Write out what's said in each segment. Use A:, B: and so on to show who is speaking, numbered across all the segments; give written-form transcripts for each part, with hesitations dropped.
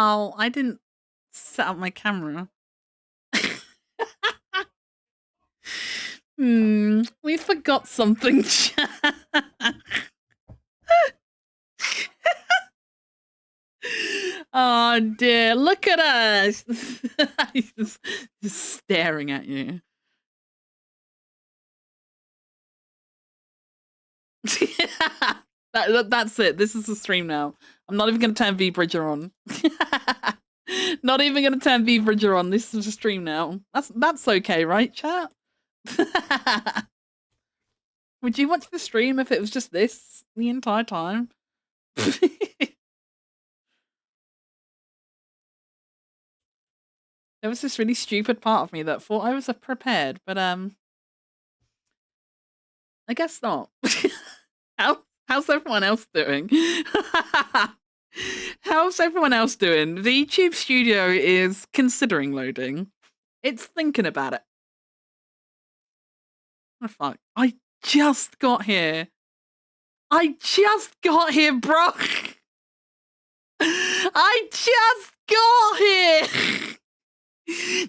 A: Oh, I didn't set up my camera. We forgot something. Oh dear, look at us. He's just staring at you. That's it. This is the stream now. I'm not even going to turn V-Bridger on. Not even going to turn V-Bridger on. This is a stream now. That's okay, right, chat? Would you watch the stream if it was just this the entire time? There was this really stupid part of me that thought I was prepared, but I guess not. How's everyone else doing? How's everyone else doing? The YouTube studio is considering loading. It's thinking about it. Oh fuck. I just got here. I just got here, bro. I just got here.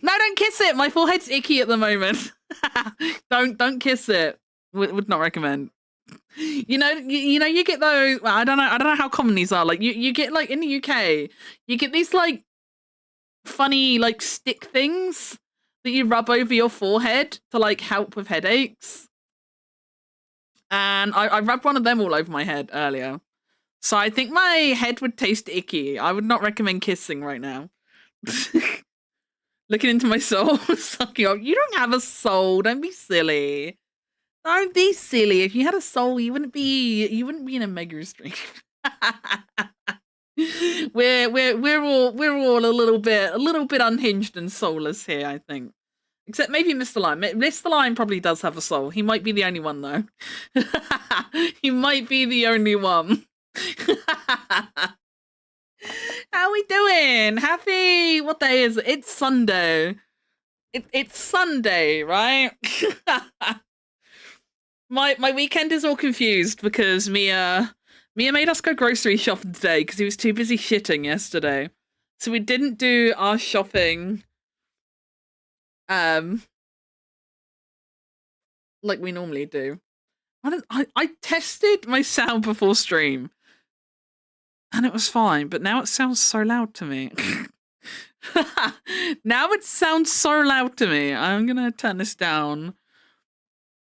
A: No, don't kiss it. My forehead's icky at the moment. Don't kiss it. Would not recommend. You know, you get those. Well, I don't know how common these are. Like you get like in the UK, you get these like funny like stick things that you rub over your forehead to like help with headaches. And I rubbed one of them all over my head earlier. So I think my head would taste icky. I would not recommend kissing right now. Looking into my soul, sucking up. You don't have a soul. Don't be silly. Don't be silly. If you had a soul, you wouldn't be in a mega stream. we're all a little bit unhinged and soulless here, I think. Except maybe Mr. Lime. Mr. Lime probably does have a soul. He might be the only one though. He might be the only one. How we doing? Happy, what day is it? It's Sunday. It's Sunday, right? My weekend is all confused because Mia made us go grocery shopping today because he was too busy shitting yesterday. So we didn't do our shopping like we normally do. I tested my sound before stream and it was fine, but now it sounds so loud to me. Now it sounds so loud to me. I'm gonna turn this down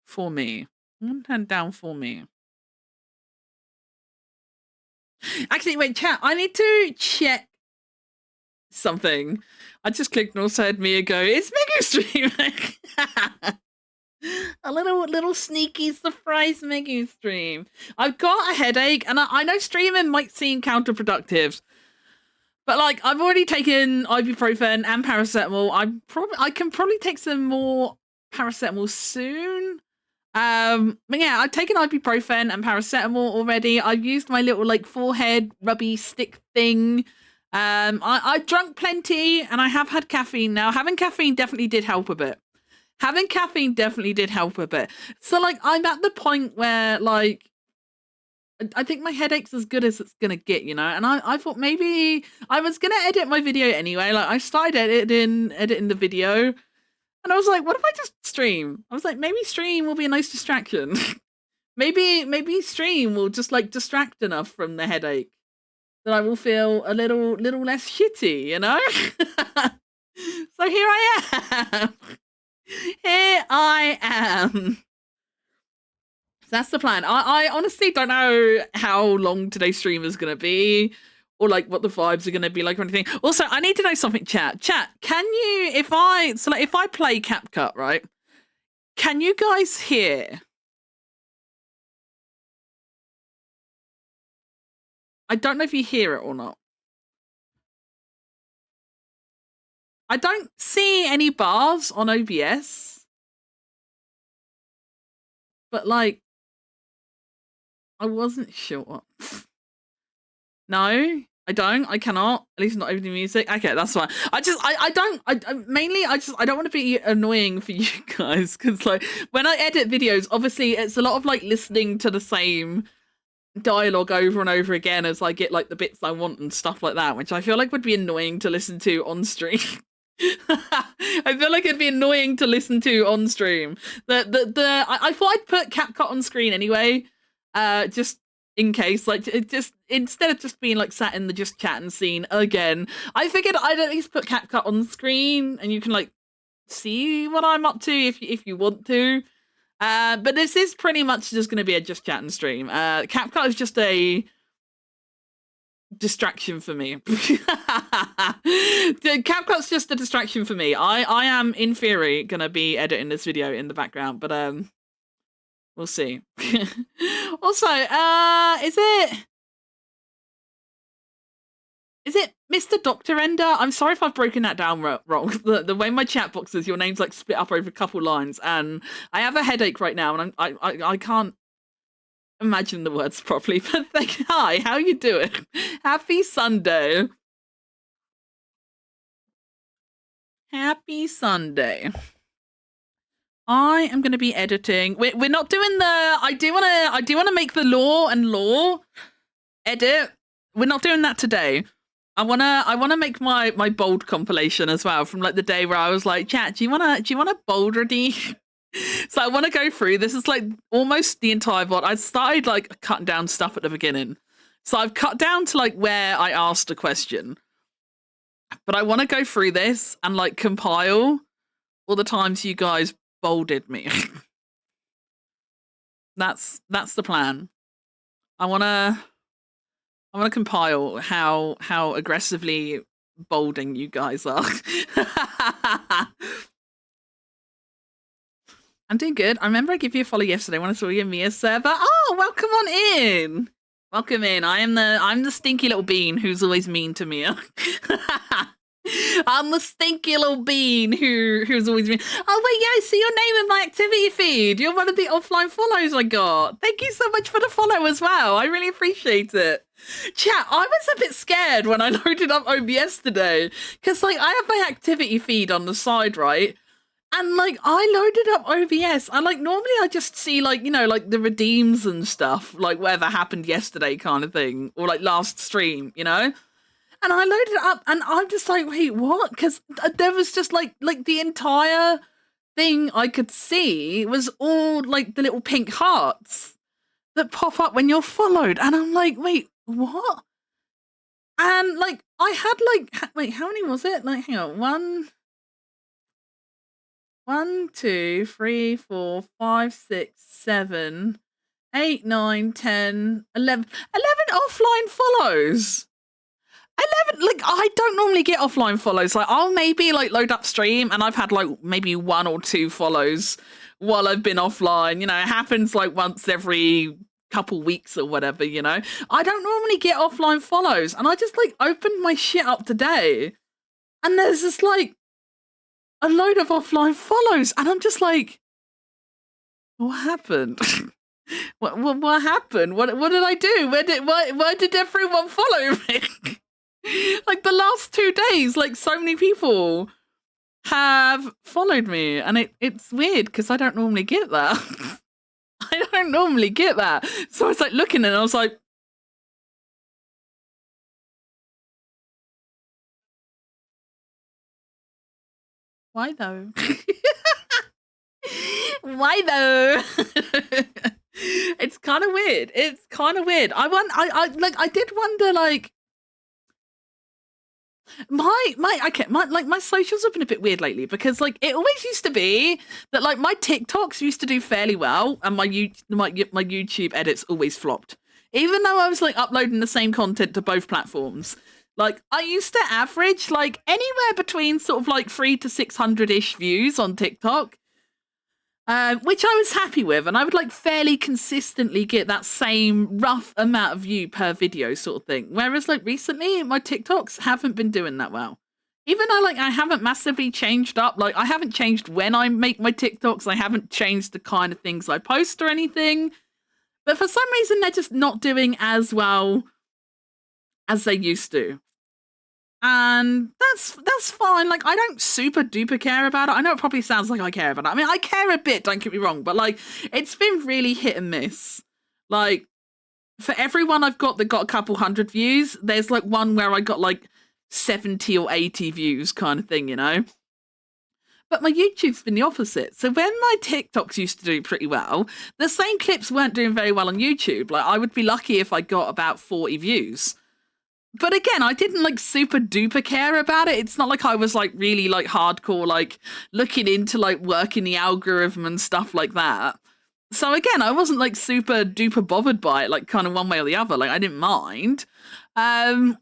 A: for me. I'm gonna turn it down for me. Actually, wait, chat. I need to check something. I just clicked and also had Mia go, it's Mega Stream. A little sneaky surprise Mega Stream. I've got a headache, and I know streaming might seem counterproductive, but like I've already taken ibuprofen and paracetamol. I can probably take some more paracetamol soon. But yeah, I've taken ibuprofen and paracetamol already. I've used my little like forehead rubby stick thing. I drunk plenty and I have had caffeine now. Having caffeine definitely did help a bit. So like I'm at the point where like I think my headache's as good as it's gonna get, you know. And I thought maybe I was gonna edit my video anyway. Like I started editing the video. And I was like, what if I just stream? I was like, maybe stream will be a nice distraction. maybe stream will just like distract enough from the headache that I will feel a little less shitty, you know? So here I am. Here I am. So that's the plan. I honestly don't know how long today's stream is going to be or like what the vibes are going to be like or anything. Also, I need to know something, chat. Chat, can you, if I play CapCut, right? Can you guys hear? I don't know if you hear it or not. I don't see any bars on OBS. But like, I wasn't sure. No, I don't. I cannot. At least not over the music. Okay, that's fine. I don't want to be annoying for you guys because like when I edit videos, obviously it's a lot of like listening to the same dialogue over and over again as I get like the bits I want and stuff like that, which I feel like would be annoying to listen to on stream. I feel like it'd be annoying to listen to on stream. I thought I'd put CapCut on screen anyway, just in case, like, it just instead of just being like sat in the just chatting scene again, I figured I'd at least put CapCut on screen and you can like see what I'm up to if you want to. But this is pretty much just going to be a just chatting stream. CapCut is just a distraction for me. CapCut's just a distraction for me. I am in theory going to be editing this video in the background, but we'll see. Also, is it Mr. Dr. Ender? I'm sorry if I've broken that down wrong. The way my chat box is, your name's like split up over a couple lines, and I have a headache right now, and I can't imagine the words properly. But hi, how you doing? Happy Sunday. Happy Sunday. I am going to be editing. We're not doing the. I do want to make the lore edit. We're not doing that today. I wanna make my bold compilation as well from like the day where I was like, chat, do you wanna bold ready? So I want to go through. This is like almost the entire VOD. I started like cutting down stuff at the beginning, so I've cut down to like where I asked a question. But I want to go through this and like compile all the times you guys bolded me. That's the plan. I want to compile how aggressively bolding you guys are. I'm doing good. I remember I gave you a follow yesterday when I saw you in Mia's server. Oh, welcome on in. Welcome in. I'm the stinky little bean who's always mean to Mia. I'm the stinky little bean who's always mean. Oh wait, yeah, I see your name in my activity feed. You're one of the offline follows I got. Thank you so much for the follow as well. I really appreciate it. Chat, I was a bit scared when I loaded up OBS today because like I have my activity feed on the side, right? And like I loaded up OBS and like normally I just see like, you know, like the redeems and stuff, like whatever happened yesterday kind of thing, or like last stream, you know? And I loaded it up and I'm just like, wait, what? Because there was just like the entire thing I could see was all like the little pink hearts that pop up when you're followed. And I'm like, wait, what? And like I had like, wait, how many was it? Like, hang on, 1, 2, 3, 4, 5, 6, 7, 8, 9, 10, 11 offline follows. 11, like I don't normally get offline follows. Like I'll maybe like load up stream and I've had like maybe 1 or 2 follows while I've been offline. You know, it happens like once every couple weeks or whatever, you know. I don't normally get offline follows, and I just like opened my shit up today and there's just like a load of offline follows, and I'm just like, what happened? what happened? What did I do? Why did everyone follow me? Like the last 2 days, like so many people have followed me, and it's weird because I don't normally get that. I don't normally get that. So I was like looking and I was like, why though? Why though? It's kind of weird. It's kind of weird. I did wonder like my socials have been a bit weird lately because like it always used to be that like my TikToks used to do fairly well and my YouTube edits always flopped, even though I was like uploading the same content to both platforms. Like I used to average like anywhere between sort of like 300 to 600-ish views on TikTok, which I was happy with, and I would like fairly consistently get that same rough amount of view per video sort of thing. Whereas like recently my TikToks haven't been doing that well. Even though like I haven't massively changed up, like I haven't changed when I make my TikToks, I haven't changed the kind of things I post or anything. But for some reason they're just not doing as well as they used to. And that's fine. Like I don't super duper care about it. I know it probably sounds like I care about it. I mean, I care a bit, don't get me wrong, but like it's been really hit and miss. Like for everyone I've got that got a couple hundred views, there's like one where I got like 70 or 80 views kind of thing, you know? But my YouTube's been the opposite. So when my TikToks used to do pretty well, the same clips weren't doing very well on YouTube. Like I would be lucky if I got about 40 views. But again, I didn't like super duper care about it. It's not like I was like really like hardcore, like looking into like working the algorithm and stuff like that. So again, I wasn't like super duper bothered by it, like kind of one way or the other. Like I didn't mind. Um,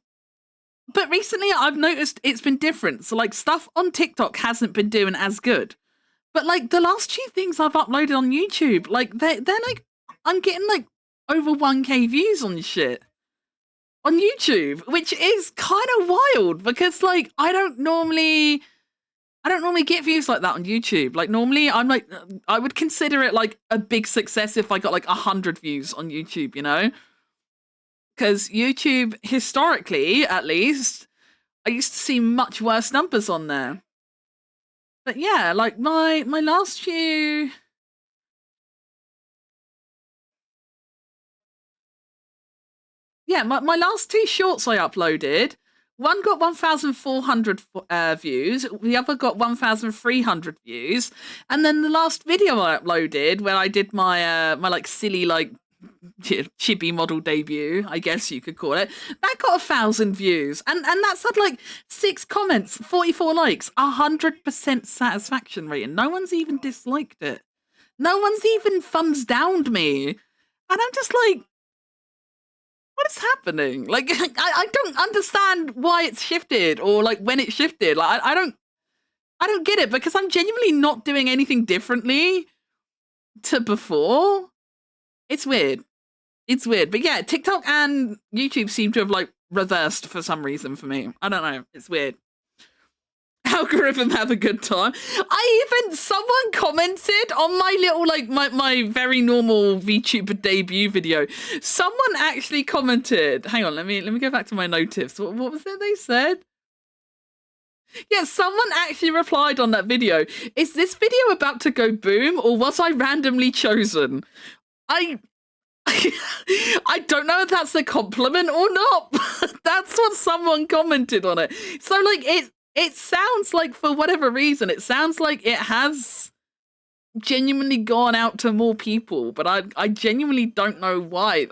A: but recently I've noticed it's been different. So like stuff on TikTok hasn't been doing as good. But like the last few things I've uploaded on YouTube, like they're like I'm getting like over 1K views on shit on YouTube, which is kind of wild because like I don't normally get views like that on YouTube. Like normally I'm like I would consider it like a big success if I got like 100 views on YouTube, you know? Because YouTube historically, at least, I used to see much worse numbers on there. But yeah, like my last few my last two shorts I uploaded, one got 1,400 views, the other got 1,300 views, and then the last video I uploaded, where I did my my like silly like chibi model debut, I guess you could call it, that got 1,000 views, and that's had like 6 comments, 44 likes, 100% satisfaction rating. No one's even disliked it. No one's even thumbs downed me, and I'm just like, what is happening? Like, I don't understand why it's shifted or like when it shifted. Like, I don't get it because I'm genuinely not doing anything differently to before. It's weird. It's weird. But yeah, TikTok and YouTube seem to have like reversed for some reason for me. I don't know. It's weird. Algorithm have a good time. Someone commented on my little like my very normal VTuber debut video. Someone actually commented. Hang on, let me go back to my notifs. What was it they said? Yeah, someone actually replied on that video. Is this video about to go boom or was I randomly chosen? I I don't know if that's a compliment or not. That's what someone commented on it. So like it sounds like for whatever reason, it sounds like it has genuinely gone out to more people, but I genuinely don't know why.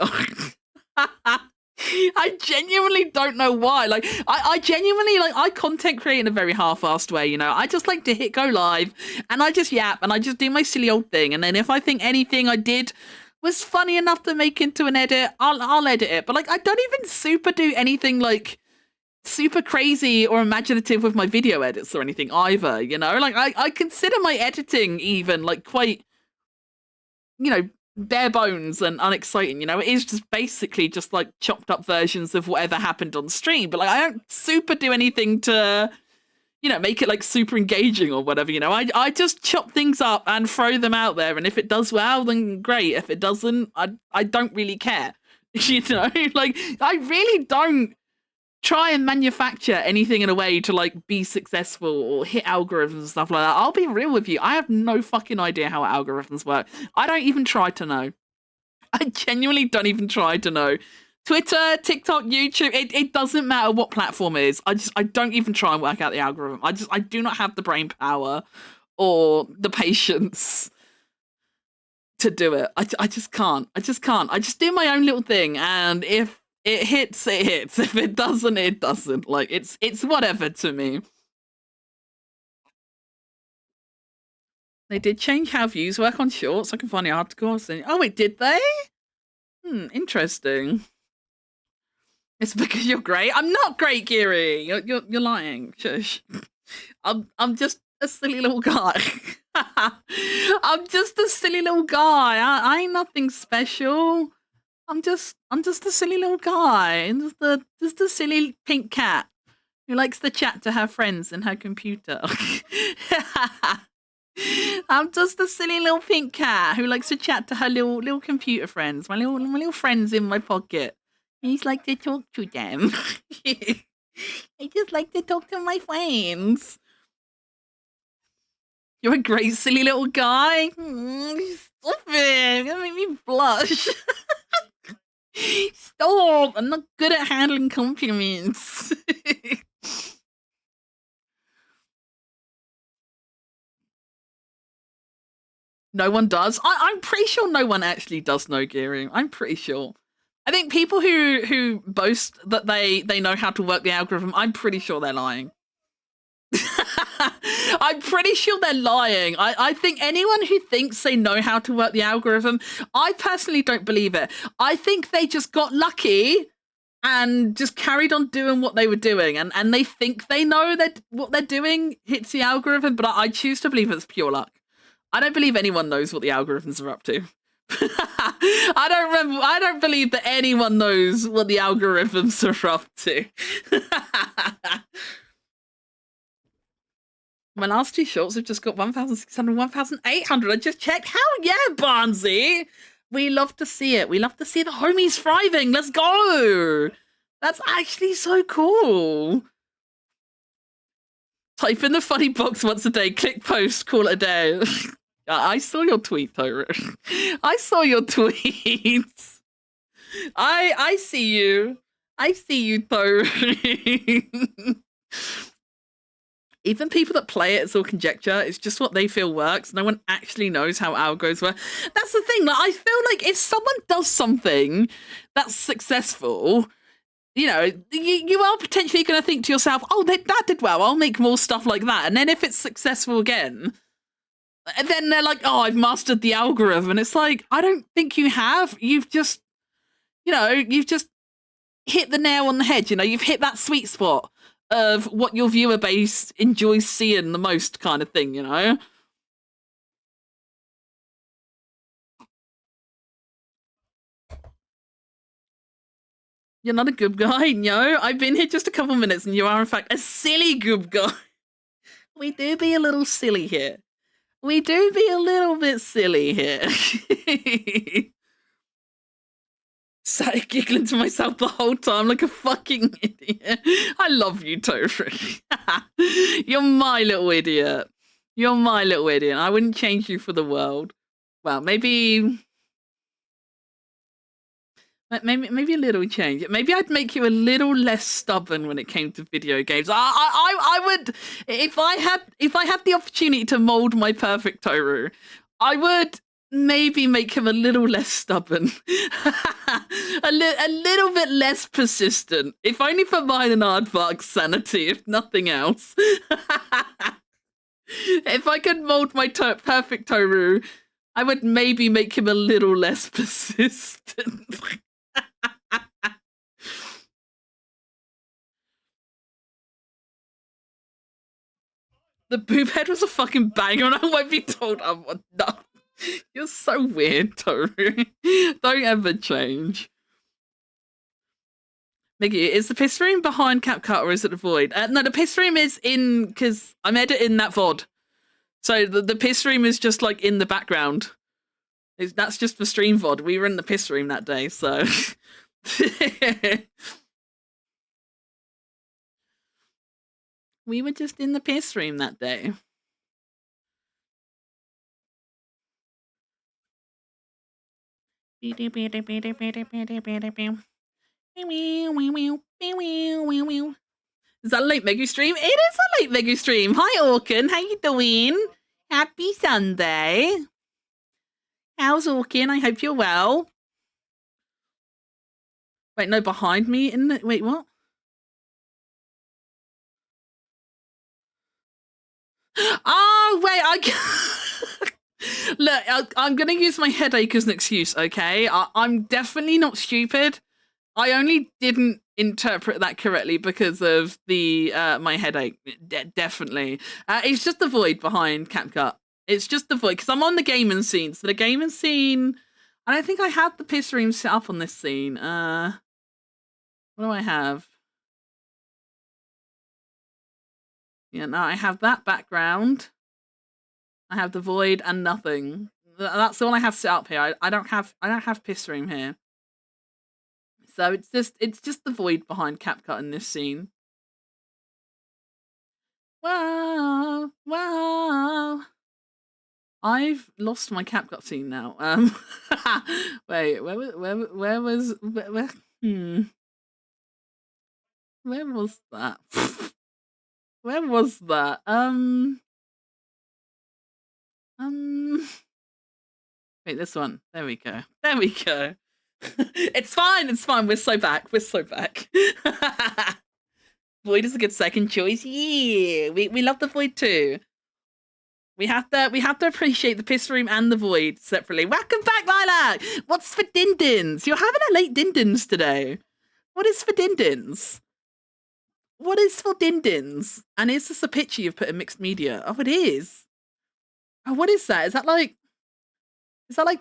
A: I genuinely don't know why. Like I genuinely like I content create in a very half-assed way, you know. I just like to hit go live and I just yap and I just do my silly old thing. And then if I think anything I did was funny enough to make into an edit, I'll edit it. But like I don't even super do anything like super crazy or imaginative with my video edits or anything either, you know? Like I consider my editing even like quite, you know, bare bones and unexciting, you know? It is just basically just like chopped up versions of whatever happened on stream, but like I don't super do anything to, you know, make it like super engaging or whatever, you know? I just chop things up and throw them out there, and if it does well, then great. If it doesn't, I don't really care. You know? Like I really don't try and manufacture anything in a way to like be successful or hit algorithms and stuff like that. I'll be real with you. I have no fucking idea how algorithms work. I don't even try to know. I genuinely don't even try to know. Twitter, TikTok, YouTube, it doesn't matter what platform it is. I don't even try and work out the algorithm. I do not have the brain power or the patience to do it. I just can't. I just can't. I just do my own little thing, and if it hits, it hits. If it doesn't, it doesn't. Like it's whatever to me. They did change how views work on shorts. I can find the article. Oh, wait, did they? Interesting. It's because you're great. I'm not great, Kiri. You're lying. Shush. I'm just a silly little guy. I'm just a silly little guy. I ain't nothing special. I'm just a silly little guy. Just a silly pink cat who likes to chat to her friends in her computer. I'm just a silly little pink cat who likes to chat to her little computer friends. My little friends in my pocket. I just like to talk to them. I just like to talk to my friends. You're a great silly little guy. Stop it. You're gonna make me blush. Stop! I'm not good at handling compliments. No one does. I'm pretty sure no one actually does know gearing. I'm pretty sure. I think people who boast that they know how to work the algorithm, I'm pretty sure they're lying. I'm pretty sure they're lying. I think anyone who thinks they know how to work the algorithm, I personally don't believe it. I think they just got lucky and just carried on doing what they were doing, and they think they know that what they're doing hits the algorithm, but I choose to believe it's pure luck. I don't believe anyone knows what the algorithms are up to. I don't believe that anyone knows what the algorithms are up to. My last two shorts have just got 1,600, 1,800. I just checked. Hell yeah, Barnsey! We love to see it. We love to see the homies thriving. Let's go! That's actually so cool. Type in the funny box once a day, click post, call it a day. I saw your tweet, Tyra. I saw your tweets. I see you. I see you, Tyra. Even people that play it, it's all conjecture. It's just what they feel works. No one actually knows how algos work. That's the thing. Like, I feel like if someone does something that's successful, you know, you are potentially going to think to yourself, oh, that did well. I'll make more stuff like that. And then if it's successful again, and then they're like, oh, I've mastered the algorithm. And it's like, I don't think you have. You've just, you've just hit the nail on the head. You've hit that sweet spot of what your viewer base enjoys seeing the most, kind of thing, You're not a good guy, no. I've been here just a couple minutes and you are, in fact, a silly good guy. We do be a little silly here. We do be a little bit silly here. Sat giggling to myself the whole time like a fucking idiot. I love you, Tori. You're my little idiot. You're my little idiot. I wouldn't change you for the world. Well, maybe a little change. Maybe I'd make you a little less stubborn when it came to video games. I would, if I had the opportunity to mold my perfect Toru, I would maybe make him a little less stubborn, a little bit less persistent, if only for mine and Aardvark's sanity, if nothing else. If I could mold my perfect Toru, I would maybe make him a little less persistent. The boob head was a fucking banger, and I won't be told I'm not. You're so weird, Toru. Don't ever change. Miggy, is the piss stream behind CapCut or is it the void? No, the piss stream is in, because I'm editing that VOD. So the piss stream is just like in the background. That's just for stream VOD. We were in the piss stream that day, so. We were just in the piss stream that day. Is that a late Megu stream? It is a late Megu stream. Hi, Orkin. How you doing? Happy Sunday. How's Orkin? I hope you're well. Wait, no, behind me in the... Wait, what? Oh, wait, Look, I'm going to use my headache as an excuse, okay? I'm definitely not stupid. I only didn't interpret that correctly because of the my headache. Definitely. It's just the void behind CapCut. It's just the void, because I'm on the gaming scene. So the gaming scene... I don't think I had the piss room set up on this scene. What do I have? Yeah, no, I have that background. I have the void and nothing. That's all I have set up here. I don't have piss room here. So it's just the void behind CapCut in this scene. Wow, wow. I've lost my CapCut scene now. Wait, where was where was that? Where was that? Wait, this one. There we go. There we go. It's fine. It's fine. We're so back. We're so back. Void is a good second choice. Yeah, we love the Void too. We have to appreciate the piss room and the Void separately. Welcome back, Lilac. What's for Dindins? You're having a late Dindins today. What is for Dindins? What is for Dindins? And is this a picture you've put in mixed media? Oh, it is. Oh, what is that? Is that like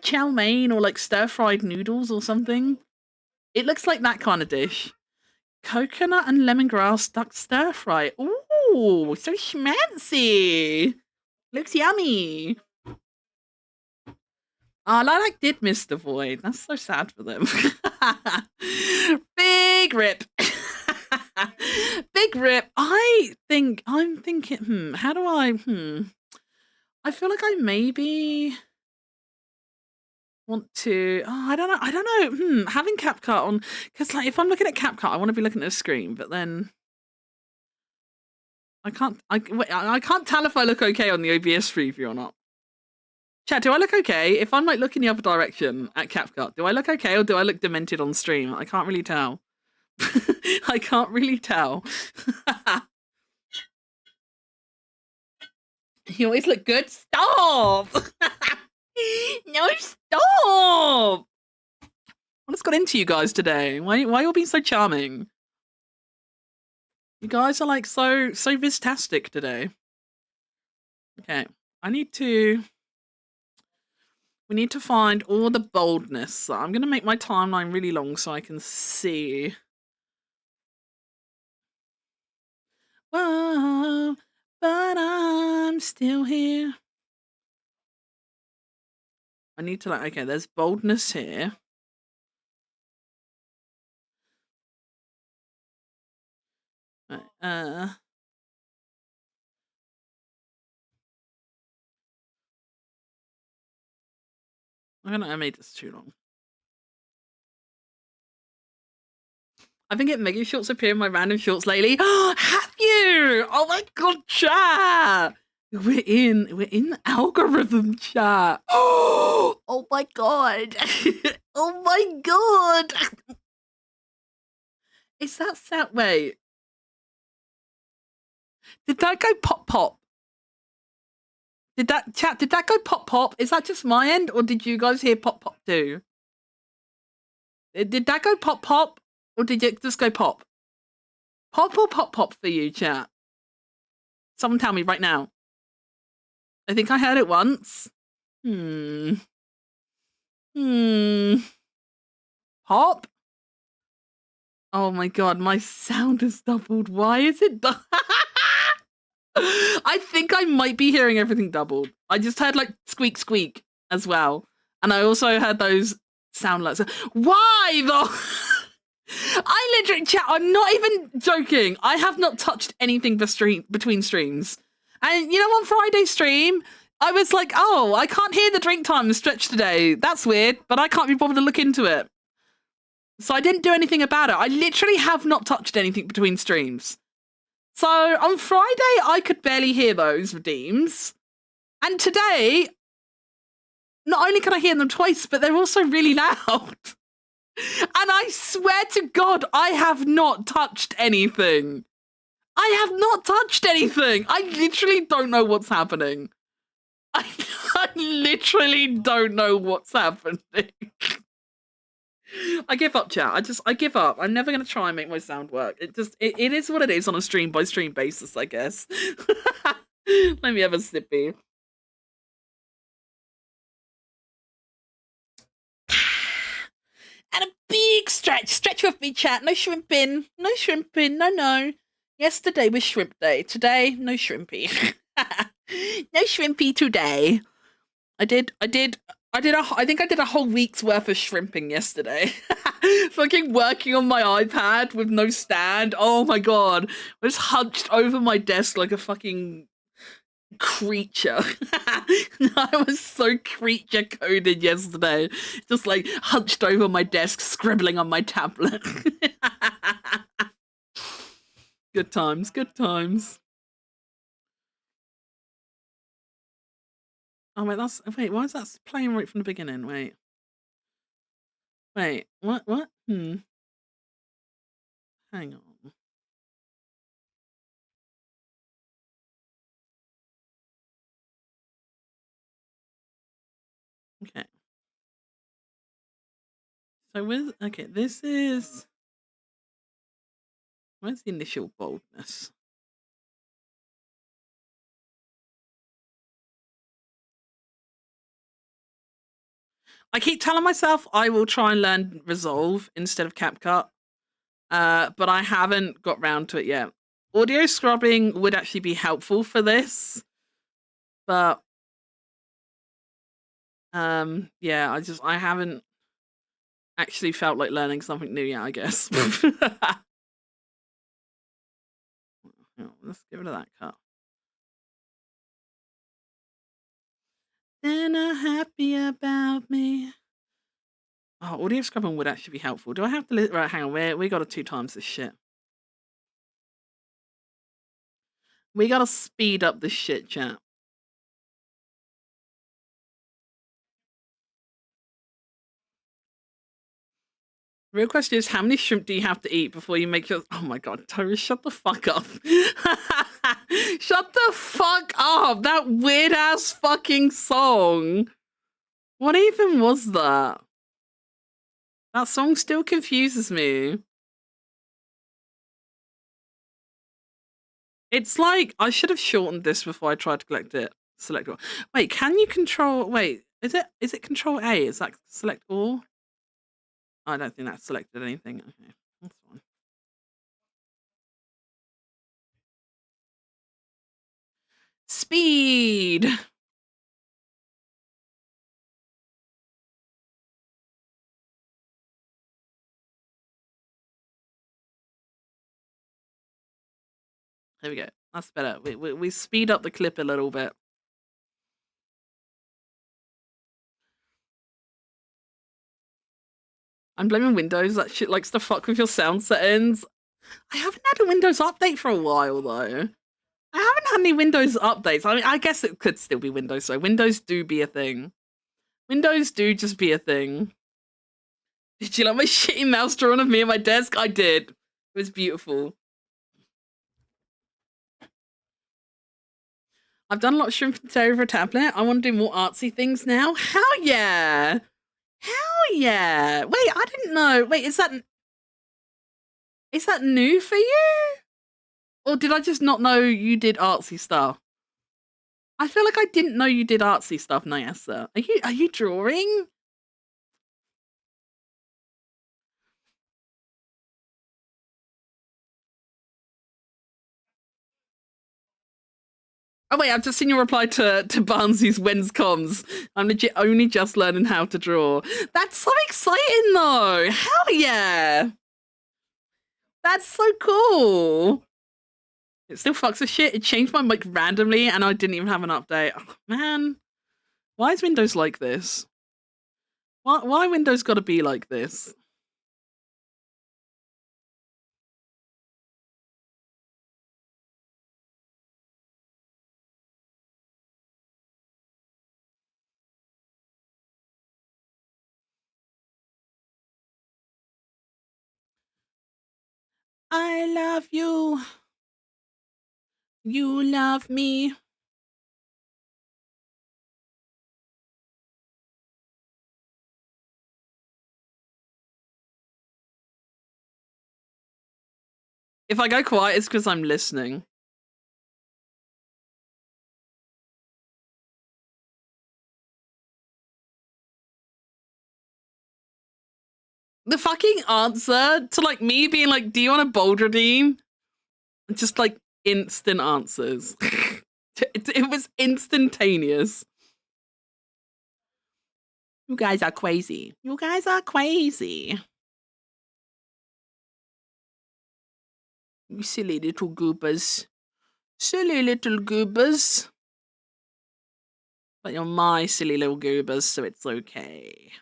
A: chow mein or like stir-fried noodles or something? It looks like that kind of dish. Coconut and lemongrass duck stir-fry. Ooh, so schmancy. Looks yummy. Oh, Lilac did miss the Void. That's so sad for them. Big rip. Big rip. I'm thinking, how do I, I feel like I maybe want to, I don't know, having CapCut on, because like if I'm looking at CapCut, I want to be looking at a screen, but then I can't tell if I look okay on the OBS preview or not. Chat, do I look okay? If I'm like looking the other direction at CapCut, do I look okay or do I look demented on stream? I can't really tell. I can't really tell. You always look good. Stop! No, stop! What's got into you guys today? Why are you all being so charming? You guys are like so vistastic today. Okay, we need to find all the boldness. So I'm gonna make my timeline really long so I can see. Whoa, but I'm still here. I need to like, okay, there's boldness here. Right, I made this too long. I've been getting mega shorts appear in my random shorts lately. Have you? Oh my god, chat! We're in the algorithm, chat. Oh my god. Oh my god. Is that sound? Wait. Did that go pop pop? Did that go pop pop? Is that just my end or did you guys hear pop pop too? Did that go pop pop or did it just go pop? Pop or pop pop for you, chat? Someone tell me right now. I think I heard it once. Pop? Oh my god, my sound is doubled. Why is it I think I might be hearing everything doubled. I just heard like squeak squeak as well. And I also heard those sound like why though? I literally chat, I'm not even joking. I have not touched anything between streams. And you know, on Friday stream, I was like, oh, I can't hear the drink time stretch today. That's weird, but I can't be bothered to look into it. So I didn't do anything about it. I literally have not touched anything between streams. So on Friday, I could barely hear those redeems. And today, not only can I hear them twice, but they're also really loud. And I swear to God, I have not touched anything. I have not touched anything. I literally don't know what's happening. I literally don't know what's happening. I give up, chat. I give up. I'm never going to try and make my sound work. It is what it is on a stream by stream basis, I guess. Let me have a sippy. And a big stretch with me, chat. No shrimping. No. Yesterday was shrimp day. Today, no shrimpy. No shrimpy today. I think I did a whole week's worth of shrimping yesterday. Fucking working on my iPad with no stand. Oh my god. I was hunched over my desk like a fucking creature. I was so creature coded yesterday. Just like hunched over my desk, scribbling on my tablet. Good times, good times. Oh wait, why is that playing right from the beginning? Wait, what? Hang on. Okay. So this is, where's the initial boldness? I keep telling myself I will try and learn Resolve instead of CapCut, but I haven't got round to it yet. Audio scrubbing would actually be helpful for this, but yeah, I haven't actually felt like learning something new yet, I guess. Let's give it a that cut. They're not happy about me. Oh, audio scrubbing would actually be helpful. Do I have to right, hang on, we gotta 2 times this shit. We gotta speed up this shit, chat. Real question is, how many shrimp do you have to eat before you make your... Oh my god, Tori, shut the fuck up. Shut the fuck up! That weird-ass fucking song! What even was that? That song still confuses me. It's like, I should have shortened this before I tried to select all. Wait, can you control... Wait, is it control A? Is that select all? I don't think that selected anything. Okay, that's fine. Speed! There we go. That's better. We speed up the clip a little bit. I'm blaming Windows. That shit likes to fuck with your sound settings. I haven't had a Windows update for a while, though. I haven't had any Windows updates. I mean, I guess it could still be Windows, so Windows do be a thing. Windows do just be a thing. Did you like my shitty mouse drawing of me at my desk? I did. It was beautiful. I've done a lot of shrimp and potato for a tablet. I want to do more artsy things now. Hell yeah! Hell yeah! Wait, I didn't know. Wait, is that new for you? Or did I just not know you did artsy stuff? I feel like I didn't know you did artsy stuff, Nyasa. Are you drawing? Oh wait, I've just seen your reply to Barnsley's When's Comms. I'm legit only just learning how to draw. That's so exciting though. Hell yeah. That's so cool. It still fucks with shit. It changed my mic randomly and I didn't even have an update. Oh, man. Why is Windows like this? Why Windows gotta be like this? I love you. You love me. If I go quiet, it's because I'm listening. The fucking answer to like me being like, do you want a bold redeem? Just like instant answers. It was instantaneous. You guys are crazy. You guys are crazy. You silly little goobers. Silly little goobers. But you're my silly little goobers, so it's okay.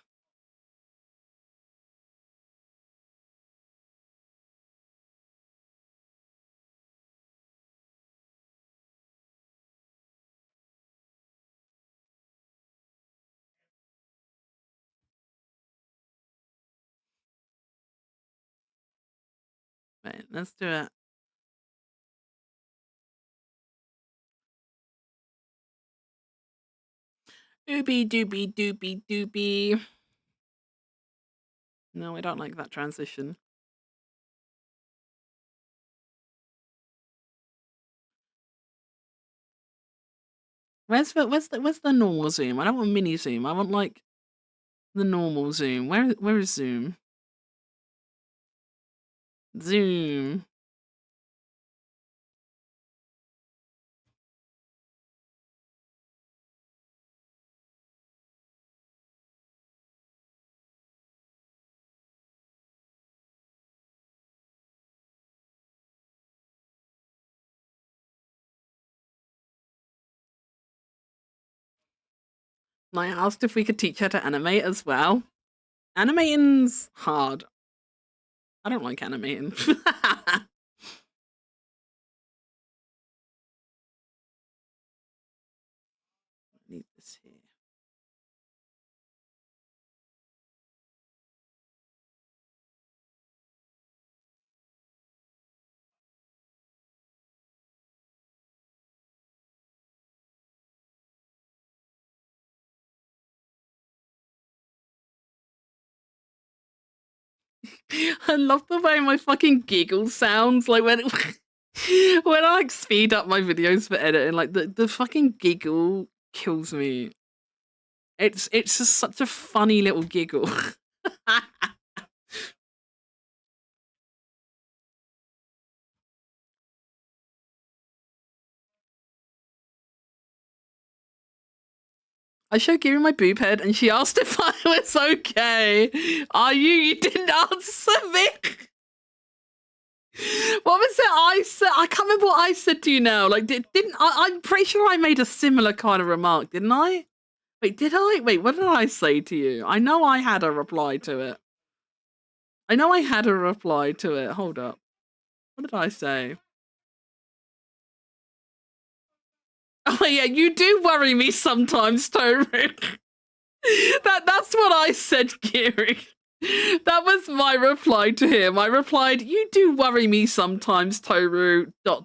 A: Right, let's do it. Doobie doobie doobie doobie. No, I don't like that transition. Where's the normal zoom? I don't want mini zoom. I want like the normal zoom. Where is zoom? Zoom. I asked if we could teach her to animate as well. Animating's hard. I don't like animating. Need this here. I love the way my fucking giggle sounds like when when I like speed up my videos for editing, like the fucking giggle kills me. It's just such a funny little giggle. I showed Kiri my boob head and she asked if I was okay. Are you? You didn't answer me. What was it I said? I can't remember what I said to you now. Like, didn't I'm pretty sure I made a similar kind of remark, didn't I? Wait, did I? Wait, what did I say to you? I know I had a reply to it. I know I had a reply to it. Hold up. What did I say? Oh yeah, you do worry me sometimes, Toru. That's what I said, Kiri. That was my reply to him. I replied, "You do worry me sometimes, Toru." ... Am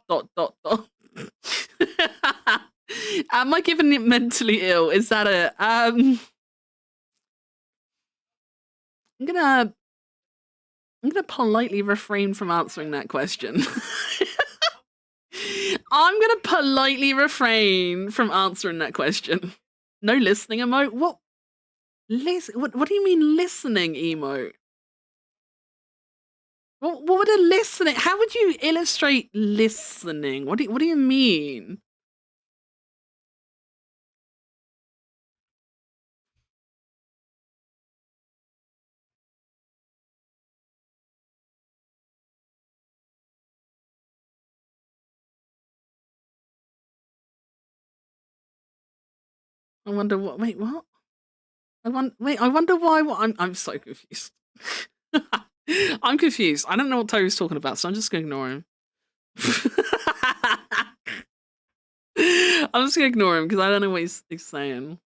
A: I giving it mentally ill? Is that it? I'm gonna politely refrain from answering that question. I'm gonna politely refrain from answering that question. No listening emote? What? What do you mean listening emote? What would a listening? How would you illustrate listening? What do you mean? I wonder what. Wait, what? I wonder why. What? I'm so confused. I'm confused. I don't know what Toby's talking about, so I'm just gonna ignore him. I'm just gonna ignore him because I don't know what he's saying.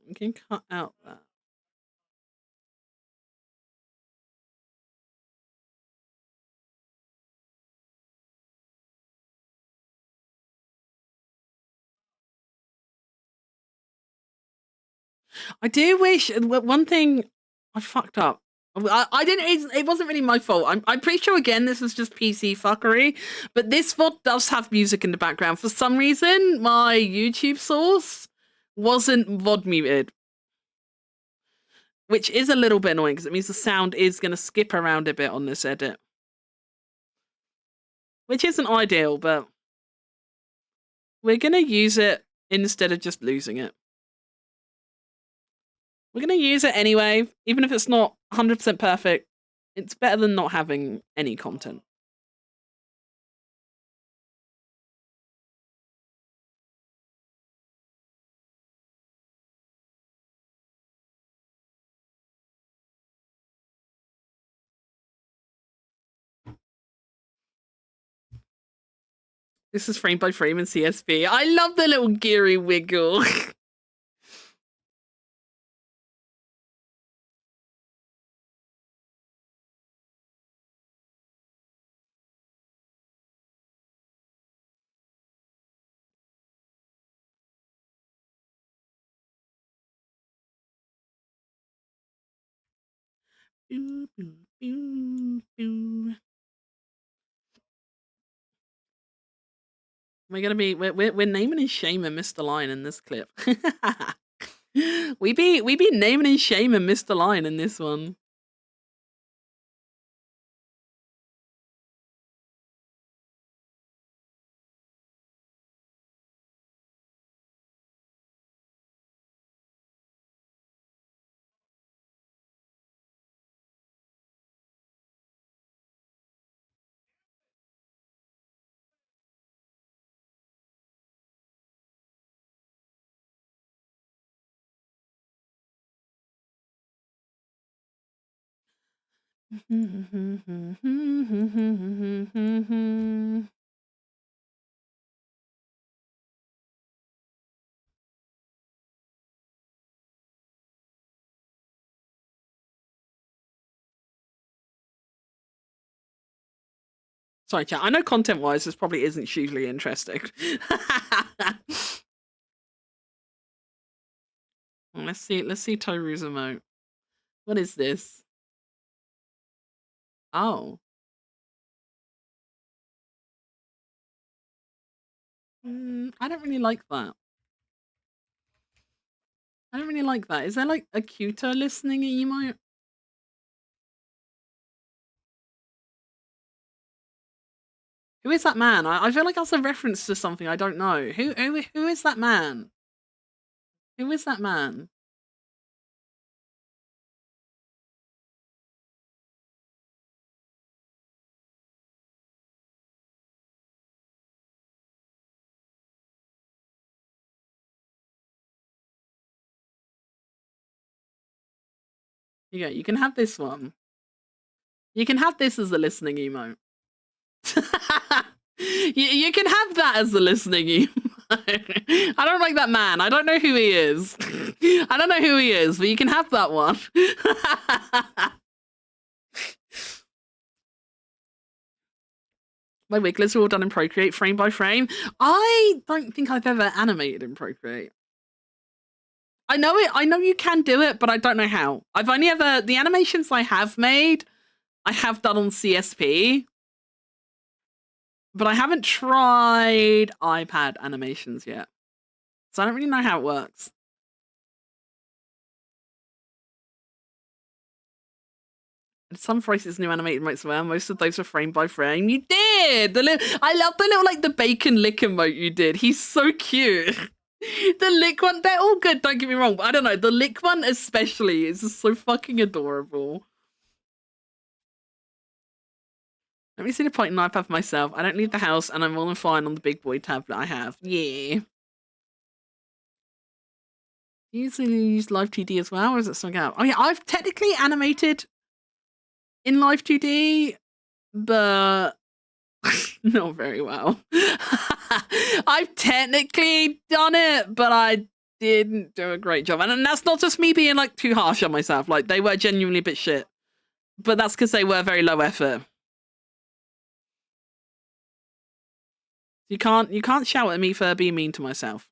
A: You can cut out that. I do wish one thing I fucked up. I didn't. It wasn't really my fault. I'm pretty sure again this was just PC fuckery. But this VOD does have music in the background for some reason. My YouTube source wasn't VOD muted. which is a little bit annoying because it means the sound is going to skip around a bit on this edit, which isn't ideal, but we're going to use it instead of just losing it. We're going to use it anyway, even if it's not 100% perfect. It's better than not having any content. This is frame by frame in CSP. I love the little geary wiggle. Boo, boo, boo, boo. We're naming and shaming Mr. Line in this clip. we be naming and shaming Mr. Line in this one. Sorry, chat. I know content-wise, this probably isn't hugely interesting. Let's see Toru's emote. What is this? Oh. I don't really like that. I don't really like that. Is there like a cuter listening emote? Who is that man? I feel like that's a reference to something I don't know. Who is that man? Who is that man? Yeah, you can have this one. You can have this as the listening emote. you can have that as the listening emote. I don't like that man. I don't know who he is. I don't know who he is, but you can have that one. My wiglets are all done in Procreate frame by frame. I don't think I've ever animated in Procreate. I know it. I know you can do it, but I don't know how. I've only ever the animations I have made, I have done on CSP, but I haven't tried iPad animations yet, so I don't really know how it works. Some Faces new animated emotes were. Most of those were frame by frame. You did! I love the little, like, the bacon lick emote you did. He's so cute. The lick one, they're all good, don't get me wrong, but I don't know, the lick one especially is just so fucking adorable. Let me see the point in iPad for myself. I don't leave the house and I'm more than fine on the big boy tablet I have. Yeah. Do you usually use Live 2D as well, or is it something out? Oh yeah, I've technically animated in Live 2D, but not very well. I've technically done it, but I didn't do a great job. And that's not just me being like too harsh on myself. Like they were genuinely a bit shit. But that's because they were very low effort. You can't shout at me for being mean to myself.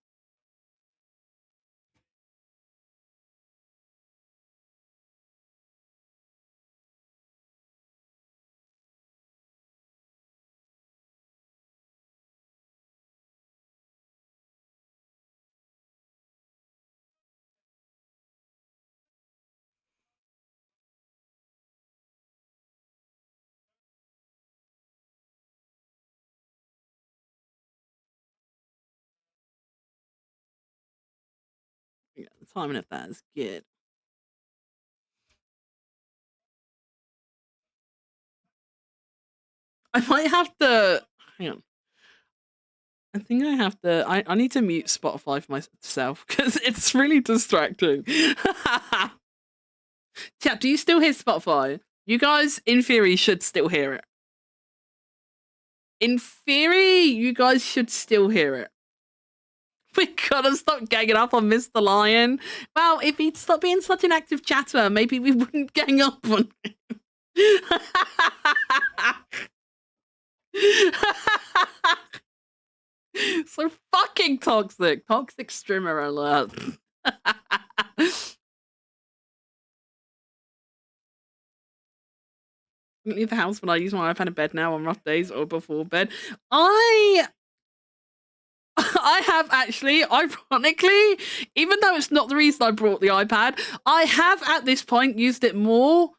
A: the timing of that is good. I might have to hang on. I think I have to. I need to mute Spotify for myself because it's really distracting. Chat, do you still hear Spotify? You guys, in theory, should still hear it. In theory, you guys should still hear it. We gotta stop ganging up on Mr. Lion. Well, if he'd stop being such an active chatter, maybe we wouldn't gang up on him. So fucking toxic. Toxic streamer alert. Leave the house when I use my iPad in bed now on rough days or before bed. I have actually, ironically, even though it's not the reason I brought the iPad, I have at this point used it more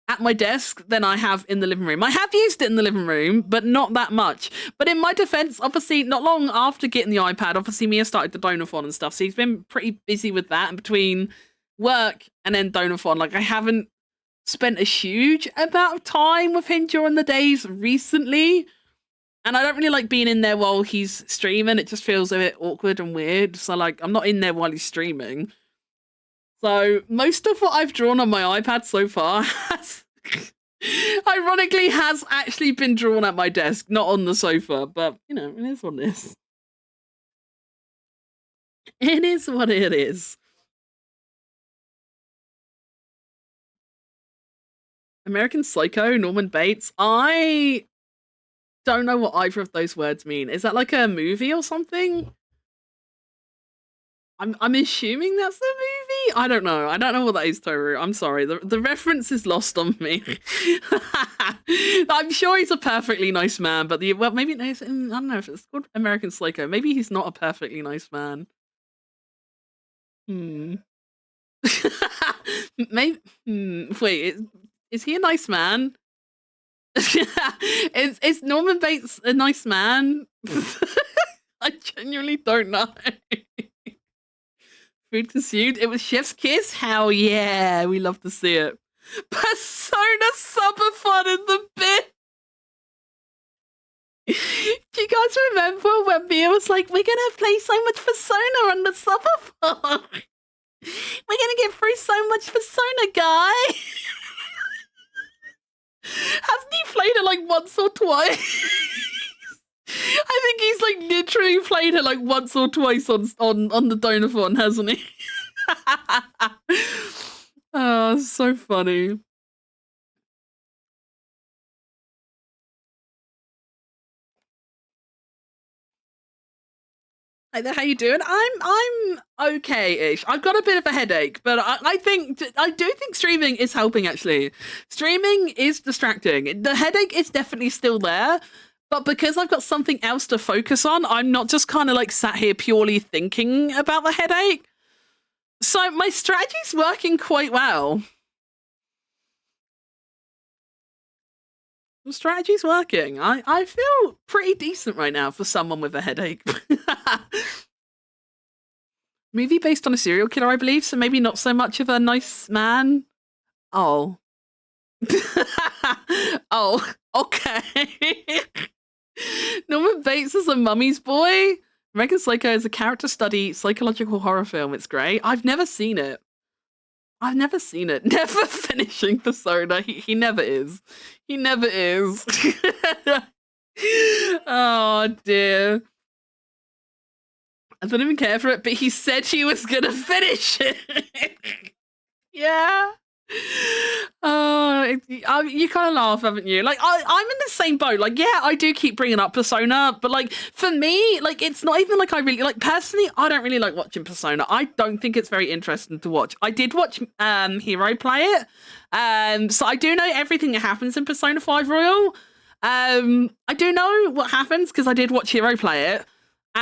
A: at my desk than I have in the living room. I have used it in the living room, but not that much. But in my defense, obviously, not long after getting the iPad, obviously Mia started the Donathon and stuff, so he's been pretty busy with that, and between work and then Donathon, like, I haven't spent a huge amount of time with him during the days recently. And I don't really like being in there while he's streaming. It just feels a bit awkward and weird. So, like, I'm not in there while he's streaming. So, most of what I've drawn on my iPad so far has, ironically, has actually been drawn at my desk, not on the sofa. But, you know, it is what it is. It is what it is. American Psycho, Norman Bates. I don't know what either of those words mean. Is that like a movie or something? I'm assuming that's a movie. I don't know. I don't know what that is, Toru. I'm sorry. The reference is lost on me. I'm sure he's a perfectly nice man, but well, maybe I don't know if it's called American Psycho. Maybe he's not a perfectly nice man. Maybe. Wait, is he a nice man? Is Norman Bates a nice man? I genuinely don't know. Food consumed. It was Chef's Kiss. Hell yeah, we love to see it. Persona Subathon in the bit. Do you guys remember when Mia was like, "We're gonna play so much Persona on the Subathon. We're gonna get through so much Persona, guy." Hasn't he played it like once or twice? I think he's like literally played it like once or twice on the Donathon, hasn't he? Oh, so funny. Hi there, how you doing? I'm okay-ish. I've got a bit of a headache, but I do think streaming is helping, actually. Streaming is distracting. The headache is definitely still there, but because I've got something else to focus on, I'm not just kind of like sat here purely thinking about the headache. So my strategy's working quite well. The strategy's working. I feel pretty decent right now for someone with a headache. Movie based on a serial killer, I believe, so maybe not so much of a nice man. Oh. Oh, okay. Norman Bates is a mummy's boy. American Psycho is a character study psychological horror film. It's great. I've never seen it. Never finishing Persona. He never is. He never is. Oh dear. I don't even care for it, but he said he was gonna finish it. Yeah. Oh, you kind of laugh, haven't you? Like, I'm in the same boat. Like, yeah, I do keep bringing up Persona, but like for me, like it's not even like I really like. Personally, I don't really like watching Persona. I don't think it's very interesting to watch. I did watch Hero play it, so I do know everything that happens in Persona 5 Royal. I do know what happens because I did watch Hero play it.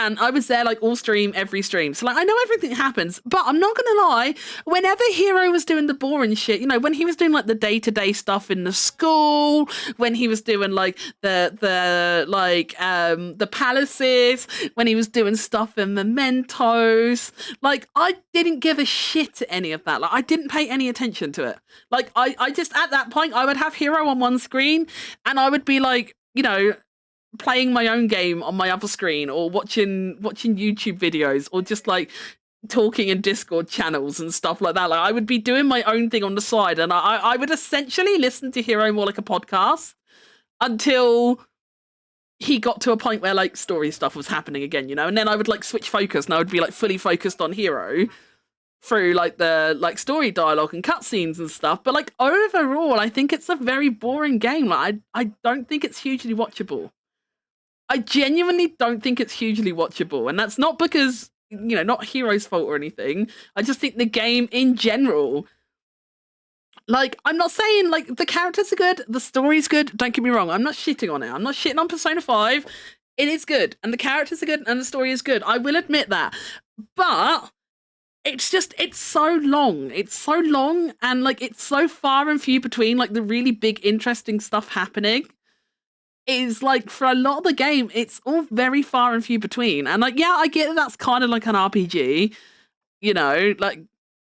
A: and I was there like all stream, every stream. So like I know everything happens, but I'm not gonna lie, whenever Hero was doing the boring shit, you know, when he was doing like the day-to-day stuff in the school, when he was doing like the palaces, when he was doing stuff in Mementos, like I didn't give a shit to any of that. Like I didn't pay any attention to it. Like I just at that point I would have Hero on one screen and I would be like, you know, playing my own game on my other screen or watching YouTube videos or just like talking in Discord channels and stuff like that. Like I would be doing my own thing on the side and I would essentially listen to Hero more like a podcast until he got to a point where like story stuff was happening again, you know, and then I would like switch focus and I would be like fully focused on Hero through like the like story dialogue and cutscenes and stuff. But like overall, I think it's a very boring game. Like I don't think it's hugely watchable. I genuinely don't think it's hugely watchable, and that's not because, you know, not Hero's fault or anything. I just think the game in general, like, I'm not saying like the characters are good, the story's good. Don't get me wrong. I'm not shitting on it. I'm not shitting on Persona 5. It is good, and the characters are good, and the story is good. I will admit that, but it's just it's so long. It's so long, and like it's so far and few between. Like the really big, interesting stuff happening is like for a lot of the game, it's all very far and few between. And like, yeah, I get that that's kind of like an RPG, you know, like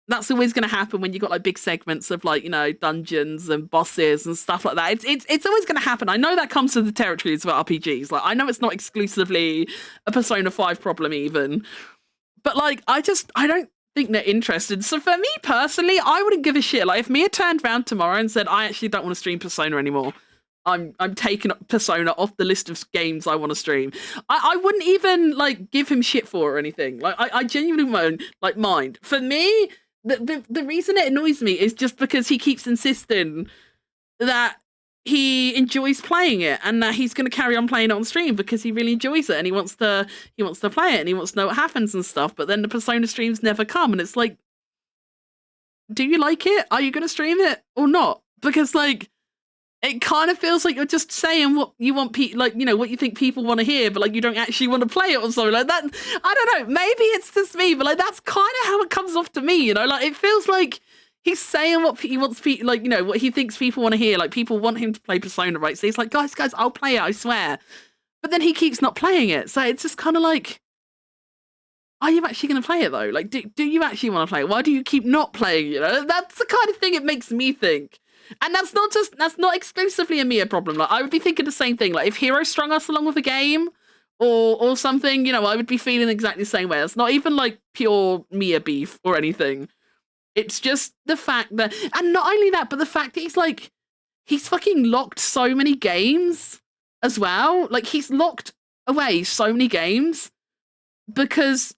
A: that's always going to happen when you got like big segments of like, you know, dungeons and bosses and stuff like that. It's always going to happen. I know that comes to the territories of RPGs. Like I know it's not exclusively a Persona 5 problem even, but like I don't think they're interested. So for me personally, I wouldn't give a shit. Like if Mia turned around tomorrow and said, I actually don't want to stream Persona anymore, I'm taking Persona off the list of games I want to stream, I wouldn't even like give him shit for or anything. Like I genuinely won't like mind. For me, the reason it annoys me is just because he keeps insisting that he enjoys playing it and that he's going to carry on playing it on stream because he really enjoys it and he wants to play it and he wants to know what happens and stuff. But then the Persona streams never come, and it's like, do you like it? Are you going to stream it or not? Because like, it kind of feels like you're just saying what you want like, you know, what you think people want to hear, but like you don't actually want to play it or something like that. I don't know. Maybe it's just me, but like that's kind of how it comes off to me, you know? Like it feels like he's saying what he wants people, like, you know, what he thinks people want to hear. Like people want him to play Persona, right? So he's like, guys, I'll play it, I swear. But then he keeps not playing it. So it's just kind of like, are you actually going to play it though? Like, do you actually want to play it? Why do you keep not playing? You know, that's the kind of thing it makes me think. And that's not exclusively a Mia problem. Like I would be thinking the same thing. Like if Hero strung us along with a game or something, you know, I would be feeling exactly the same way. It's not even like pure Mia beef or anything. It's just the fact that, and not only that, but the fact that he's fucking locked so many games as well. Like he's locked away so many games because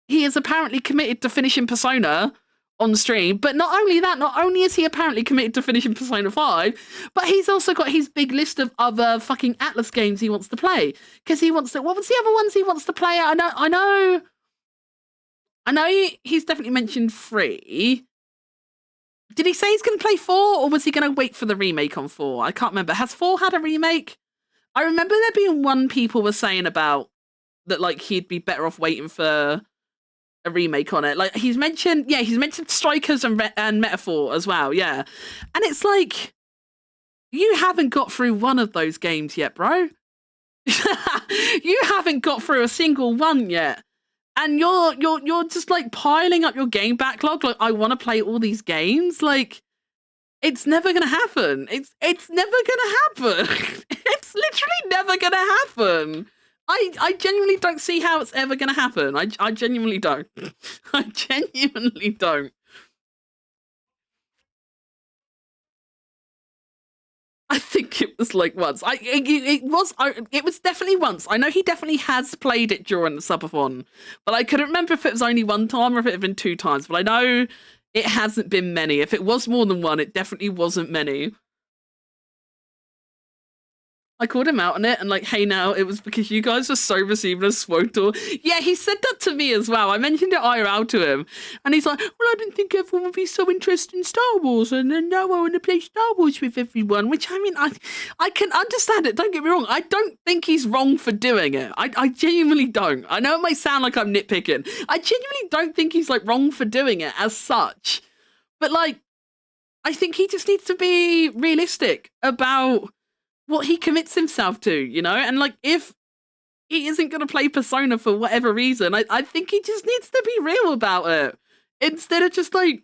A: he is apparently committed to finishing Persona on stream. But not only that, not only is he apparently committed to finishing Persona 5, but he's also got his big list of other fucking Atlas games he wants to play. Because he wants to, what was the other ones he wants to play? I know he's definitely mentioned 3. Did he say he's going to play 4, or was he going to wait for the remake on 4? I can't remember. Has 4 had a remake? I remember there being one people were saying about that, like, he'd be better off waiting for a remake on it. Like he's mentioned Strikers and Metaphor as well, yeah. And it's like, you haven't got through one of those games yet, bro. You haven't got through a single one yet. And you're just like piling up your game backlog. Like, I want to play all these games. Like, it's never gonna happen. It's never gonna happen. It's literally never gonna happen. I genuinely don't see how it's ever going to happen. I genuinely don't. I genuinely don't. I think it was like once. It was definitely once. I know he definitely has played it during the subathon, but I couldn't remember if it was only one time or if it had been 2 times. But I know it hasn't been many. If it was more than one, it definitely wasn't many. I called him out on it and like, hey, now it was because you guys were so receiving a SWOTOR. Yeah, he said that to me as well. I mentioned it IRL to him, and he's like, well, I didn't think everyone would be so interested in Star Wars, and then now I want to play Star Wars with everyone. Which I mean, I can understand it. Don't get me wrong. I don't think he's wrong for doing it. I genuinely don't. I know it might sound like I'm nitpicking. I genuinely don't think he's like wrong for doing it as such, but like, I think he just needs to be realistic about what he commits himself to, you know? And like, if he isn't going to play Persona for whatever reason, I think he just needs to be real about it instead of just like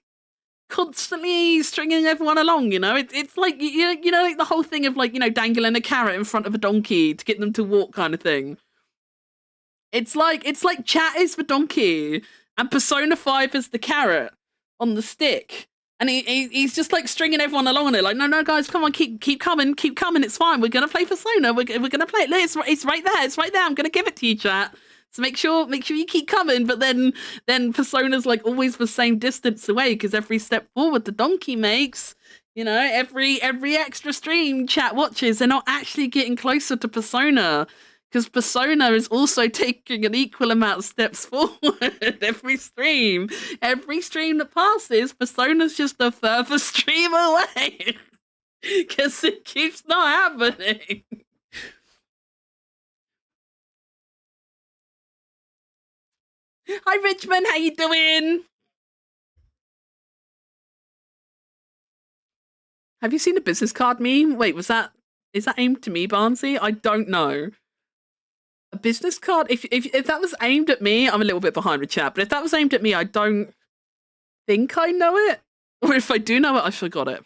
A: constantly stringing everyone along, you know? It's like, you know, like the whole thing of like, you know, dangling a carrot in front of a donkey to get them to walk kind of thing. It's like chat is the donkey and Persona 5 is the carrot on the stick. And he's just like stringing everyone along on it, like, no, guys, come on, keep coming, it's fine. We're gonna play Persona. We're gonna play it. It's right there. I'm gonna give it to you, chat. So make sure you keep coming. But then Persona's like always the same distance away because every step forward the donkey makes, you know, every extra stream chat watches, they're not actually getting closer to Persona. Because Persona is also taking an equal amount of steps forward every stream. Every stream that passes, Persona's just a further stream away. Because it keeps not happening. Hi, Richmond. How you doing? Have you seen the business card meme? Wait, is that aimed to me, Barnsey? I don't know. A business card? If that was aimed at me, I'm a little bit behind with chat. But if that was aimed at me, I don't think I know it. Or if I do know it, I forgot it.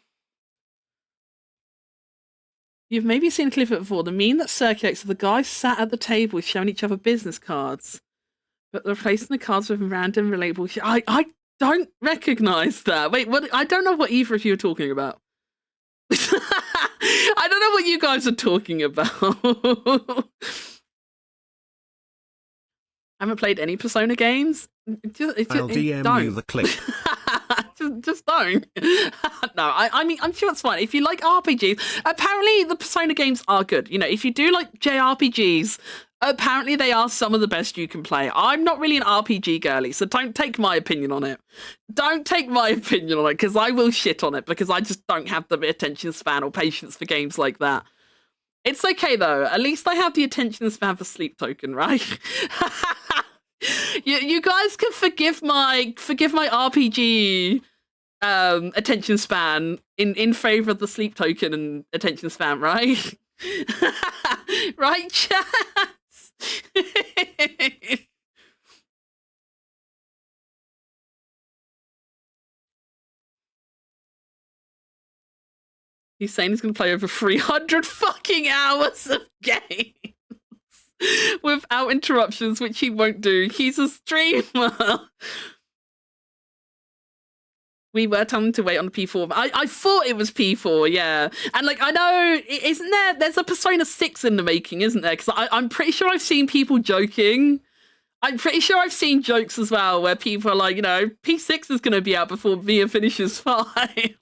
A: You've maybe seen a clip of it before. The meme that circulates of the guys sat at the table showing each other business cards, but they're replacing the cards with random relatable shit. I don't recognize that. Wait, what? I don't know what either of you are talking about. I don't know what you guys are talking about. I haven't played any Persona games.
B: I'll DM you the clip.
A: just don't. No, I mean, I'm sure it's fine. If you like RPGs, apparently the Persona games are good. You know, if you do like JRPGs, apparently they are some of the best you can play. I'm not really an RPG girly, so don't take my opinion on it. Don't take my opinion on it, because I will shit on it, because I just don't have the attention span or patience for games like that. It's okay though. At least I have the attention span for Sleep Token, right? you guys can forgive my RPG attention span in favor of the Sleep Token and attention span, right? Right, chat? He's saying he's going to play over 300 fucking hours of games without interruptions, which he won't do. He's a streamer. We were telling him to wait on the P4. I thought it was P4, yeah. And like, I know, isn't there's a Persona 6 in the making, isn't there? Because I'm pretty sure I've seen people joking. I'm pretty sure I've seen jokes as well where people are like, you know, P6 is going to be out before Mia finishes 5.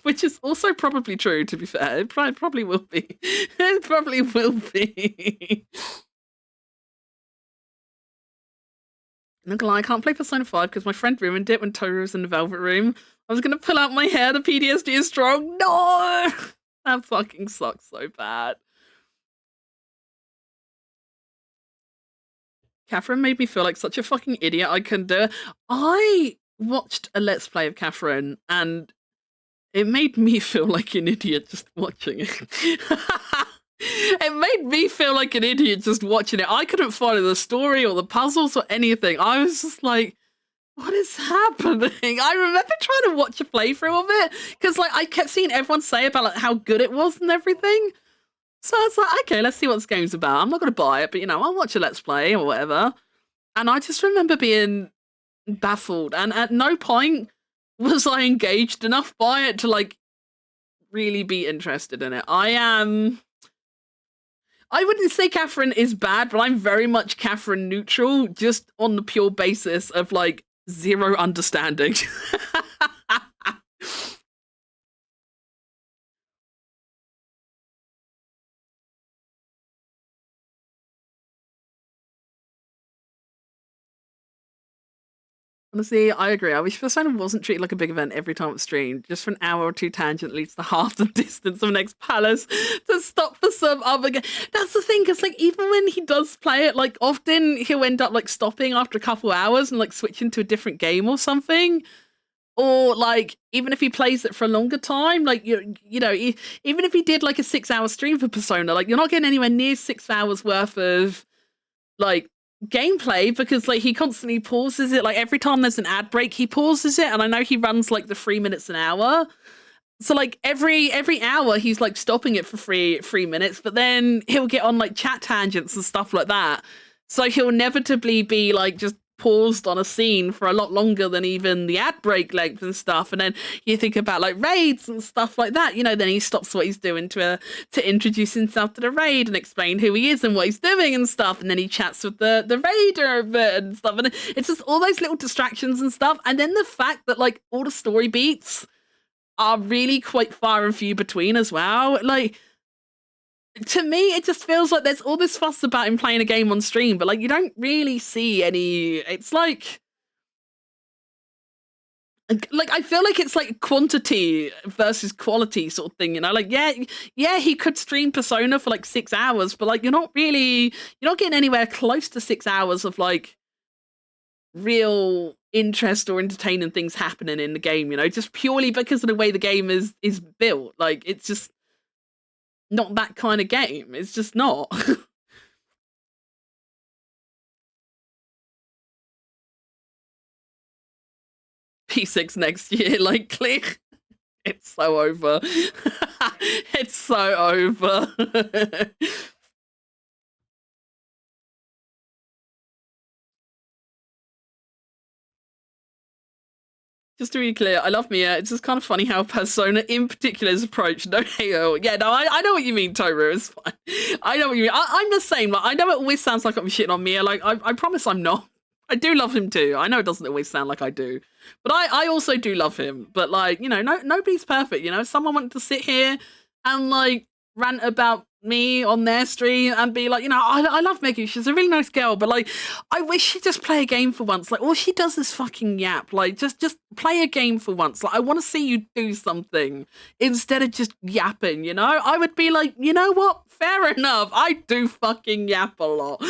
A: Which is also probably true, to be fair. It probably will be. It probably will be. I'm not gonna lie, I can't play Persona 5 because my friend ruined it when Toru was in the Velvet Room. I was gonna pull out my hair, the PTSD is strong. No! That fucking sucks so bad. Catherine made me feel like such a fucking idiot I couldn't do it. I watched a Let's Play of Catherine and it made me feel like an idiot just watching it. It made me feel like an idiot just watching it. I couldn't follow the story or the puzzles or anything. I was just like, what is happening? I remember trying to watch a playthrough of it because like I kept seeing everyone say about like how good it was and everything. So I was like, okay, let's see what this game's about. I'm not going to buy it, but you know, I'll watch a Let's Play or whatever. And I just remember being baffled. And at no point was I engaged enough by it to like really be interested in it. I wouldn't say Catherine is bad, but I'm very much Catherine neutral, just on the pure basis of like zero understanding. Honestly, I agree. I wish Persona wasn't treated like a big event every time it's streamed. Just for an hour or two tangent leads to half the distance of next palace to stop for some other game. That's the thing, because like even when he does play it, like often he'll end up like stopping after a couple hours and like switching to a different game or something. Or like even if he plays it for a longer time, like you know, even if he did like a 6-hour stream for Persona, like you're not getting anywhere near 6 hours worth of like gameplay, because like he constantly pauses it. Like every time there's an ad break, he pauses it, and I know he runs like the 3 minutes an hour, so like every hour he's like stopping it for 3 minutes, but then he'll get on like chat tangents and stuff like that, so he'll inevitably be like just paused on a scene for a lot longer than even the ad break length and stuff. And then you think about like raids and stuff like that, you know, then he stops what he's doing to introduce himself to the raid and explain who he is and what he's doing and stuff, and then he chats with the raider a bit and stuff, and it's just all those little distractions and stuff. And then the fact that like all the story beats are really quite far and few between as well. Like to me, it just feels like there's all this fuss about him playing a game on stream, but like you don't really see any. It's like I feel like it's like quantity versus quality sort of thing, you know? Like yeah, he could stream Persona for like 6 hours, but like you're not getting anywhere close to 6 hours of like real interest or entertaining things happening in the game, you know, just purely because of the way the game is built. Like it's just not that kind of game. It's just not. P6 next year, like click. It's so over. It's so over. Just to be clear, I love Mia. It's just kind of funny how Persona in particular is approached. No halo. Yeah, no, I know what you mean, Toru. It's fine. I know what you mean. I'm the same. Like, I know it always sounds like I'm shitting on Mia. Like, I promise I'm not. I do love him too. I know it doesn't always sound like I do. But I also do love him. But, like, you know, nobody's perfect, you know? Someone wanted to sit here and, like, rant about me on their stream and be like, you know, I love Meggy, she's a really nice girl, but like I wish she'd just play a game for once. Like all she does is fucking yap. Like just play a game for once. Like I want to see you do something instead of just yapping, you know? I would be like, you know what, fair enough, I do fucking yap a lot.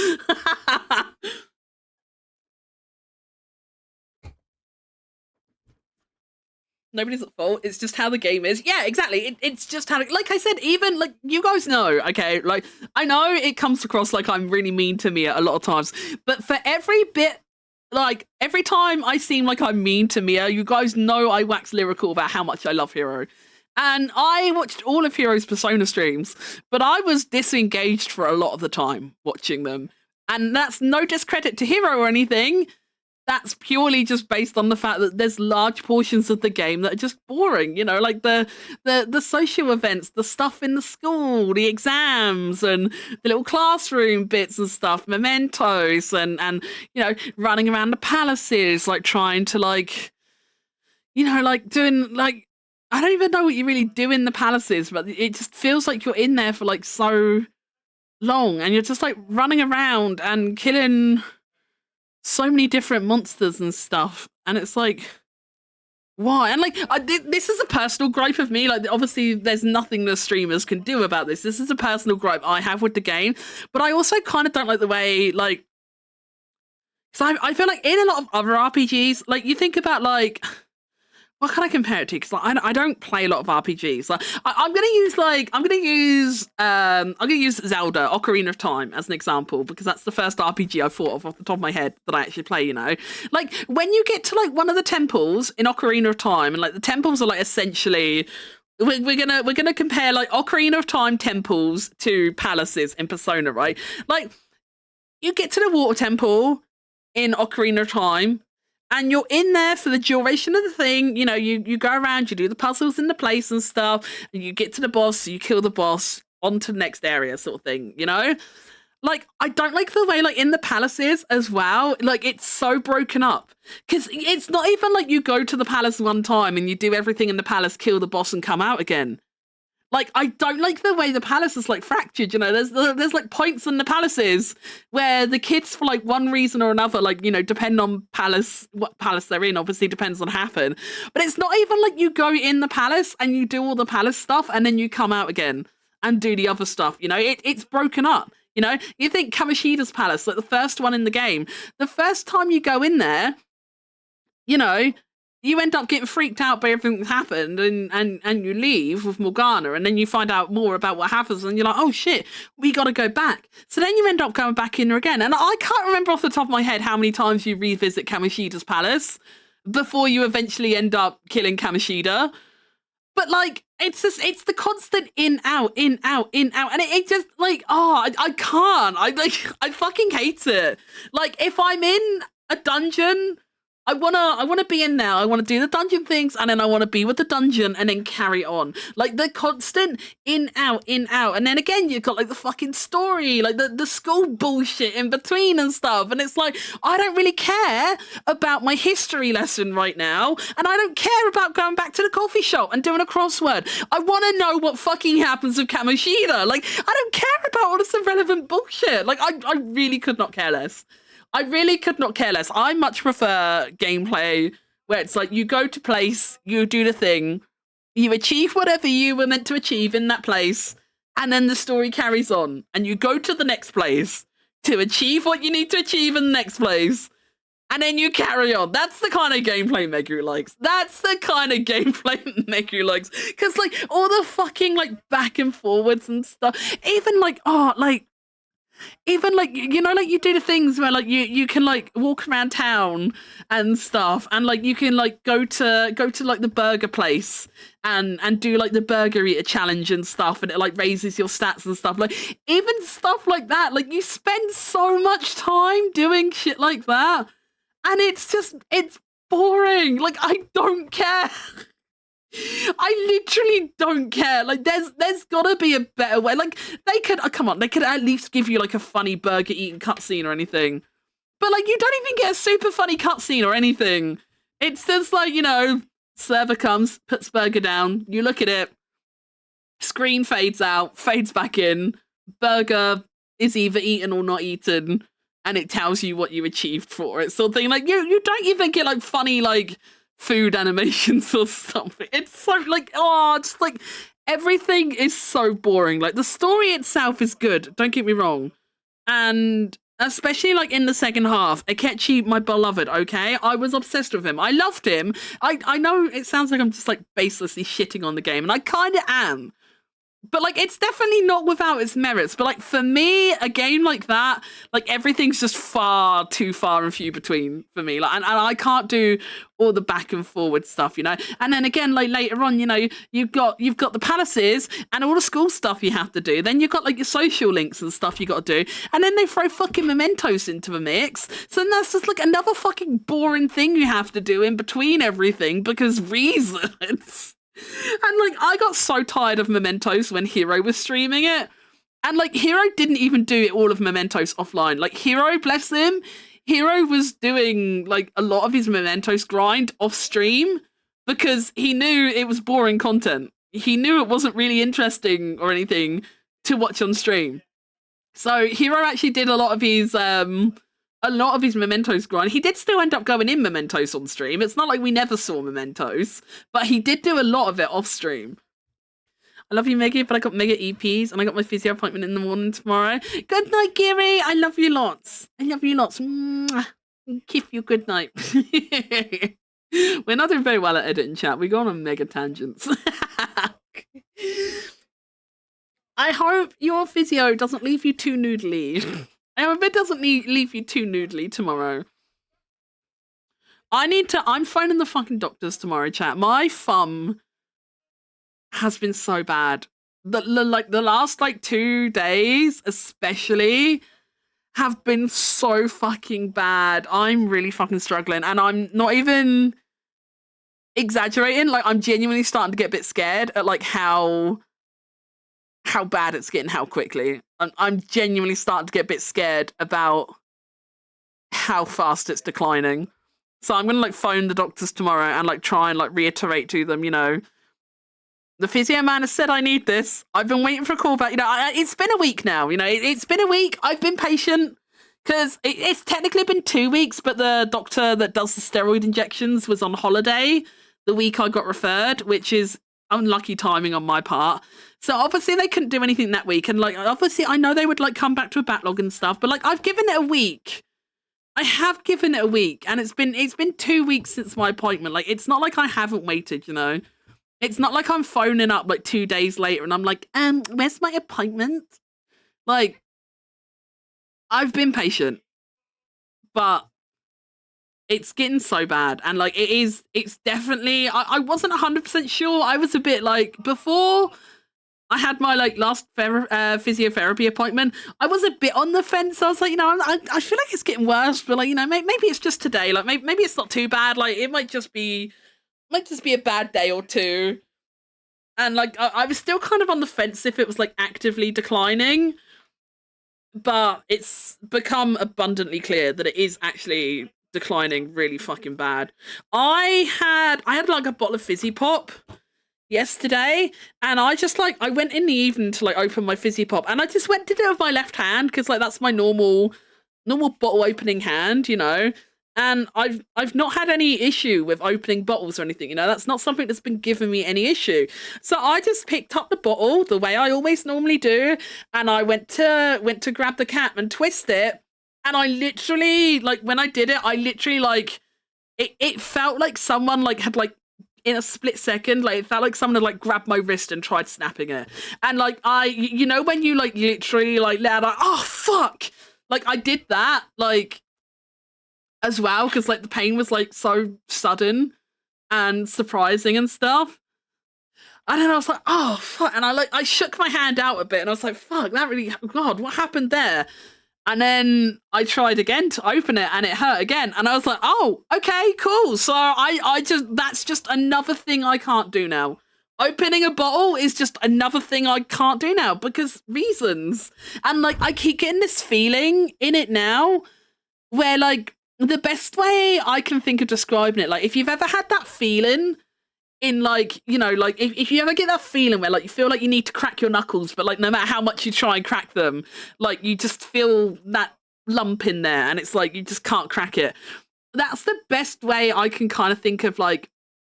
A: Nobody's at fault. It's just how the game is. Yeah, exactly. It's just how, like I said, even like you guys know, okay? Like I know it comes across like I'm really mean to Mia a lot of times, but for every bit, like every time I seem like I'm mean to Mia, you guys know I wax lyrical about how much I love Hero. And I watched all of Hero's Persona streams, but I was disengaged for a lot of the time watching them. And that's no discredit to Hero or anything. That's purely just based on the fact that there's large portions of the game that are just boring, you know, like the social events, the stuff in the school, the exams and the little classroom bits and stuff, mementos and you know, running around the palaces, like trying to like, you know, like doing like, I don't even know what you really do in the palaces, but it just feels like you're in there for like so long and you're just like running around and killing so many different monsters and stuff, and it's like, why? And like this is a personal gripe of me. Like obviously there's nothing the streamers can do about this. This is a personal gripe I have with the game, but I also kind of don't like the way like, because I feel like in a lot of other RPGs, like you think about like, what can I compare it to? Because like, I don't play a lot of RPGs. Like I'm gonna use Zelda Ocarina of Time as an example, because that's the first RPG I thought of off the top of my head that I actually play. You know, like when you get to like one of the temples in Ocarina of Time, and like the temples are like essentially. We're gonna compare like Ocarina of Time temples to palaces in Persona, right? Like you get to the water temple in Ocarina of Time. And you're in there for the duration of the thing. You know, you go around, you do the puzzles in the place and stuff, and you get to the boss, you kill the boss, on to the next area sort of thing, you know? Like, I don't like the way, like, in the palaces as well, like, it's so broken up. Because it's not even like you go to the palace one time and you do everything in the palace, kill the boss and come out again. Like, I don't like the way the palace is like fractured, you know. There's like points in the palaces where the kids, for like one reason or another, like, you know, depending on what palace they're in, obviously depends on happen. But it's not even like you go in the palace and you do all the palace stuff and then you come out again and do the other stuff, you know. It's broken up, you know. You think Kamoshida's palace, like the first one in the game, the first time you go in there, you know, you end up getting freaked out by everything that happened, and you leave with Morgana, and then you find out more about what happens, and you're like, oh shit, we got to go back. So then you end up going back in there again, and I can't remember off the top of my head how many times you revisit Kamoshida's palace before you eventually end up killing Kamoshida. But like, it's the constant in out, in out, in out, and it just like, I can't. I fucking hate it. Like, if I'm in a dungeon, I wanna be in there. I wanna do the dungeon things, and then I wanna be with the dungeon, and then carry on. Like the constant in out, and then again you've got like the fucking story, like the school bullshit in between and stuff. And it's like, I don't really care about my history lesson right now, and I don't care about going back to the coffee shop and doing a crossword. I want to know what fucking happens with Kamoshida. Like, I don't care about all this irrelevant bullshit. Like, I really could not care less. I really could not care less. I much prefer gameplay where it's like you go to place, you do the thing, you achieve whatever you were meant to achieve in that place, and then the story carries on. And you go to the next place to achieve what you need to achieve in the next place, and then you carry on. That's the kind of gameplay Meguru likes. That's the kind of gameplay Meguru likes. Because, like, all the fucking, like, back and forwards and stuff, even, like, even like, you know, like you do the things where like you can like walk around town and stuff, and like you can like go to like the burger place and do like the burger eater challenge and stuff, and it like raises your stats and stuff. Like, even stuff like that, like you spend so much time doing shit like that, and it's boring. Like, I don't care. I literally don't care. Like, there's gotta be a better way. Like, they could they could at least give you like a funny burger eating cutscene or anything. But like, you don't even get a super funny cutscene or anything. It's just like, you know, server comes, puts burger down, you look at it, screen fades out, fades back in, burger is either eaten or not eaten, and it tells you what you achieved for it. Sort of thing. Like, you don't even get like funny like food animations or something. It's so like, just like everything is so boring. Like, the story itself is good, don't get me wrong, and especially like in the second half, Akechi, my beloved, okay, I was obsessed with him. I loved him. I know it sounds like I'm just like baselessly shitting on the game, and I kind of am. But like, it's definitely not without its merits. But like, for me, a game like that, like, everything's just far too far and few between for me. Like, and I can't do all the back and forward stuff, you know. And then again, like later on, you know, you've got the palaces and all the school stuff you have to do. Then you've got like your social links and stuff you got to do. And then they throw fucking mementos into the mix. So then that's just like another fucking boring thing you have to do in between everything because reasons. And like, I got so tired of Mementos when Hero was streaming it. And like, Hero didn't even do all of Mementos offline. Like, Hero, bless him, Hero was doing like a lot of his Mementos grind off stream because he knew it was boring content. He knew it wasn't really interesting or anything to watch on stream. So Hero actually did a lot of his Mementos grind. He did still end up going in Mementos on stream. It's not like we never saw Mementos, but he did do a lot of it off stream. I love you, Meggy, but I got mega EPs and I got my physio appointment in the morning tomorrow. Good night, Gary. I love you lots. I love you lots. Mwah. Keep you good night. We're not doing very well at editing chat. We go on mega tangents. I hope your physio doesn't leave you too noodly. I hope it doesn't leave you too noodly tomorrow. I'm phoning the fucking doctors tomorrow, chat. My thumb has been so bad. The last like 2 days especially have been so fucking bad. I'm really fucking struggling, and I'm not even exaggerating. Like, I'm genuinely starting to get a bit scared at like how bad it's getting, how quickly. I'm genuinely starting to get a bit scared about how fast it's declining. So I'm gonna like phone the doctors tomorrow and like try and like reiterate to them, you know, The physio man has said I need this. I've been waiting for a call back. You know, it's been a week now. You know, it's been a week. I've been patient because it's technically been 2 weeks, but the doctor that does the steroid injections was on holiday the week I got referred, which is unlucky timing on my part. So obviously they couldn't do anything that week. And like, obviously I know they would like come back to a backlog and stuff, but like I've given it a week. I have given it a week, and it's been 2 weeks since my appointment. Like, it's not like I haven't waited, you know? It's not like I'm phoning up like 2 days later and I'm like, where's my appointment? Like, I've been patient, but it's getting so bad. And like, it's definitely, I wasn't 100% sure. I was a bit like, before I had my like last physiotherapy appointment, I was a bit on the fence. I was like, you know, I feel like it's getting worse, but like, you know, maybe it's just today. Like maybe it's not too bad. Like it might just be a bad day or two. And like, I was still kind of on the fence if it was like actively declining, but it's become abundantly clear that it is actually declining really fucking bad. I had like a bottle of Fizzy Pop yesterday, and I just like, I went in the evening to like open my Fizzy Pop, and I just went to do it with my left hand because like that's my normal bottle opening hand, you know. And I've not had any issue with opening bottles or anything, you know. That's not something that's been giving me any issue. So I just picked up the bottle the way I always normally do, and I went to grab the cap and twist it, and I literally, like, when I did it, I literally like it felt like someone like had like in a split second, like it felt like someone had like grabbed my wrist and tried snapping it. And like you know when you like literally like let out, oh fuck, like I did that like as well, because like the pain was like so sudden and surprising and stuff. And then I was like, oh fuck, and I shook my hand out a bit, and I was like, fuck, that really, God, what happened there? And then I tried again to open it, and it hurt again. And I was like, oh, okay, cool. So I just, that's just another thing I can't do now. Opening a bottle is just another thing I can't do now because reasons. And like, I keep getting this feeling in it now where like, the best way I can think of describing it, like if you've ever had that feeling in like, you know, like if you ever get that feeling where like you feel like you need to crack your knuckles, but like no matter how much you try and crack them, like you just feel that lump in there and it's like you just can't crack it. That's the best way I can kind of think of like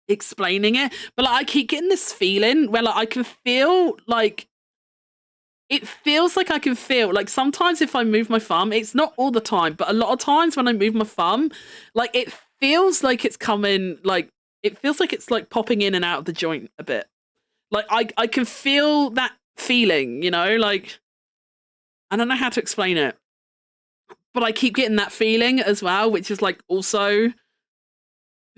A: explaining it. But like I keep getting this feeling where like I can feel like, it feels like I can feel like sometimes if I move my thumb, it's not all the time, but a lot of times when I move my thumb, like it feels like it's coming, like it feels like it's like popping in and out of the joint a bit. Like I can feel that feeling, you know, like I don't know how to explain it, but I keep getting that feeling as well, which is like also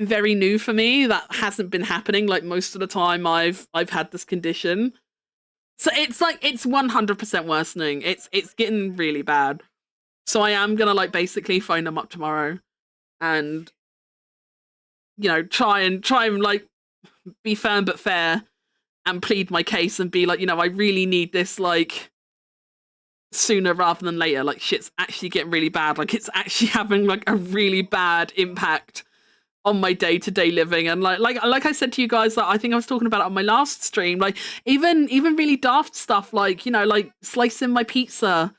A: very new for me. That hasn't been happening like most of the time I've had this condition. So it's like, it's 100% worsening. It's getting really bad. So I am going to like basically phone them up tomorrow and, you know, try and like be firm but fair and plead my case and be like, you know, I really need this like sooner rather than later. Like shit's actually getting really bad. Like it's actually having like a really bad impact on my day-to-day living. And like I said to you guys, like, I think I was talking about it on my last stream, like even really daft stuff, like, you know, like slicing my pizza,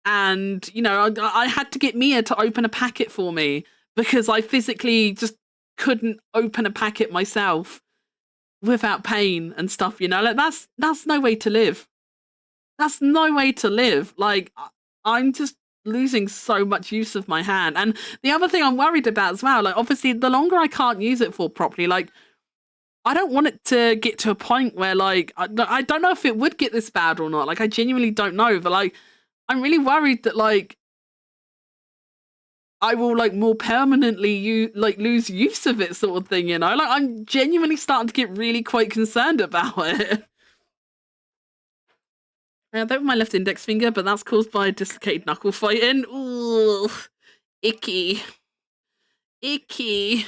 A: and you know, I had to get Mia to open a packet for me because I physically just couldn't open a packet myself without pain and stuff, you know. Like that's no way to live. That's no way to live. Like I'm just losing so much use of my hand. And the other thing I'm worried about as well, like obviously the longer I can't use it for properly, like I don't want it to get to a point where like I don't know if it would get this bad or not. Like I genuinely don't know, but like I'm really worried that like I will like more permanently lose use of it, sort of thing, you know. Like I'm genuinely starting to get really quite concerned about it. Yeah, that was my left index finger, but that's caused by dislocated knuckle fighting. Ooh, icky. Icky.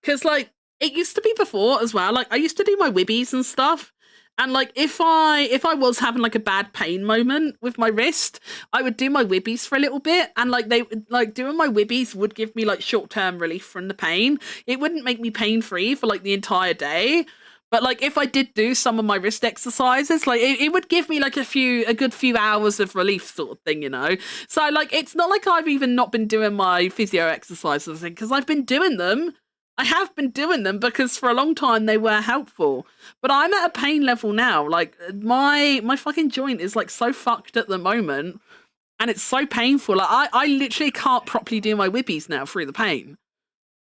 A: Because, like, it used to be before as well. Like, I used to do my wibbies and stuff, And like if I was having like a bad pain moment with my wrist, I would do my wibbies for a little bit, and like they like doing my wibbies would give me like short-term relief from the pain. It wouldn't make me pain-free for like the entire day. But like if I did do some of my wrist exercises, like it would give me like a good few hours of relief sort of thing, you know? So like it's not like I've even not been doing my physio exercises because I've been doing them. I have been doing them because for a long time they were helpful. But I'm at a pain level now. Like my fucking joint is like so fucked at the moment and it's so painful. Like I literally can't properly do my wibbies now through the pain.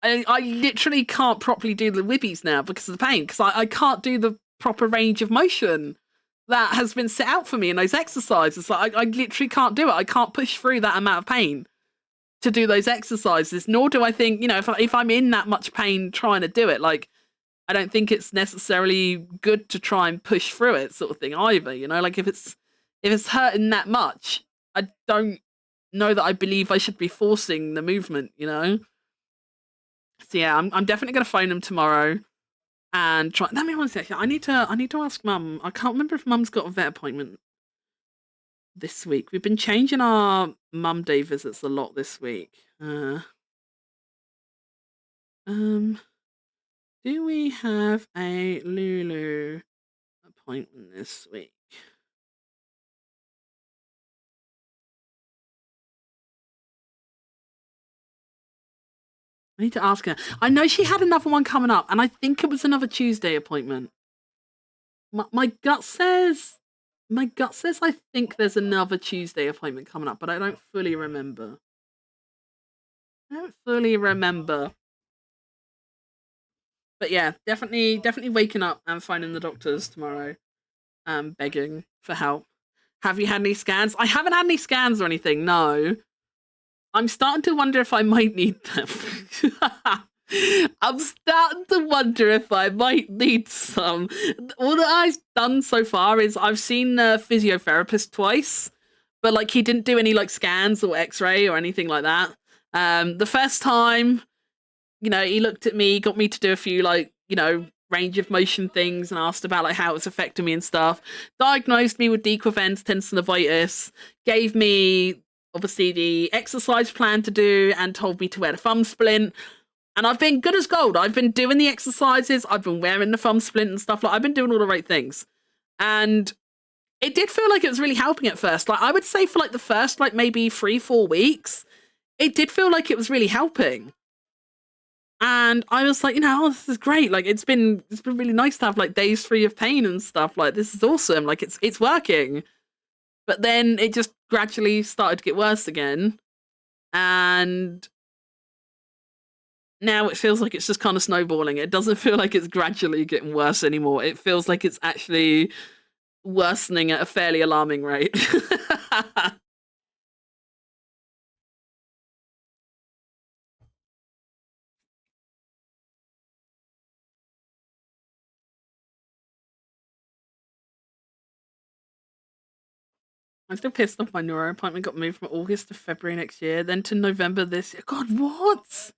A: I literally can't properly do the wibbies now because of the pain, because I can't do the proper range of motion that has been set out for me in those exercises. Like I literally can't do it. I can't push through that amount of pain to do those exercises, nor do I think, you know, if I'm in that much pain trying to do it, like, I don't think it's necessarily good to try and push through it sort of thing either, you know? Like, if it's hurting that much, I don't know that I believe I should be forcing the movement, you know? So yeah, I'm definitely gonna phone him tomorrow and try. Let me one second. I need to ask Mum. I can't remember if Mum's got a vet appointment this week. We've been changing our Mum Day visits a lot this week. Do we have a Lulu appointment this week? I need to ask her. I know she had another one coming up, and I think it was another Tuesday appointment. My gut says I think there's another Tuesday appointment coming up, but I don't fully remember. But yeah, definitely waking up and finding the doctors tomorrow, begging for help. Have you had any scans? I haven't had any scans or anything, no. I'm starting to wonder if I might need them. I'm starting to wonder if I might need some. All that I've done so far is I've seen a physiotherapist twice, but like he didn't do any like scans or x-ray or anything like that. The first time, you know, he looked at me, got me to do a few like, you know, range of motion things and asked about like how it was affecting me and stuff. Diagnosed me with decurvens tendinovitis, gave me obviously the exercise plan to do and told me to wear the thumb splint. And I've been good as gold. I've been doing the exercises. I've been wearing the thumb splint and stuff. Like I've been doing all the right things. And it did feel like it was really helping at first. Like I would say for like the first like maybe 3-4 weeks, it did feel like it was really helping. And I was like, you know, oh, this is great. Like it's been really nice to have like days free of pain and stuff. Like this is awesome. Like it's working. But then it just gradually started to get worse again. And now it feels like it's just kind of snowballing. It doesn't feel like it's gradually getting worse anymore. It feels like it's actually worsening at a fairly alarming rate. I'm still pissed off my neuro appointment got moved from August to February next year, then to November this year. God, what?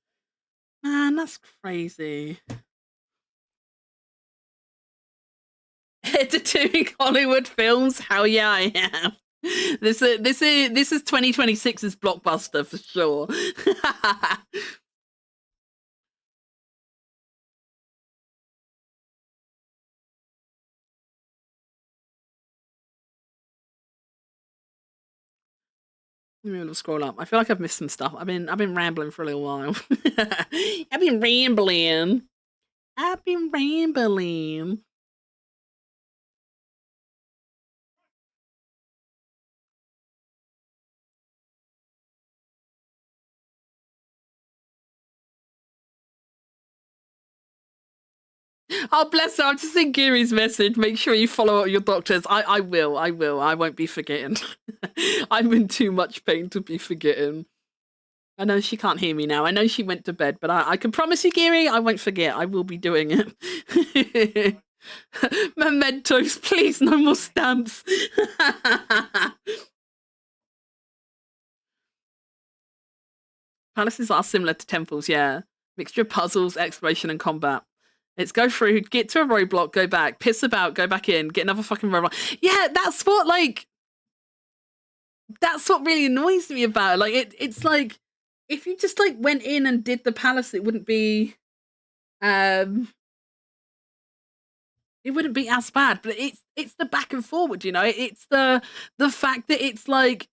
A: Man, that's crazy. Editing Hollywood films? Hell yeah, I am. This is 2026's blockbuster for sure. Let me scroll up. I feel like I've missed some stuff. I've been rambling for a little while. I've been rambling. Oh, bless her. I've just seen Giri's message. Make sure you follow up your doctors. I will. I won't be forgetting. I'm in too much pain to be forgetting. I know she can't hear me now. I know she went to bed, but I can promise you, Giri, I won't forget. I will be doing it. Mementos, please, no more stamps. Palaces are similar to temples, yeah. Mixture of puzzles, exploration, and combat. It's go through, get to a roadblock, go back, piss about, go back in, get another fucking roadblock. Yeah, that's what really annoys me about it. Like it's like if you just like went in and did the palace, it wouldn't be as bad. But it's the back and forward, you know. It's the fact that it's like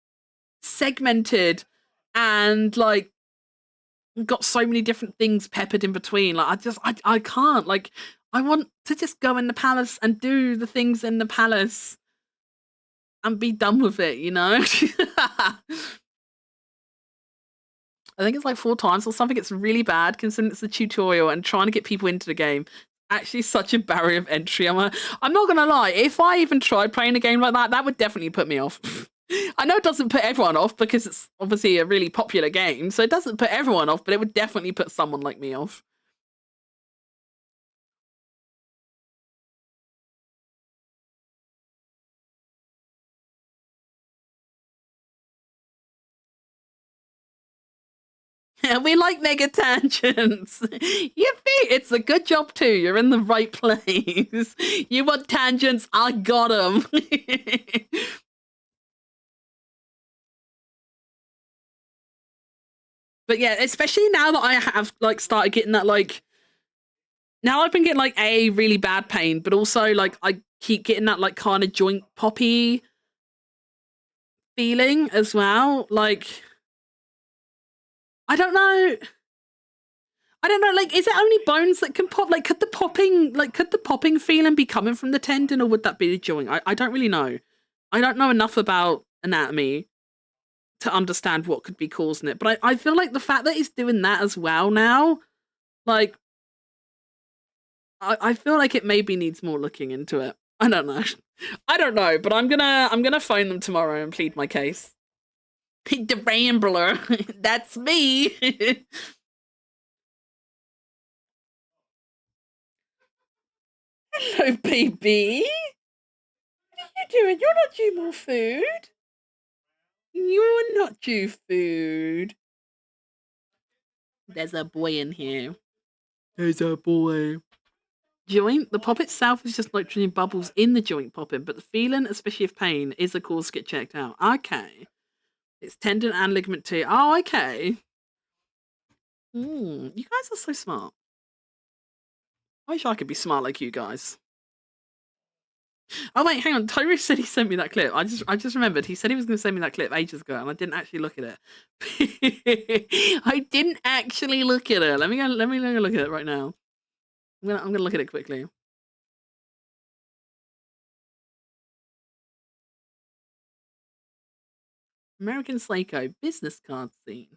A: segmented and like got so many different things peppered in between. Like I can't. Like I want to just go in the palace and do the things in the palace and be done with it, you know? I think it's like 4 times or something. It's really bad considering it's a tutorial and trying to get people into the game. Actually, such a barrier of entry. I'm not gonna lie. If I even tried playing a game like that, that would definitely put me off. I know it doesn't put everyone off because it's obviously a really popular game, so it doesn't put everyone off, but it would definitely put someone like me off. Yeah, we like mega tangents. Yippee! It's a good job too. You're in the right place. You want tangents? I got them. But yeah, especially now that I have like started getting that like. Now I've been getting like a really bad pain, but also like I keep getting that like kind of joint poppy feeling as well. Like I don't know. Like, is it only bones that can pop? Like, could the popping feeling be coming from the tendon, or would that be the joint? I don't really know. I don't know enough about anatomy to understand what could be causing it. But I feel like the fact that he's doing that as well now, like, I feel like it maybe needs more looking into it. I don't know. I don't know, but I'm gonna phone them tomorrow and plead my case. The Rambler, that's me. Hello, baby. What are you doing? You're not due more food. You're not due food. There's a boy in here. There's a boy. Joint. The pop itself is just nitrogen bubbles in the joint popping, but the feeling, especially of pain, is a cause to get checked out. Okay. It's tendon and ligament too. Oh, okay. You guys are so smart. I wish I could be smart like you guys. Oh wait, hang on. Tyrese said he sent me that clip. I just remembered. He said he was going to send me that clip ages ago, and I didn't actually look at it. I didn't actually look at it. Let me go look at it right now. I'm gonna look at it quickly. American Psycho business card scene.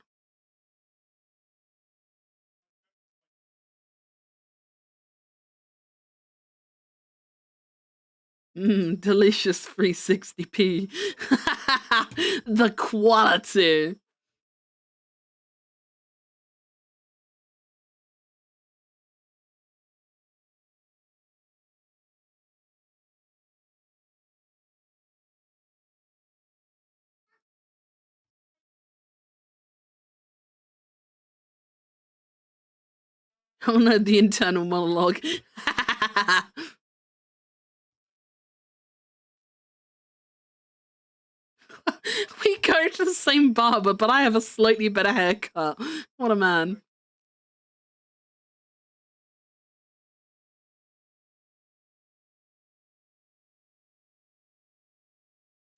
A: Delicious 360p. The quality. Oh no, the internal monologue. We go to the same barber, but I have a slightly better haircut. What a man.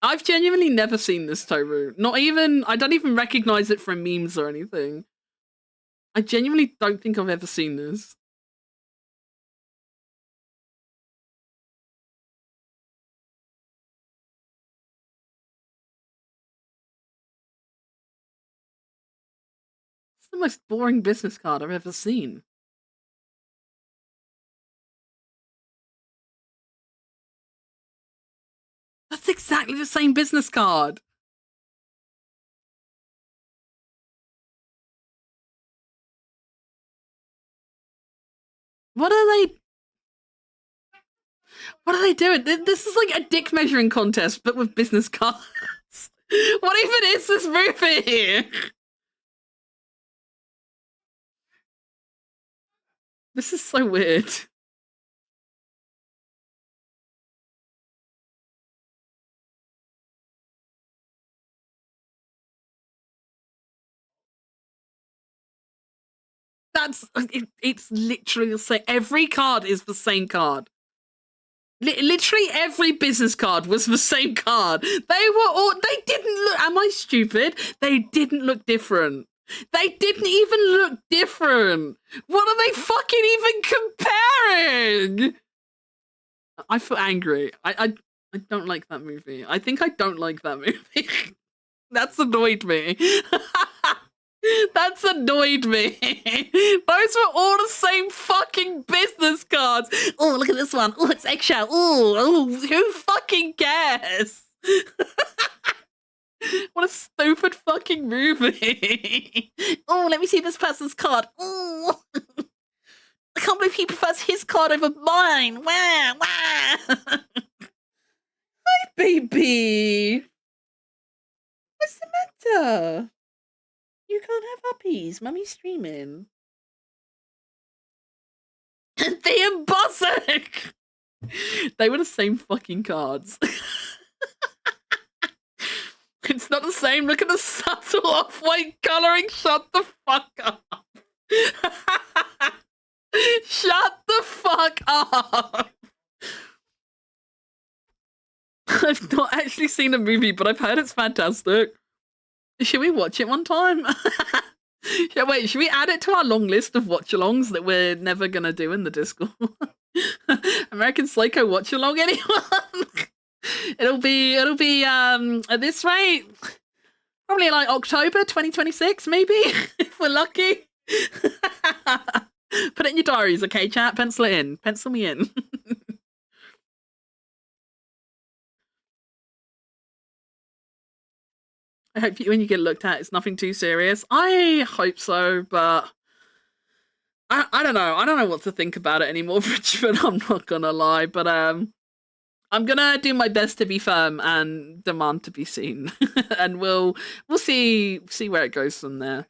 A: I've genuinely never seen this, Toru. I don't even recognize it from memes or anything. I genuinely don't think I've ever seen this. It's the most boring business card I've ever seen. That's exactly the same business card. What are they? What are they doing? This is like a dick measuring contest, but with business cards. What even is this movie? This is so weird. it's literally the same. Every card is the same card. Literally every business card was the same card. They didn't look, am I stupid? They didn't look different. They didn't even look different. What are they fucking even comparing? I feel angry. I don't like that movie. I think I don't like that movie. That's annoyed me. That's annoyed me. Those were all the same fucking business cards. Oh, look at this one. Oh, it's eggshell. Oh, who fucking cares? What a stupid fucking movie. Oh, let me see this person's card. Oh, I can't believe he prefers his card over mine. Wah, wah. Hi, baby. What's the matter? You can't have puppies. Mummy's streaming. The Bossack! They were the same fucking cards. It's not the same. Look at the subtle off-white colouring. Shut the fuck up. Shut the fuck up. I've not actually seen the movie, but I've heard it's fantastic. Should we watch it one time? Wait, should we add it to our long list of watch-alongs that we're never gonna do in the Discord? American Psycho watch-along, anyone? It'll be at this rate, probably like October 2026, maybe, if we're lucky. Put it in your diaries, okay, chat? Pencil it in. Pencil me in. I hope when you get looked at, it's nothing too serious. I hope so, but I don't know. I don't know what to think about it anymore, Richmond. I'm not gonna lie, but I'm gonna do my best to be firm and demand to be seen, and we'll see where it goes from there.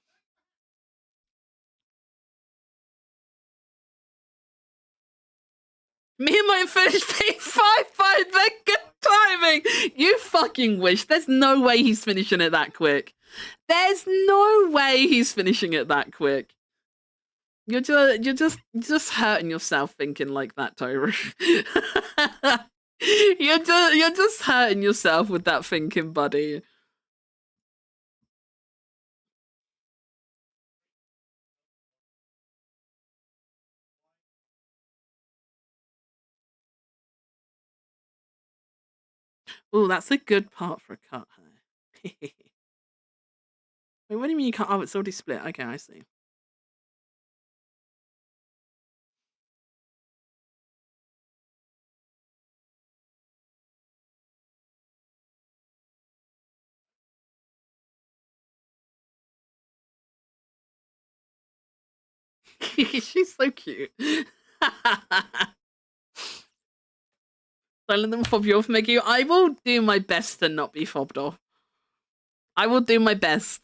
A: Me and my finished P5 by the good timing. You fucking wish. There's no way he's finishing it that quick. There's no way he's finishing it that quick. You're just hurting yourself thinking like that, Toru. you're just hurting yourself with that thinking, buddy. Oh, that's a good part for a cut. Wait, what do you mean you can't? Oh, it's already split. Okay, I see. She's so cute. Don't let them fob you off, Meggy. I will do my best to not be fobbed off. I will do my best.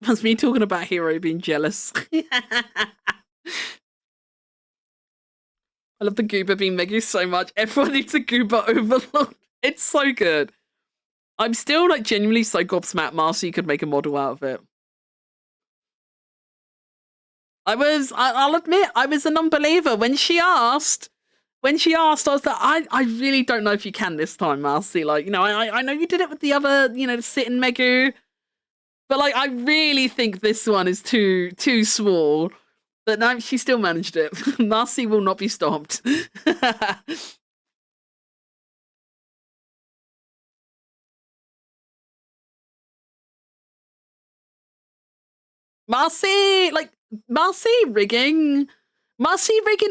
A: That's me talking about Hero being jealous. I love the Goober being Meggy so much. Everyone needs a Goober overlord. It's so good. I'm still like genuinely so gobsmacked Marcy could make a model out of it. I'll admit, I was an unbeliever. When she asked, I was like, I really don't know if you can this time, Marcy. Like, you know, I know you did it with the other, you know, the sit in Megu. But like, I really think this one is too small. But no, she still managed it. Marcy will not be stopped. Marcy rigging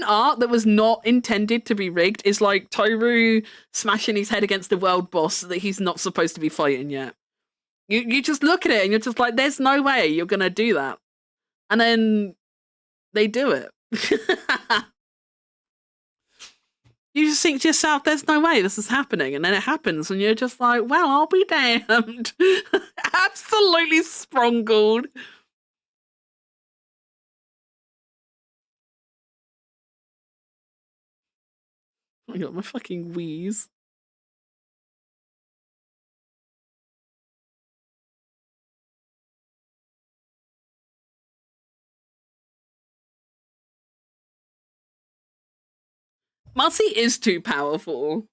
A: art that was not intended to be rigged is like Toru smashing his head against the world boss that he's not supposed to be fighting yet. You just look at it and you're just like, there's no way you're gonna do that. And then they do it. You just think to yourself, there's no way this is happening. And then it happens and you're just like, well, I'll be damned. Absolutely sprongled. I got my fucking wheeze. Marcy is too powerful.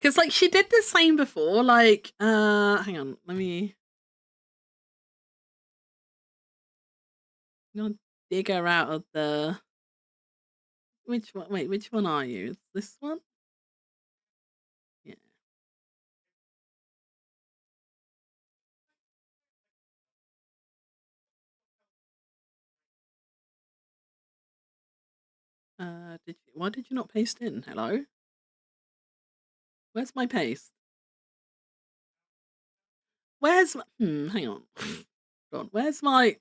A: Because, like, she did the same before. Like, hang on, let me... I'm gonna dig her out of the... Which one? Wait, which one are you? Is this one? Yeah. Why did you not paste in? Hello? Where's my paste? Where's my... hang on. Hold on. Where's my...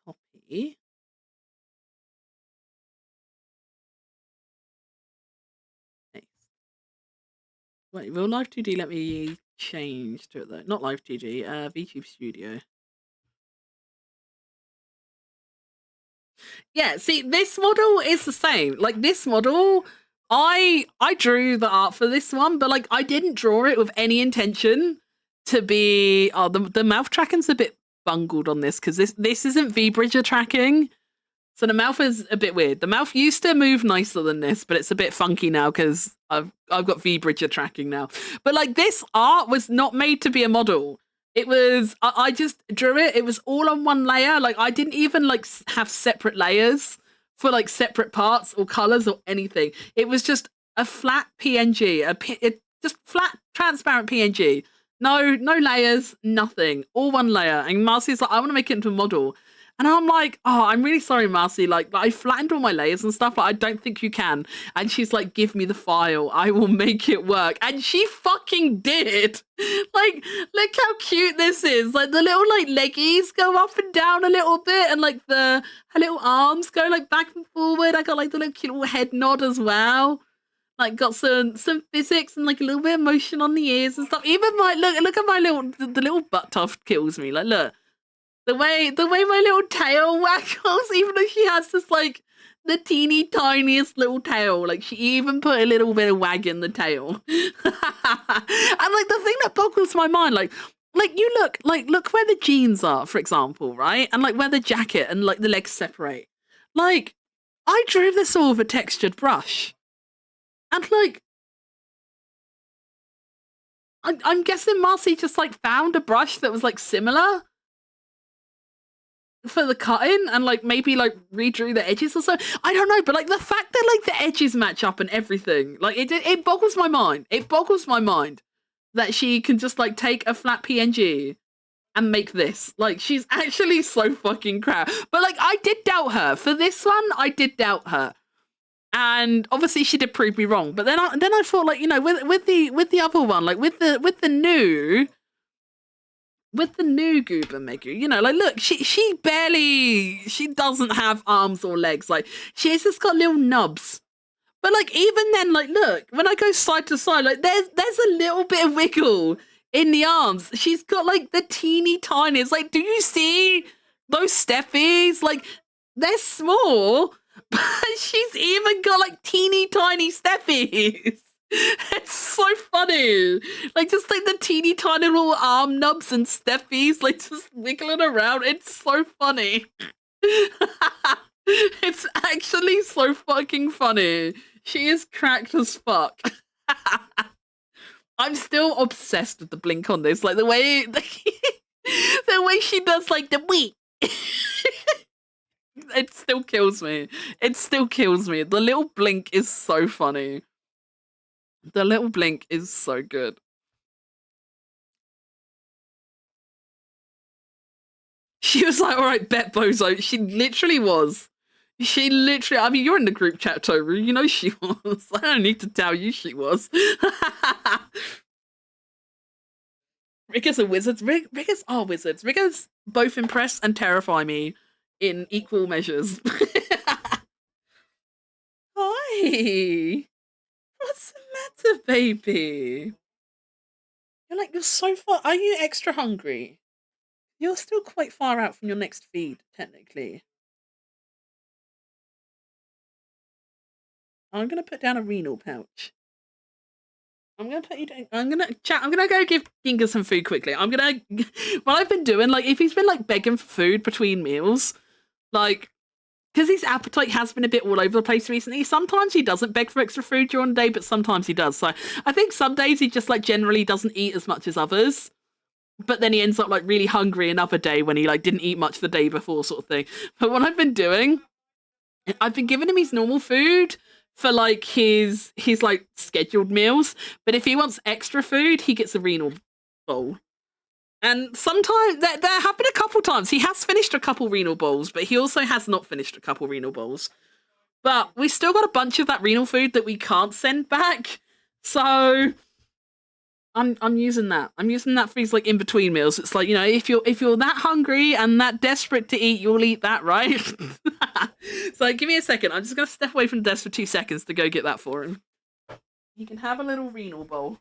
A: Copy. Paste. Wait, will Live2D let me change to it though? Not Live2D, VTube Studio. Yeah, see, this model is the same. Like, this model, I drew the art for this one, but, like, I didn't draw it with any intention to be... Oh, the mouth tracking's a bit bungled on this, because this isn't V-Bridger tracking. So the mouth is a bit weird. The mouth used to move nicer than this, but it's a bit funky now because I've got V-Bridger tracking now. But, like, this art was not made to be a model. It was, I just drew it. It was all on one layer. Like, I didn't even, like, have separate layers for, like, separate parts or colors or anything. It was just a flat PNG, just flat, transparent PNG. No layers, nothing. All one layer. And Marcy's like, I want to make it into a model. And I'm like, oh, I'm really sorry, Marcy. Like, I flattened all my layers and stuff, but I don't think you can. And she's like, give me the file. I will make it work. And she fucking did. Like, look how cute this is. Like, the little, like, leggies go up and down a little bit. And, like, her little arms go, like, back and forward. I got, like, the little cute little head nod as well. Like, got some physics and, like, a little bit of motion on the ears and stuff. Even my, look at my the little butt tuft kills me. Like, look. The way my little tail waggles, even though she has this, like, the teeny tiniest little tail. Like, she even put a little bit of wag in the tail. And, like, the thing that boggles my mind, like you look where the jeans are, for example, right? And, like, where the jacket and, like, the legs separate. Like, I drew this all with a textured brush. And, like, I'm guessing Marcy just, like, found a brush that was, like, similar for the cutting and, like, maybe, like, redrew the edges or so. I don't know, but, like, the fact that, like, the edges match up and everything, like, it boggles my mind. It boggles my mind that she can just, like, take a flat PNG and make this. Like, she's actually so fucking crap. But, like, I did doubt her. For this one, I did doubt her. And obviously she did prove me wrong. But then I thought, like, you know, with the other one, like, with the new Goober Megu, you know, like, look, she doesn't have arms or legs. Like, she's just got little nubs. But, like, even then, like, look, when I go side to side, like, there's a little bit of wiggle in the arms. She's got, like, the teeny tiniest. Like, do you see those steppies? Like, they're small, but she's even got, like, teeny tiny steppies. It's so funny. Like, just, like, the teeny tiny little arm nubs and steppies, like, just wiggling around. It's so funny. It's actually so fucking funny. She is cracked as fuck. I'm still obsessed with the blink on this. Like, the way she does, like, the wee. It still kills me. It still kills me. The little blink is so funny. The little blink is so good. She was like, all right, bet bozo. She literally was. I mean, you're in the group chat, Toru. You know she was. I don't need to tell you she was. Riggers are wizards. Riggers are wizards. Riggers both impress and terrify me in equal measures. Hi. What's the matter, baby? You're so far. Are you extra hungry? You're still quite far out from your next feed, technically. I'm gonna put down a renal pouch. I'm gonna put you down. I'm gonna go give Ginga some food quickly. What I've been doing, like, if he's been like begging for food between meals, like, because his appetite has been a bit all over the place recently. Sometimes he doesn't beg for extra food during the day, but sometimes he does. So I think some days he just like generally doesn't eat as much as others. But then he ends up like really hungry another day when he like didn't eat much the day before, sort of thing. But what I've been doing, I've been giving him his normal food for like his like scheduled meals. But if he wants extra food, he gets a renal bowl. And sometimes there have been a couple times he has finished a couple renal bowls, but he also has not finished a couple renal bowls. But we still got a bunch of that renal food that we can't send back. So I'm using that. I'm using that for these like in between meals. It's like, if you're that hungry and that desperate to eat, you'll eat that, right? So give me a second. I'm just gonna step away from the desk for 2 seconds to go get that for him. He can have a little renal bowl.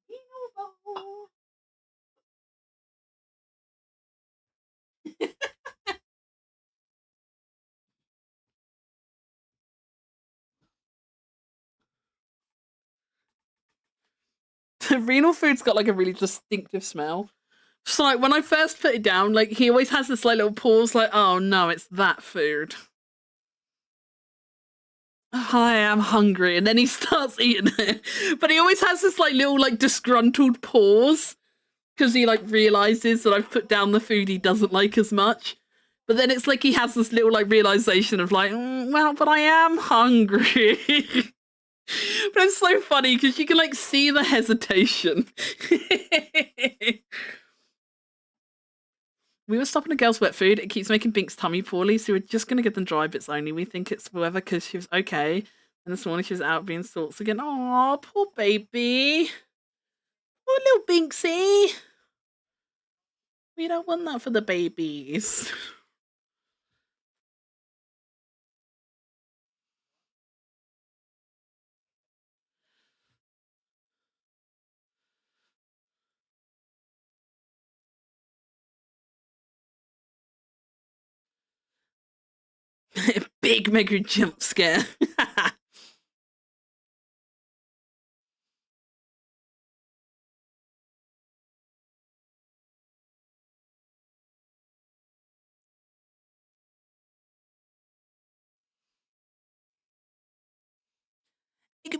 A: Renal bowl. The renal food's got like a really distinctive smell. So like when I first put it down, like he always has this like little pause, like, oh no, it's that food. I am hungry, and then he starts eating it. But he always has this like little like disgruntled pause because he like realizes that I've put down the food he doesn't like as much. But then it's like he has this little like realization of like, well, but I am hungry. But it's so funny because you can like see the hesitation. We were stopping a girl's wet food. It keeps making Bink's tummy poorly, so we're just going to get them dry bits only. We think it's whoever because she was okay. And this morning she was out being salts again. Oh, poor baby. Poor little Binksy. We don't want that for the babies. Big mega jump scare.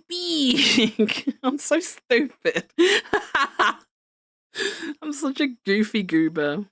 A: Big. I'm so stupid. I'm such a goofy goober.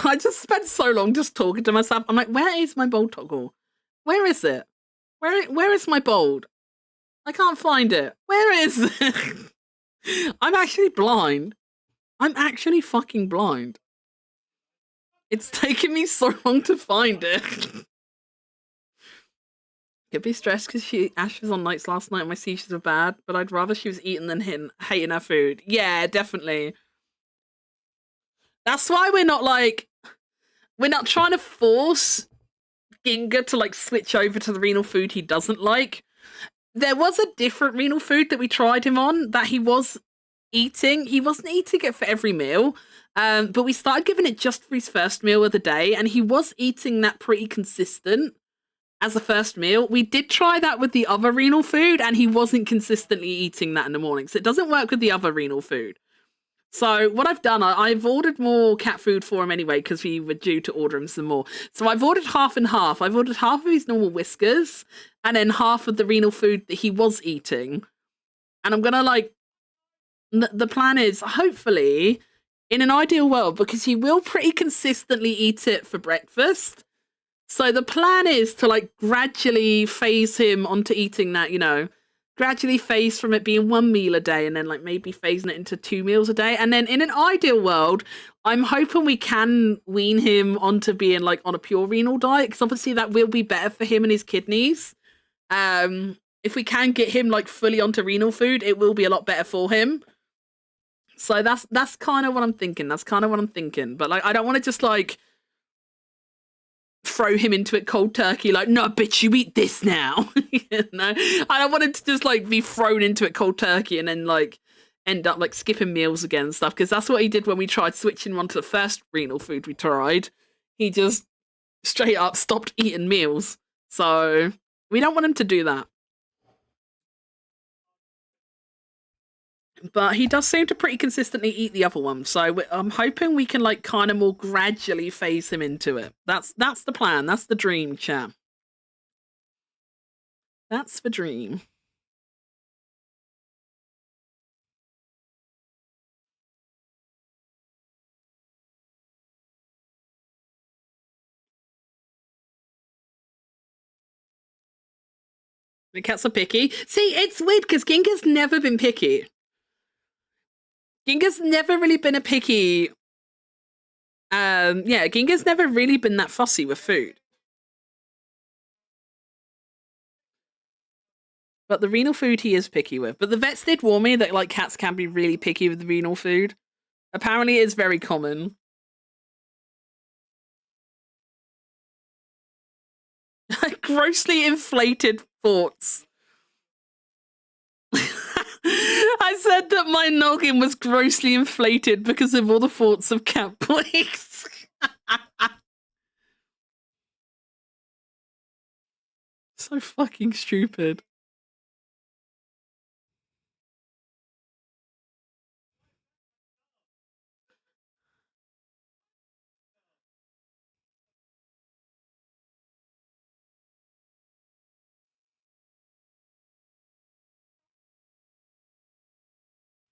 A: I just spent so long just talking to myself. I'm like, where is my bold toggle? Where is it? Where is my bold? I can't find it. Where is it? I'm actually blind. I'm actually fucking blind. It's taken me so long to find it. Could be stressed because Ash was on nights last night and my seizures were bad, but I'd rather she was eating than hating her food. Yeah, definitely. That's why we're not trying to force Ginga to like switch over to the renal food he doesn't like. There was a different renal food that we tried him on that he was eating. He wasn't eating it for every meal, but we started giving it just for his first meal of the day, and he was eating that pretty consistent as a first meal. We did try that with the other renal food, and he wasn't consistently eating that in the morning, so it doesn't work with the other renal food. So what I've done, I've ordered more cat food for him anyway, because we were due to order him some more. So I've ordered half and half. I've ordered half of his normal Whiskers, and then half of the renal food that he was eating. And I'm gonna the plan is, hopefully, in an ideal world, because he will pretty consistently eat it for breakfast. So the plan is to gradually phase him onto eating that, gradually phase from it being 1 meal a day and then maybe phasing it into 2 meals a day. And then in an ideal world, I'm hoping we can wean him onto being on a pure renal diet, because obviously that will be better for him and his kidneys. If we can get him fully onto renal food, it will be a lot better for him. So that's kind of what I'm thinking. But I don't want to just throw him into it cold turkey, no, bitch, you eat this now. No, I don't want him to just be thrown into it cold turkey and then end up skipping meals again and stuff, because that's what he did when we tried switching him onto the first renal food we tried. He just straight up stopped eating meals. So we don't want him to do that. But he does seem to pretty consistently eat the other one, so I'm hoping we can kind of more gradually phase him into it. That's the plan. That's the dream, chat. That's the dream. The cats are picky. See, it's weird because Ginga's never been picky. Ginga's never really been a picky. Yeah, Ginga's never really been that fussy with food. But the renal food he is picky with. But the vets did warn me that cats can be really picky with the renal food. Apparently it's very common. Grossly inflated thoughts. I said that my noggin was grossly inflated because of all the thoughts of cat plagues. So fucking stupid.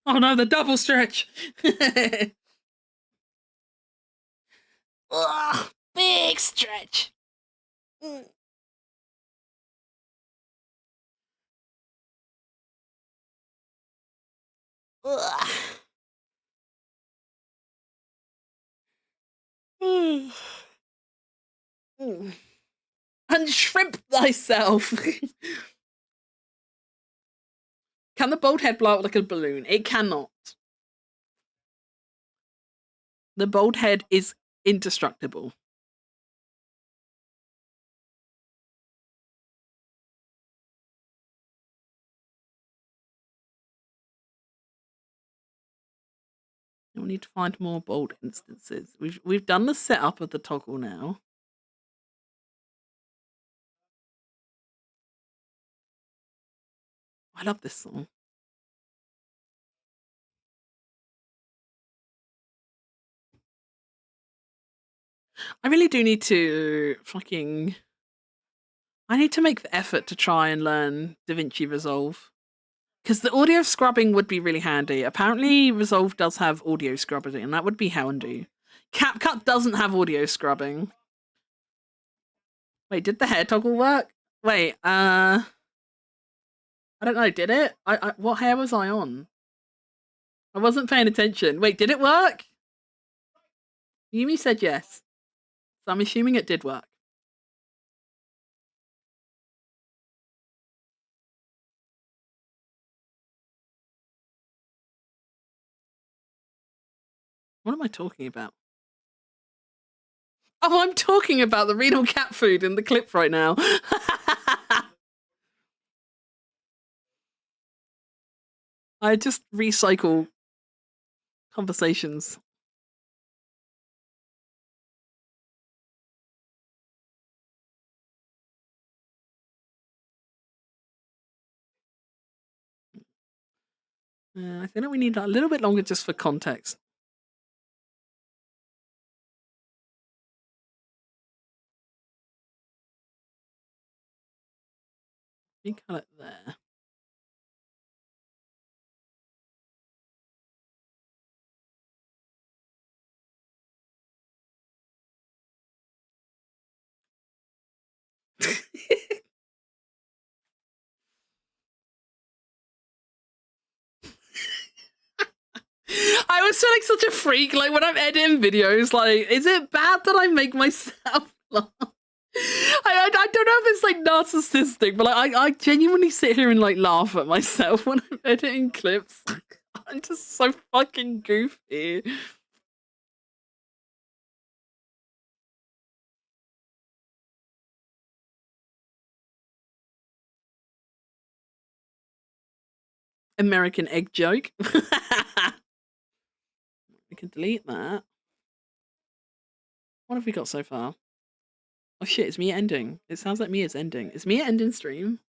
A: Oh no, the double stretch. Ugh, big stretch. Ugh. Unshrimp thyself. Can the bald head blow up like a balloon? It cannot. The bald head is indestructible. We'll need to find more bold instances. We've done the setup of the toggle now. I love this song. I really do need to I need to make the effort to try and learn DaVinci Resolve. Because the audio scrubbing would be really handy. Apparently Resolve does have audio scrubbing, and that would be handy. CapCut doesn't have audio scrubbing. Wait, did the hair toggle work? Wait, I don't know, did it? What hair was I on? I wasn't paying attention. Wait, did it work? Yumi said yes. So I'm assuming it did work. What am I talking about? Oh, I'm talking about the renal cat food in the clip right now. I just recycle conversations. I think that we need a little bit longer just for context. You cut it there. I was feeling such a freak, like when I'm editing videos, like, is it bad that I make myself laugh? I don't know if it's like narcissistic, but like I genuinely sit here and like laugh at myself when I'm editing clips. I'm just so fucking goofy. American egg joke. We can delete that. What have we got so far? Oh shit, it's Mia ending. It sounds like Mia's ending. Is Mia ending stream?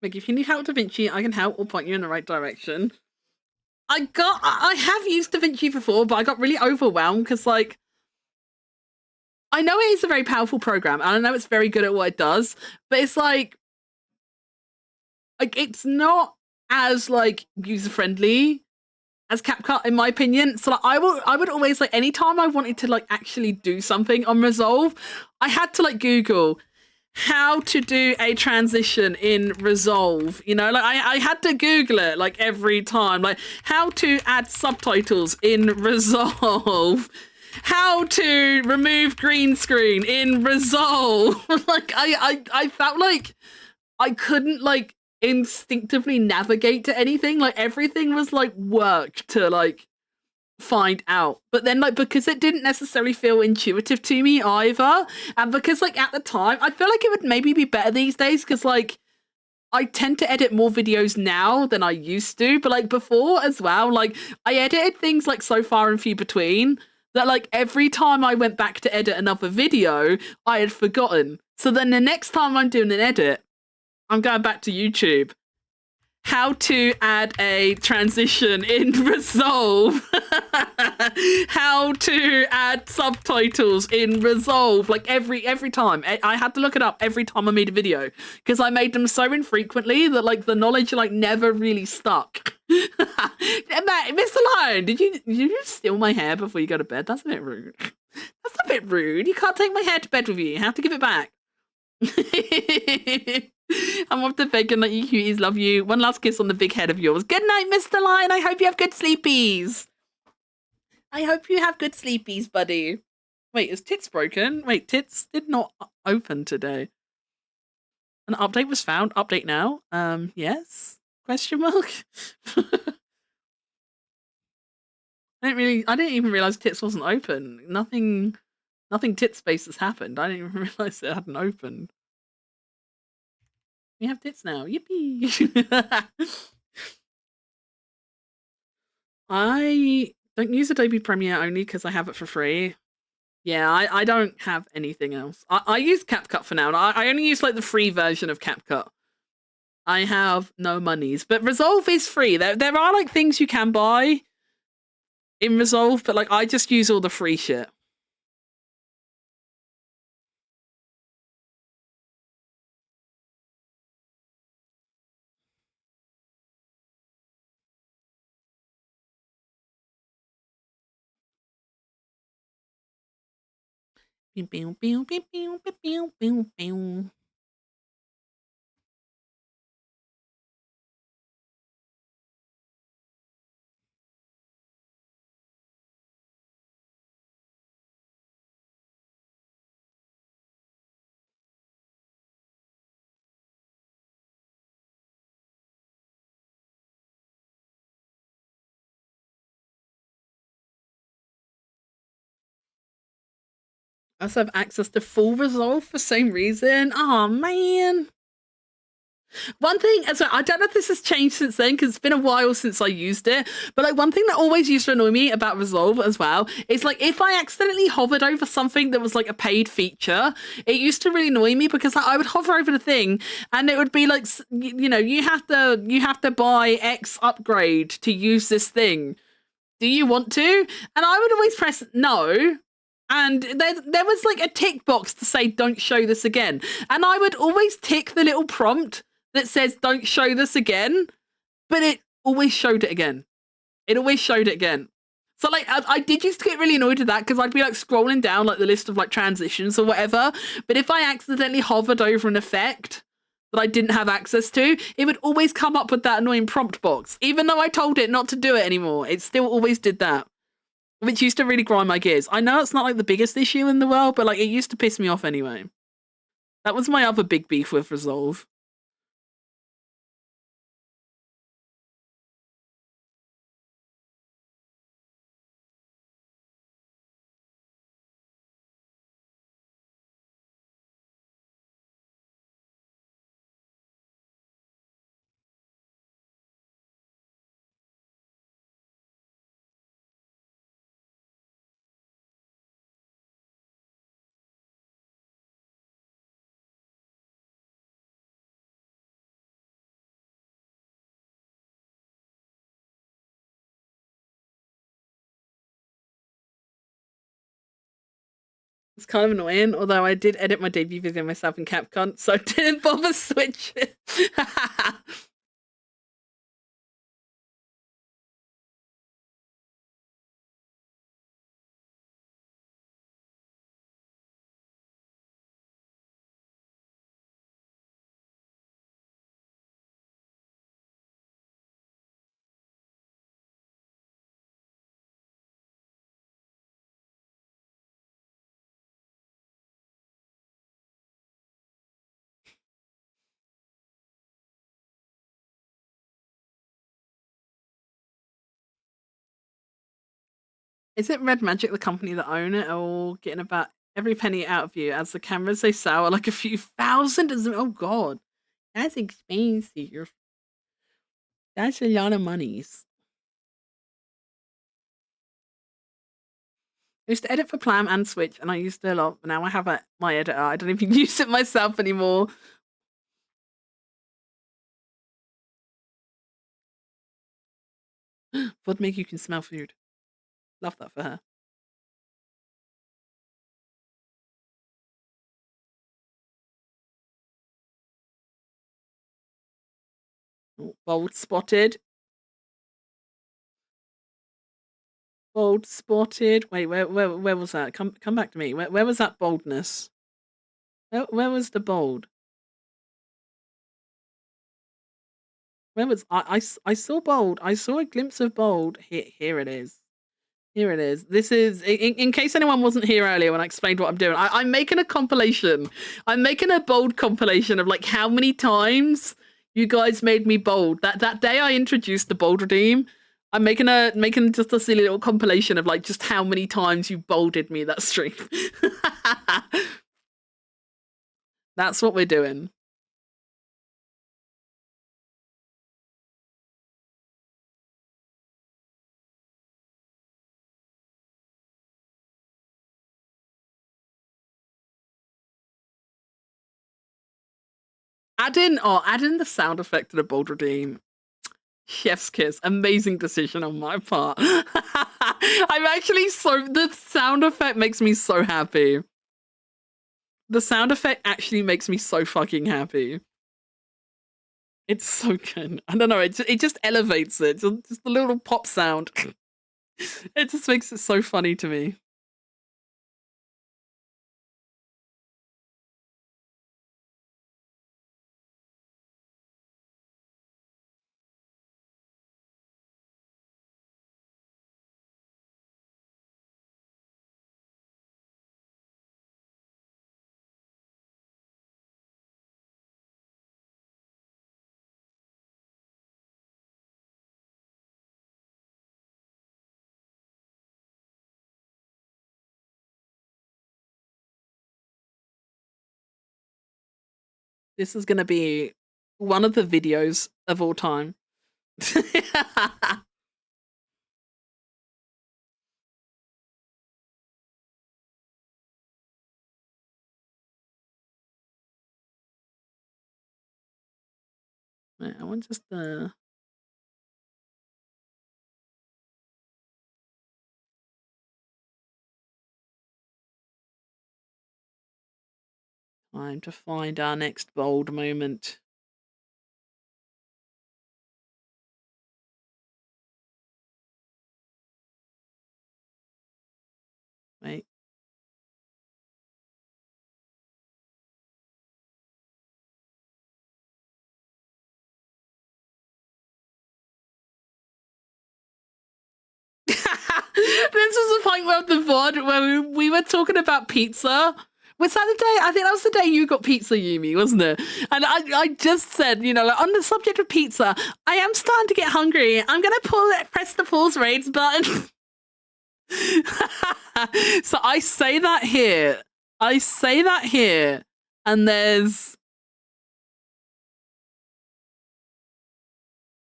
A: Like, if you need help with DaVinci, I can help or point you in the right direction. I have used DaVinci before, but I got really overwhelmed because, like, I know it is a very powerful program, and I know it's very good at what it does, but it's like it's not as like user friendly as CapCut, in my opinion. So like, I would always like anytime I wanted to like actually do something on Resolve, I had to like Google how to do a transition in Resolve, you know, like I had to Google it like every time, like how to add subtitles in Resolve, how to remove green screen in Resolve. Like I felt like I couldn't like instinctively navigate to anything. Like everything was like work to like find out, but then like because it didn't necessarily feel intuitive to me either, and because like at the time I feel like it would maybe be better these days because like I tend to edit more videos now than I used to, but like before as well, like I edited things like so far and few between that like every time I went back to edit another video I had forgotten. So then the next time I'm doing an edit, I'm going back to YouTube. How to add a transition in Resolve. How to add subtitles in Resolve. Like every time. I had to look it up every time I made a video because I made them so infrequently that like the knowledge like never really stuck. Mr. Lion, did you steal my hair before you go to bed? That's a bit rude. That's a bit rude. You can't take my hair to bed with you. You have to give it back. I'm off to bed. Good night, you cuties. Love you. One last kiss on the big head of yours. Good night, Mr. Lion. I hope you have good sleepies. I hope you have good sleepies, buddy. Wait, is Tits broken? Wait, Tits did not open today. An update was found. Update now. Yes? Question mark? I didn't even realize Tits wasn't open. Nothing Tit space has happened. I didn't even realize it hadn't opened. We have tits now. Yippee! I Don't use Adobe Premiere only because I have it for free. Yeah, I don't have anything else. I use CapCut for now. And I only use like the free version of CapCut. I have no monies, but Resolve is free. There are like things you can buy in Resolve, but like I just use all the free shit. Pew, pew, pew, pew, pew, pew, pew, pew. I also have access to full Resolve for same reason. Oh man. One thing, so I don't know if this has changed since then because it's been a while since I used it, but like one thing that always used to annoy me about Resolve as well is like if I accidentally hovered over something that was like a paid feature, it used to really annoy me because like, I would hover over the thing and it would be like, you know, you have to buy X upgrade to use this thing. Do you want to? And I would always press no. And there was like a tick box to say don't show this again. And I would always tick the little prompt that says don't show this again, but it always showed it again. It always showed it again. So like I did used to get really annoyed with that because I'd be like scrolling down like the list of like transitions or whatever. But if I accidentally hovered over an effect that I didn't have access to, it would always come up with that annoying prompt box. Even though I told it not to do it anymore, it still always did that. Which used to really grind my gears. I know it's not like the biggest issue in the world, but like it used to piss me off anyway. That was my other big beef with Resolve. It's kind of annoying, although I did edit my debut video myself in CapCut, so I didn't bother switching. Is it Red Magic, the company that own it, or getting about every penny out of you as the cameras they sell are like a few thousand? Oh god, that's expensive. That's a lot of monies. I used to edit for Plam and Switch, and I used it a lot. But now I have my editor. I don't even use it myself anymore. Vodmig, you can smell food. Love that for her. Oh, bold spotted. Bold spotted. Wait, where was that? Come back to me. Where was that boldness? Where was the bold? Where was I saw bold. I saw a glimpse of bold. Here it is. Here it is. This is in case anyone wasn't here earlier when I explained what I'm doing. I'm making a compilation. I'm making a bold compilation of like how many times you guys made me bold. That day I introduced the bold redeem. I'm making just a silly little compilation of like just how many times you bolded me that stream. That's what we're doing. add in the sound effect to the Bold Redeem. Chef's kiss. Amazing decision on my part. I'm actually the sound effect makes me so happy. The sound effect actually makes me so fucking happy. It's so good. I don't know, it just elevates it. Just the little pop sound. It just makes it so funny to me. This is going to be one of the videos of all time. I want just the... Time to find our next bold moment. Wait. This was the point where the VOD where we were talking about pizza. Was that the day? I think that was the day you got pizza, Yumi, wasn't it? And I just said, you know, like, on the subject of pizza, I am starting to get hungry. I'm gonna press the pause rates button. So I say that here. And there's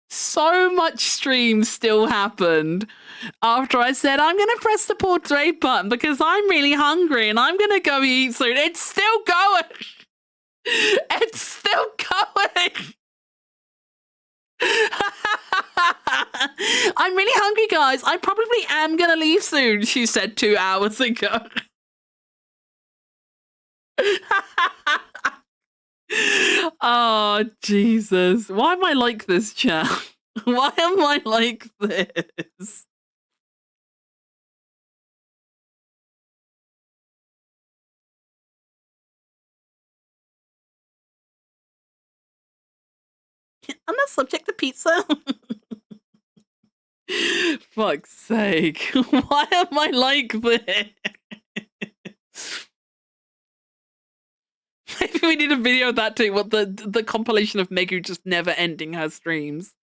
A: so much stream still happened after I said I'm gonna press the portrait button because I'm really hungry and I'm gonna go eat soon. It's still going. It's still going. I'm really hungry, guys. I probably am gonna leave soon, she said 2 hours ago. Oh, Jesus. Why am I like this, chat? Why am I like this? I'm not subject to pizza. Fuck's sake. Why am I like this? Maybe we need a video of that too. What the compilation of Megu just never ending her streams.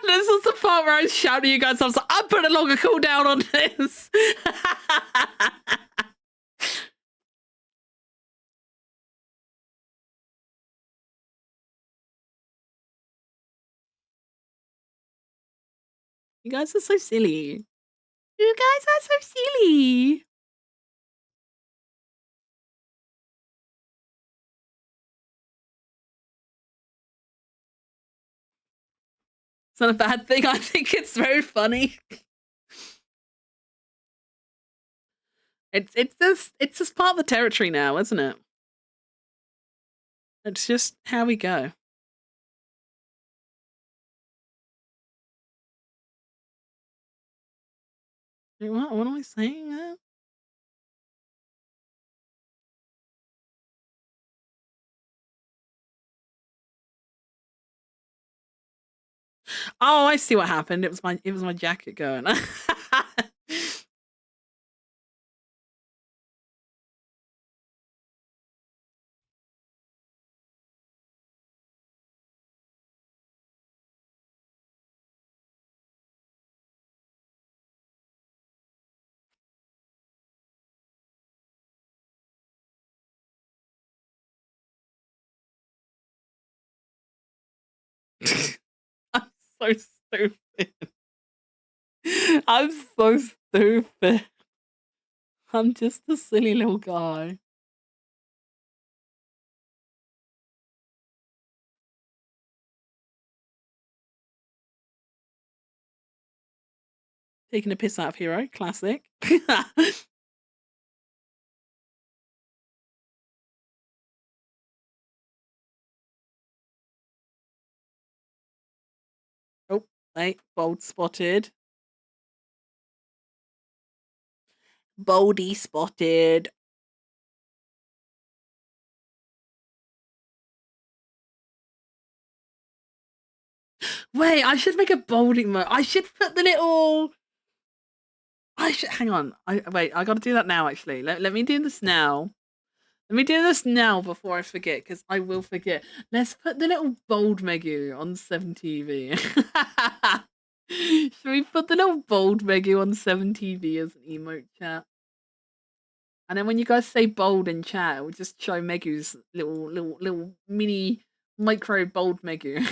A: This was the part where I was shouting at you guys. I was like, I'm putting a longer cooldown on this. You guys are so silly. You guys are so silly. It's not a bad thing. I think it's very funny. It's just part of the territory now, isn't it? It's just how we go. What am I saying? Oh, I see what happened. It was my jacket going. I'm so stupid. I'm so stupid. I'm just a silly little guy. Taking a piss out of Hero, classic. Oh, hey, bold spotted. Boldy spotted. Wait, I should make a bolding mode. I should put the little. I should hang on. Wait. I got to do that now. Actually, let me do this now. Let me do this now before I forget, because I will forget. Let's put the little bold Megu on 7TV. Should we put the little bold Megu on 7TV as an emote chat? And then when you guys say bold in chat, it will just show Megu's little mini micro bold Megu.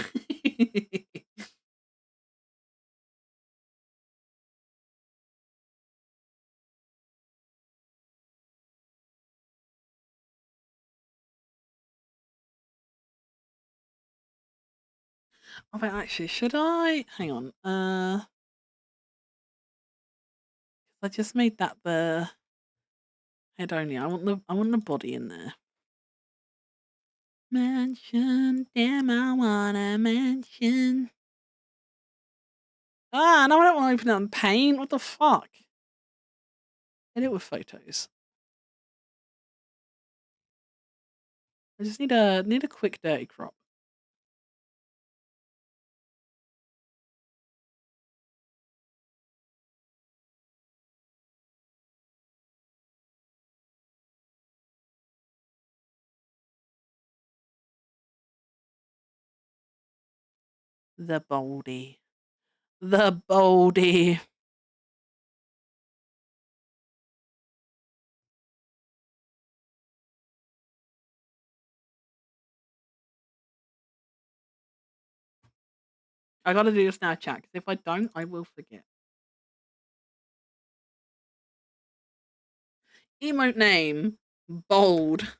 A: Oh wait, actually, should I? Hang on. I just made that the head only. I want the body in there. Mansion, damn, I want a mansion. Ah, no, I don't want to open it on Paint. What the fuck? Edit with photos. I just need a quick dirty crop. The boldy. The boldy. I gotta do this now, chat, because if I don't, I will forget. Emote name, bold.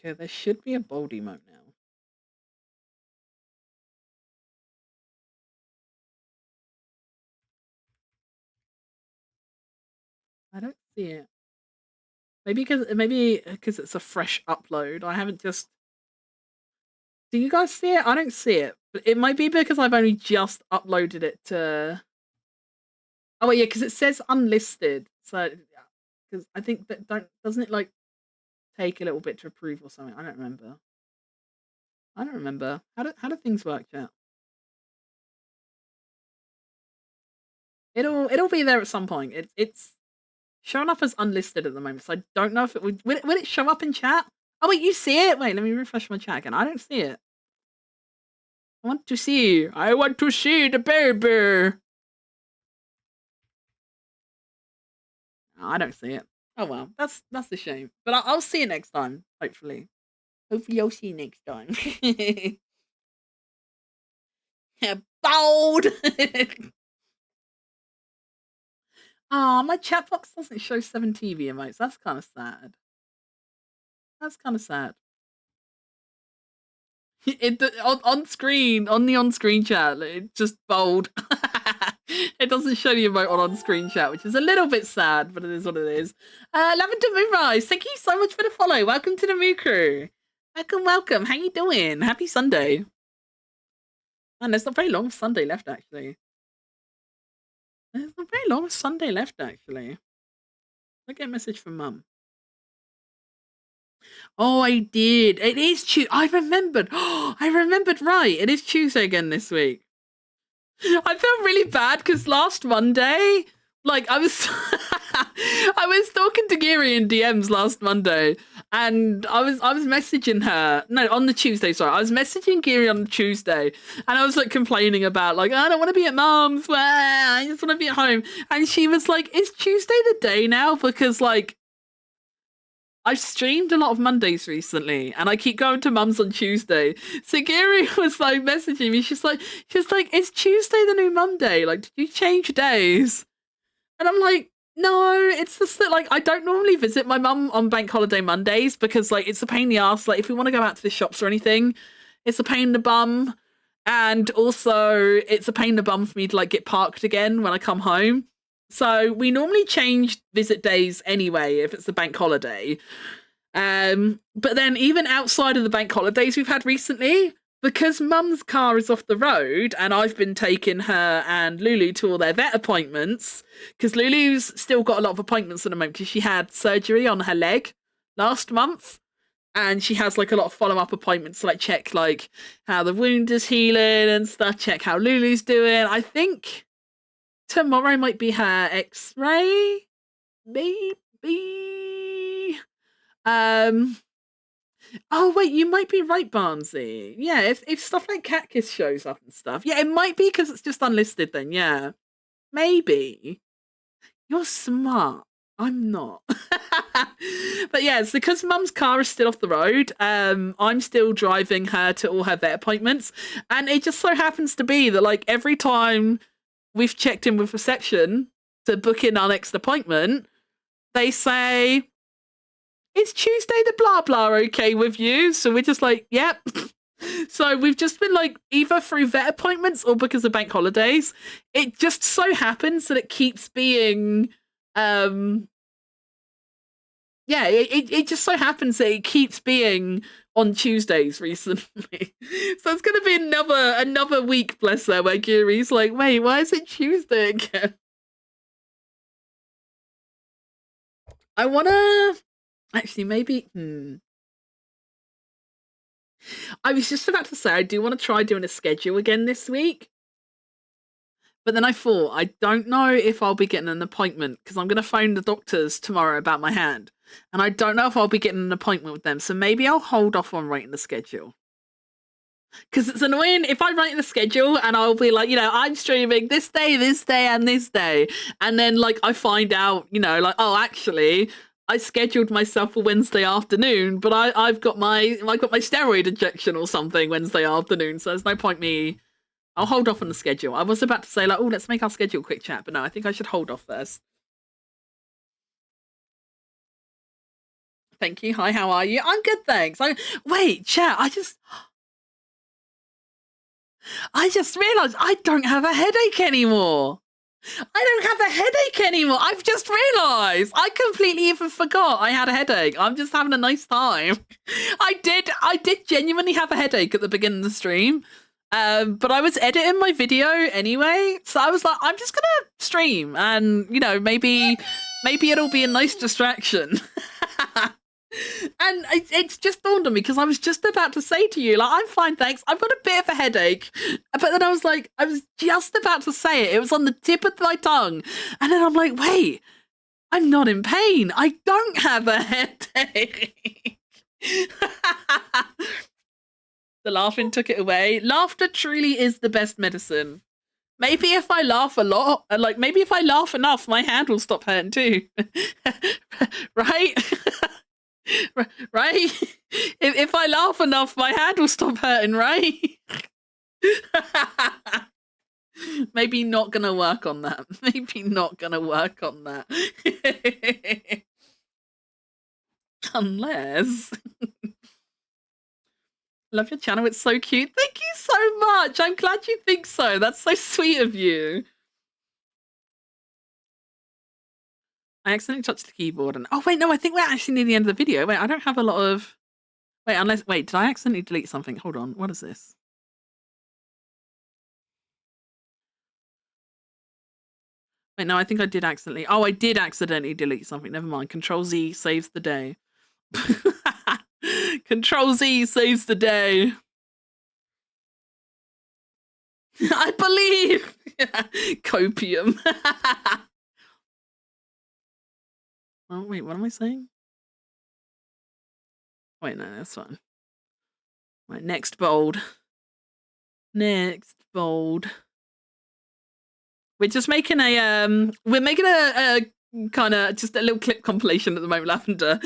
A: Okay, there should be a bold emote now. I don't see it. Maybe because it's a fresh upload. I haven't just. Do you guys see it? I don't see it. But it might be because I've only just uploaded it to. Oh yeah, because it says unlisted. So because I think that doesn't it like take a little bit to approve or something? I don't remember. How do things work, chat? It'll be there at some point. It's showing up as unlisted at the moment, so I don't know if it would it show up in chat? Oh wait, you see it? Wait, let me refresh my chat again. I don't see it. I want to see the baby. I don't see it. Oh well, that's a shame. But I'll see you next time, hopefully. Hopefully I'll see you next time. Bold! Ah, my chat box doesn't show 7TV emotes. That's kind of sad. That's kind of sad. On screen, on the on-screen chat, it's just bold. It doesn't show the emote on screen chat, which is a little bit sad, but it is what it is. Lavender Moonrise, thank you so much for the follow. Welcome to the Moo Crew. Welcome. How you doing? Happy Sunday. Man, there's not very long Sunday left, actually. There's not very long Sunday left, actually. I get a message from Mum. Oh, I did. It is Tuesday. I remembered. I remembered right. It is Tuesday again this week. I feel really bad because last Monday Like I was I was talking to Giri in DMs last Monday, and I was messaging her, no, on the Tuesday, sorry. I was messaging Giri on the Tuesday, and I was like complaining about like, I don't want to be at mum's, I just want to be at home. And she was like, is Tuesday the day now? Because like I've streamed a lot of Mondays recently, and I keep going to mum's on Tuesday. So Giri was like messaging me. She's like, is Tuesday the new Monday? Like, did you change days? And I'm like, no, it's just that like I don't normally visit my mum on bank holiday Mondays because like it's a pain in the ass. Like if we want to go out to the shops or anything, it's a pain in the bum. And also it's a pain in the bum for me to like get parked again when I come home. So we normally change visit days anyway if it's the bank holiday. But then even outside of the bank holidays we've had recently, because mum's car is off the road and I've been taking her and Lulu to all their vet appointments, because Lulu's still got a lot of appointments at the moment because she had surgery on her leg last month, and she has like a lot of follow-up appointments to like check like how the wound is healing and stuff, check how Lulu's doing. I think tomorrow might be her x-ray, maybe. Oh wait, you might be right, Barnsey. Yeah, if stuff like Cat Kiss shows up and stuff, yeah, it might be because it's just unlisted. Then yeah, maybe. You're smart. I'm not. But yeah, it's because mum's car is still off the road. I'm still driving her to all her vet appointments, and it just so happens to be that like every time we've checked in with reception to book in our next appointment, they say, is Tuesday the blah blah okay with you? So we're just like, yep. So we've just been like either through vet appointments or because of bank holidays. It just so happens that it keeps being it just so happens that it keeps being on Tuesdays recently. So it's gonna be another week, bless her, where Giri's like, wait, why is it Tuesday again? I wanna actually maybe I was just about to say I do want to try doing a schedule again this week. But then I thought, I don't know if I'll be getting an appointment because I'm going to phone the doctors tomorrow about my hand. And I don't know if I'll be getting an appointment with them. So maybe I'll hold off on writing the schedule. Because it's annoying if I write the schedule and I'll be like, I'm streaming this day, and this day. And then like I find out, like, oh, actually, I scheduled myself for Wednesday afternoon, but I've got my steroid injection or something Wednesday afternoon. So there's no point me. I'll hold off on the schedule. I was about to say like, oh, let's make our schedule quick chat, but no, I think I should hold off first. Thank you. Hi, how are you? I'm good, thanks. Wait, chat. I just realised I don't have a headache anymore. I don't have a headache anymore. I've just realised. I completely even forgot I had a headache. I'm just having a nice time. I did genuinely have a headache at the beginning of the stream. But I was editing my video anyway, so I was like, I'm just gonna stream, and maybe it'll be a nice distraction. And it's just dawned on me because I was just about to say to you, like, I'm fine, thanks. I've got a bit of a headache, but then I was like, I was just about to say it. It was on the tip of my tongue, and then I'm like, wait, I'm not in pain. I don't have a headache. The laughing took it away. Laughter truly is the best medicine. Maybe if I laugh a lot, like maybe if I laugh enough, my hand will stop hurting too. Right? Right? If I laugh enough, my hand will stop hurting, right? Maybe not gonna work on that. Maybe not gonna work on that. Unless... Love your channel, it's so cute. Thank you so much. I'm glad you think so. That's so sweet of you. I accidentally touched the keyboard and... Oh, wait, no, I think we're actually near the end of the video. Wait, I don't have a lot of... Wait, did I accidentally delete something? Hold on, what is this? Wait, no, I think I did accidentally... Oh, I did accidentally delete something. Never mind. Control-Z saves the day. Control-Z saves the day. I believe. Copium. Oh, wait, what am I saying? Wait, no, that's fine. Right, next bold. Next bold. We're just making a kind of just a little clip compilation at the moment, Lavender.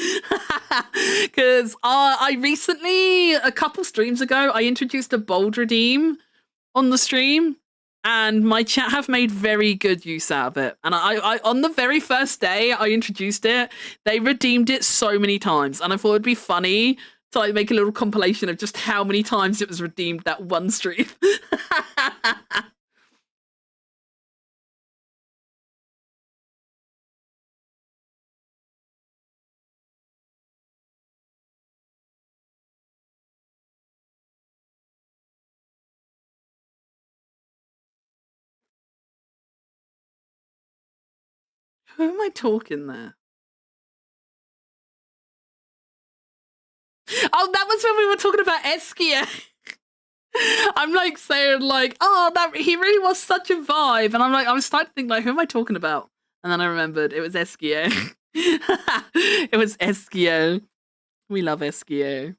A: Because I recently, a couple streams ago, I introduced a bold redeem on the stream, and my chat have made very good use out of it. And I on the very first day I introduced it, they redeemed it so many times, and I thought it'd be funny to like make a little compilation of just how many times it was redeemed that one stream. Who am I talking there? Oh, that was when we were talking about Eskia. I'm like saying like, oh, that he really was such a vibe, and I'm like, I was starting to think like, who am I talking about? And then I remembered it was Eskia. It was Eskia. We love Eskia.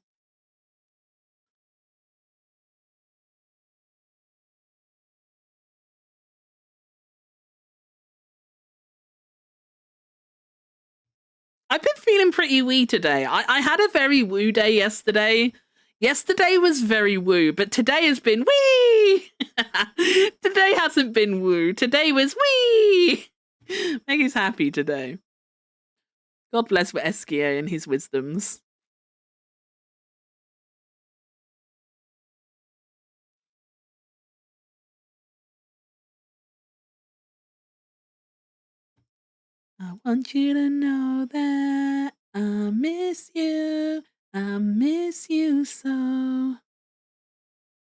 A: I've been feeling pretty woo today. I had a very woo day yesterday. Yesterday was very woo, but today has been wee. Today hasn't been woo. Today was wee. Maggie's happy today. God bless for Eskia and his wisdoms. I want you to know that I miss you. I miss you so.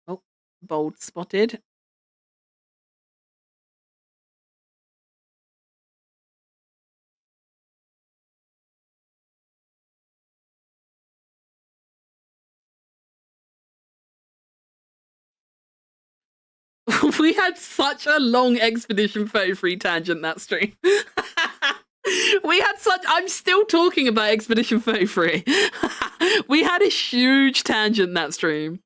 A: Oh, bold spotted. We had such a long Expedition 33 tangent that stream. We had such. I'm still talking about Expedition 33. We had a huge tangent that stream.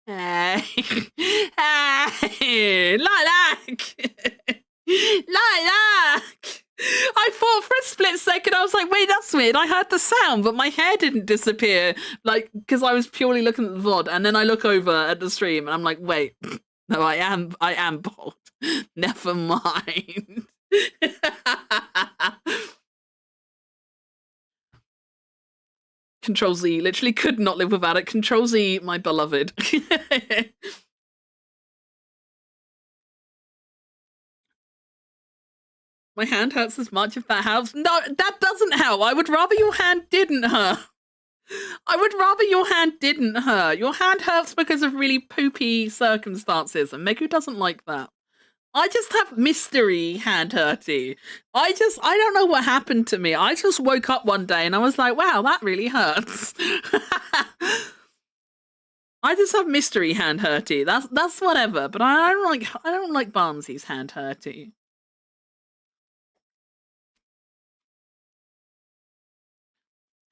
A: Hey, hey, lilac, lilac. I thought for a split second, I was like, wait, that's weird. I heard the sound, but my hair didn't disappear, like, because I was purely looking at the VOD. And then I look over at the stream and I'm like, wait, no, I am bald. Never mind. Control Z, literally could not live without it. Control Z, my beloved. My hand hurts as much if that helps. No, that doesn't help. I would rather your hand didn't hurt. I would rather your hand didn't hurt. Your hand hurts because of really poopy circumstances, and Megu doesn't like that. I just have mystery hand hurty. I don't know what happened to me. I just woke up one day and I was like, wow, that really hurts. I just have mystery hand hurty. That's whatever. But I don't like Barnsley's hand hurty.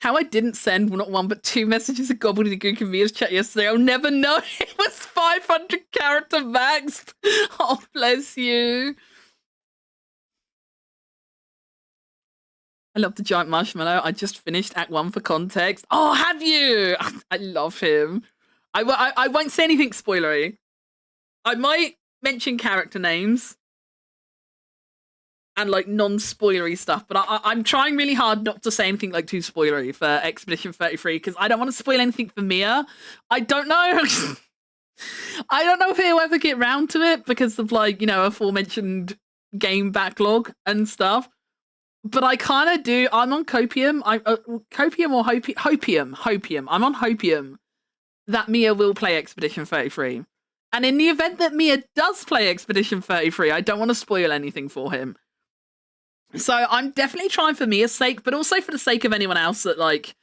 A: How I didn't send not one but two messages of gobbledygook in Mia's chat yesterday, I'll never know. It was 500 character maxed. Oh, bless you. I love the giant marshmallow. I just finished Act 1 for context. Oh, have you? I love him. I won't say anything spoilery. I might mention character names and like non-spoilery stuff, but I'm trying really hard not to say anything like too spoilery for Expedition 33 because I don't want to spoil anything for Mia. I don't know. I don't know if he'll ever get round to it because of like, you know, aforementioned game backlog and stuff. But I kind of do. I'm on Copium. Copium or Hopium. Hopium. I'm on Hopium that Mia will play Expedition 33. And in the event that Mia does play Expedition 33, I don't want to spoil anything for him. So I'm definitely trying for Mia's sake, but also for the sake of anyone else that like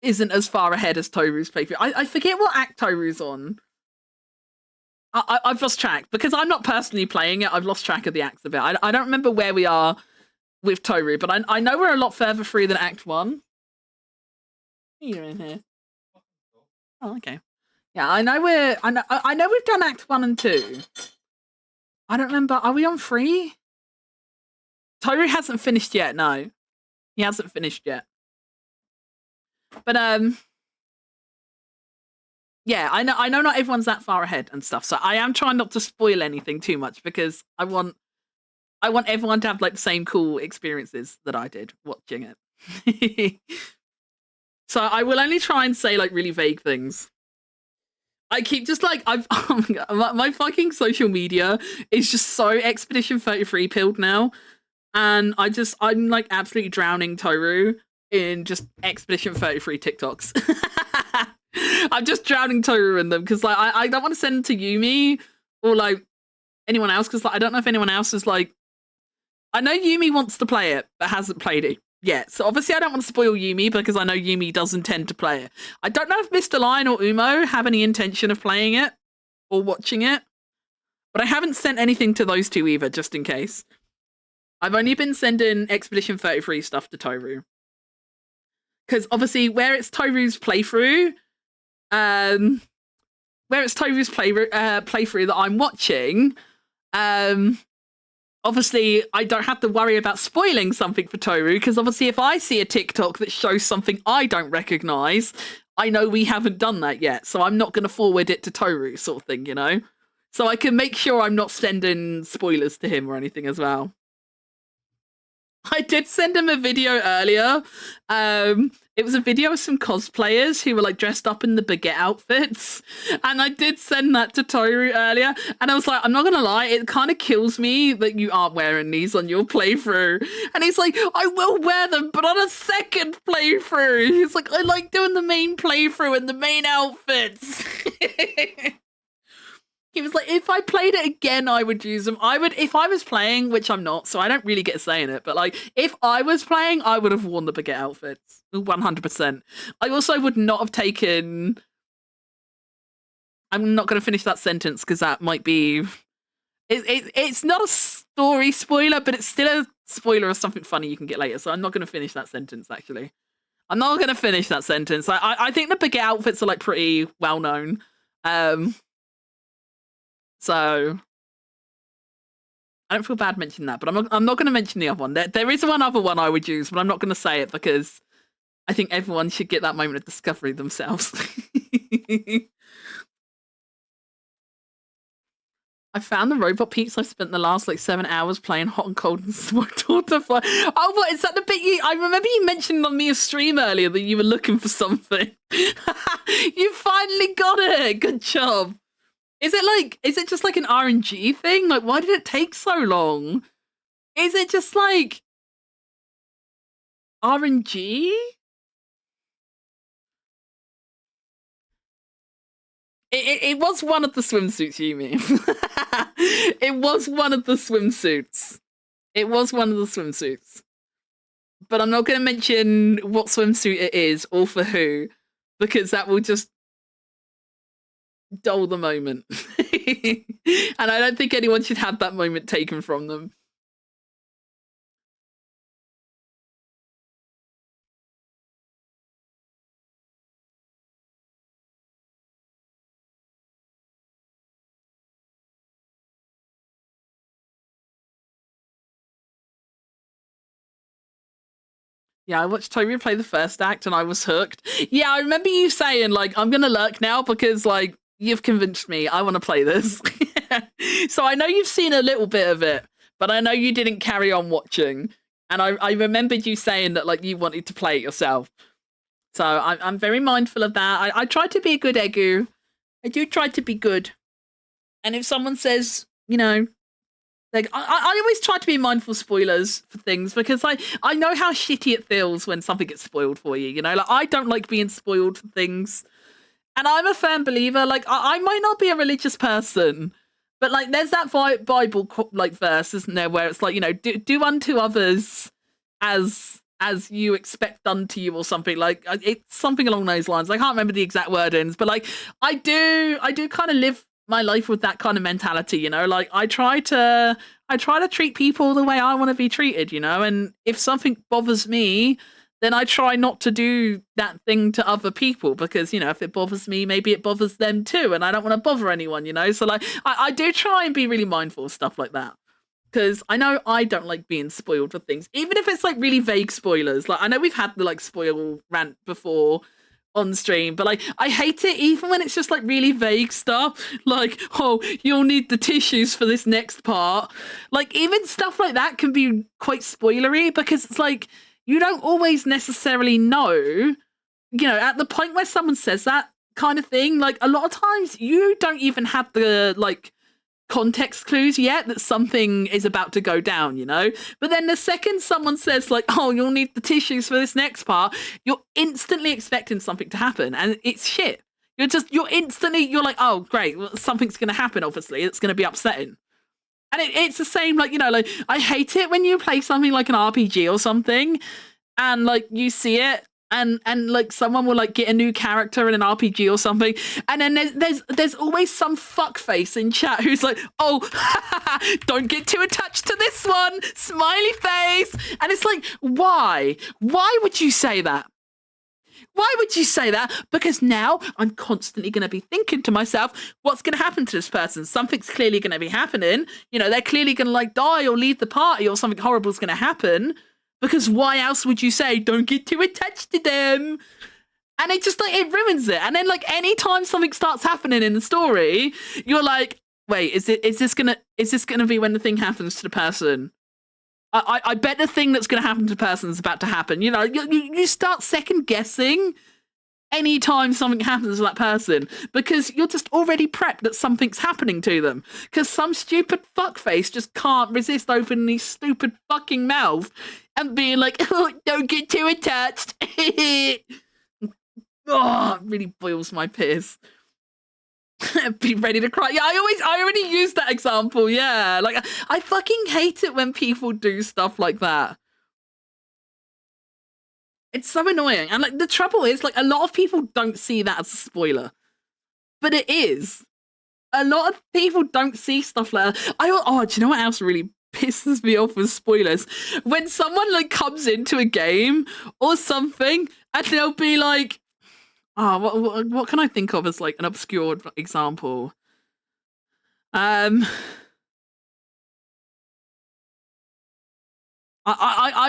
A: isn't as far ahead as Toru's playthrough. I forget what act Toru's on. I've lost track because I'm not personally playing it. I've lost track of the acts a bit. I don't remember where we are with Toru, but I know we're a lot further through than Act 1. You're in here. Oh, okay. Yeah, I know we've done Act 1 and 2. I don't remember. Are we on 3? Toru hasn't finished yet. No, he hasn't finished yet. But yeah, I know not everyone's that far ahead and stuff. So I am trying not to spoil anything too much because I want everyone to have like the same cool experiences that I did watching it. So I will only try and say like really vague things. I keep just like oh my God, my fucking social media is just so Expedition 33 pilled now, and I'm like absolutely drowning Toru in just Expedition 33 TikToks. I'm just drowning Toru in them because like I don't want to send them to Yumi or like anyone else because like I don't know if anyone else is like. I know Yumi wants to play it but hasn't played it yet, so obviously I don't want to spoil Yumi because I know Yumi does intend to play it. I don't know if Mr. Lion or Umo have any intention of playing it or watching it, but I haven't sent anything to those two either, just in case. I've only been sending Expedition 33 stuff to Toru. Because obviously where it's Toru's playthrough that I'm watching, obviously I don't have to worry about spoiling something for Toru, because obviously if I see a TikTok that shows something I don't recognize, I know we haven't done that yet, so I'm not going to forward it to Toru, sort of thing, you know? So I can make sure I'm not sending spoilers to him or anything as well. I did send him a video earlier. It was a video of some cosplayers who were like dressed up in the baguette outfits. And I did send that to Toru earlier. And I was like, I'm not gonna lie, it kind of kills me that you aren't wearing these on your playthrough. And he's like, I will wear them, but on a second playthrough. He's like, I like doing the main playthrough and the main outfits. He was like, if I played it again, I would use them. I would, if I was playing, which I'm not, so I don't really get a say in it, but like, if I was playing, I would have worn the baguette outfits. 100%. I also would not have taken... I'm not going to finish that sentence because that might be... It's not a story spoiler, but it's still a spoiler of something funny you can get later, so I'm not going to finish that sentence, actually. I'm not going to finish that sentence. I think the baguette outfits are like pretty well known. So I don't feel bad mentioning that, but I'm not going to mention the other one. There is one other one I would use, but I'm not going to say it because I think everyone should get that moment of discovery themselves. I found the robot peeps. I spent the last like 7 hours playing hot and cold and smoked water fly. Oh, what is that? The bit I remember you mentioned on Mia's stream earlier that you were looking for something. You finally got it. Good job. Is it just like an RNG thing? Like, why did it take so long? Is it just like RNG? It was one of the swimsuits, you mean? It was one of the swimsuits. It was one of the swimsuits. But I'm not going to mention what swimsuit it is or for who, because that will just dull the moment. And I don't think anyone should have that moment taken from them. Yeah, I watched Toru play the first act and I was hooked. Yeah, I remember you saying, like, I'm gonna lurk now because, like, you've convinced me. I want to play this. So I know you've seen a little bit of it, but I know you didn't carry on watching. And I remembered you saying that, like, you wanted to play it yourself. So I'm very mindful of that. I try to be a good Egu. I do try to be good. And if someone says, you know, like, I always try to be mindful of spoilers for things because I know how shitty it feels when something gets spoiled for you, you know? Like, I don't like being spoiled for things. And I'm a firm believer, like, I might not be a religious person, but, like, there's that Bible, like, verse, isn't there, where it's like, you know, do unto others as you expect done to you or something. Like, it's something along those lines. I can't remember the exact wordings, but, like, I do kind of live my life with that kind of mentality, you know? Like I try to treat people the way I want to be treated, you know? And if something bothers me, then I try not to do that thing to other people because, you know, if it bothers me, maybe it bothers them too. And I don't want to bother anyone, you know? So like, I do try and be really mindful of stuff like that. Because I know I don't like being spoiled for things, even if it's like really vague spoilers. Like I know we've had the like spoil rant before on stream, but like I hate it even when it's just like really vague stuff. Like, oh, you'll need the tissues for this next part. Like even stuff like that can be quite spoilery because it's like, you don't always necessarily know, you know, at the point where someone says that kind of thing, like a lot of times you don't even have the like context clues yet that something is about to go down, you know? But then the second someone says like, oh, you'll need the tissues for this next part, you're instantly expecting something to happen and it's shit. You're like, oh, great, well, something's going to happen, obviously. It's going to be upsetting. And it's the same, like, you know, like, I hate it when you play something like an RPG or something, and, like, you see it, and like, someone will, like, get a new character in an RPG or something, and then there's always some fuckface in chat who's like, oh, don't get too attached to this one, smiley face, and it's like, why? Why would you say that? Why would you say that? Because now I'm constantly going to be thinking to myself, what's going to happen to this person? Something's clearly going to be happening. You know, they're clearly going to like die or leave the party or something horrible is going to happen. Because why else would you say, don't get too attached to them? And it just like, it ruins it. And then like anytime something starts happening in the story, you're like, wait, is this going to be when the thing happens to the person? I bet the thing that's going to happen to the person is about to happen. You know, you start second guessing anytime something happens to that person because you're just already prepped that something's happening to them because some stupid fuckface just can't resist opening his stupid fucking mouth and being like, oh, don't get too attached. Oh, it really boils my piss. Be ready to cry. Yeah, I already used that example. Yeah, like I fucking hate it when people do stuff like that. It's so annoying. And like the trouble is, like a lot of people don't see that as a spoiler, but it is. A lot of people don't see stuff like that. Do you know what else really pisses me off with spoilers? When someone like comes into a game or something, and they'll be like, oh, what can I think of as like an obscure example? I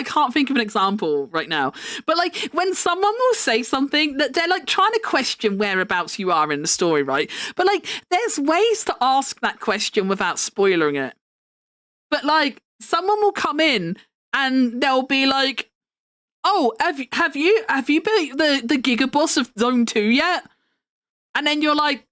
A: can't think of an example right now, but like when someone will say something that they're like trying to question whereabouts you are in the story, right? But like there's ways to ask that question without spoiling it. But like someone will come in and they'll be like, oh, have you beat the Giga Boss of Zone 2 yet? And then you're like,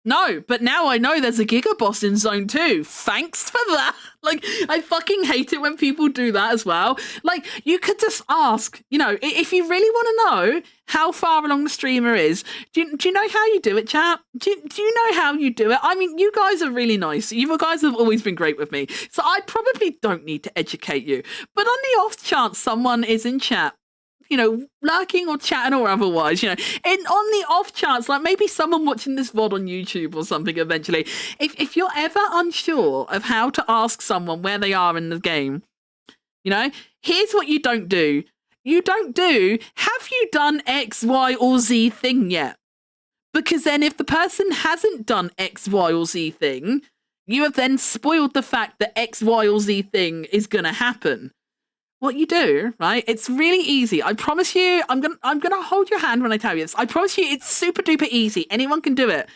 A: no, but now I know there's a Giga Boss in Zone 2. Thanks for that. Like, I fucking hate it when people do that as well. Like, you could just ask, you know, if you really want to know how far along the streamer is, do you know how you do it, chat? Do you know how you do it? I mean, you guys are really nice. You guys have always been great with me. So I probably don't need to educate you. But on the off chance someone is in chat, you know, lurking or chatting or otherwise, you know, and on the off chance, like maybe someone watching this VOD on YouTube or something eventually, if you're ever unsure of how to ask someone where they are in the game, you know, here's what you don't do. You don't do, have you done X, Y, or Z thing yet? Because then if the person hasn't done X, Y, or Z thing, you have then spoiled the fact that X, Y, or Z thing is going to happen. What you do, right? It's really easy. I promise you, I'm gonna hold your hand when I tell you this. I promise you, it's super duper easy. Anyone can do it.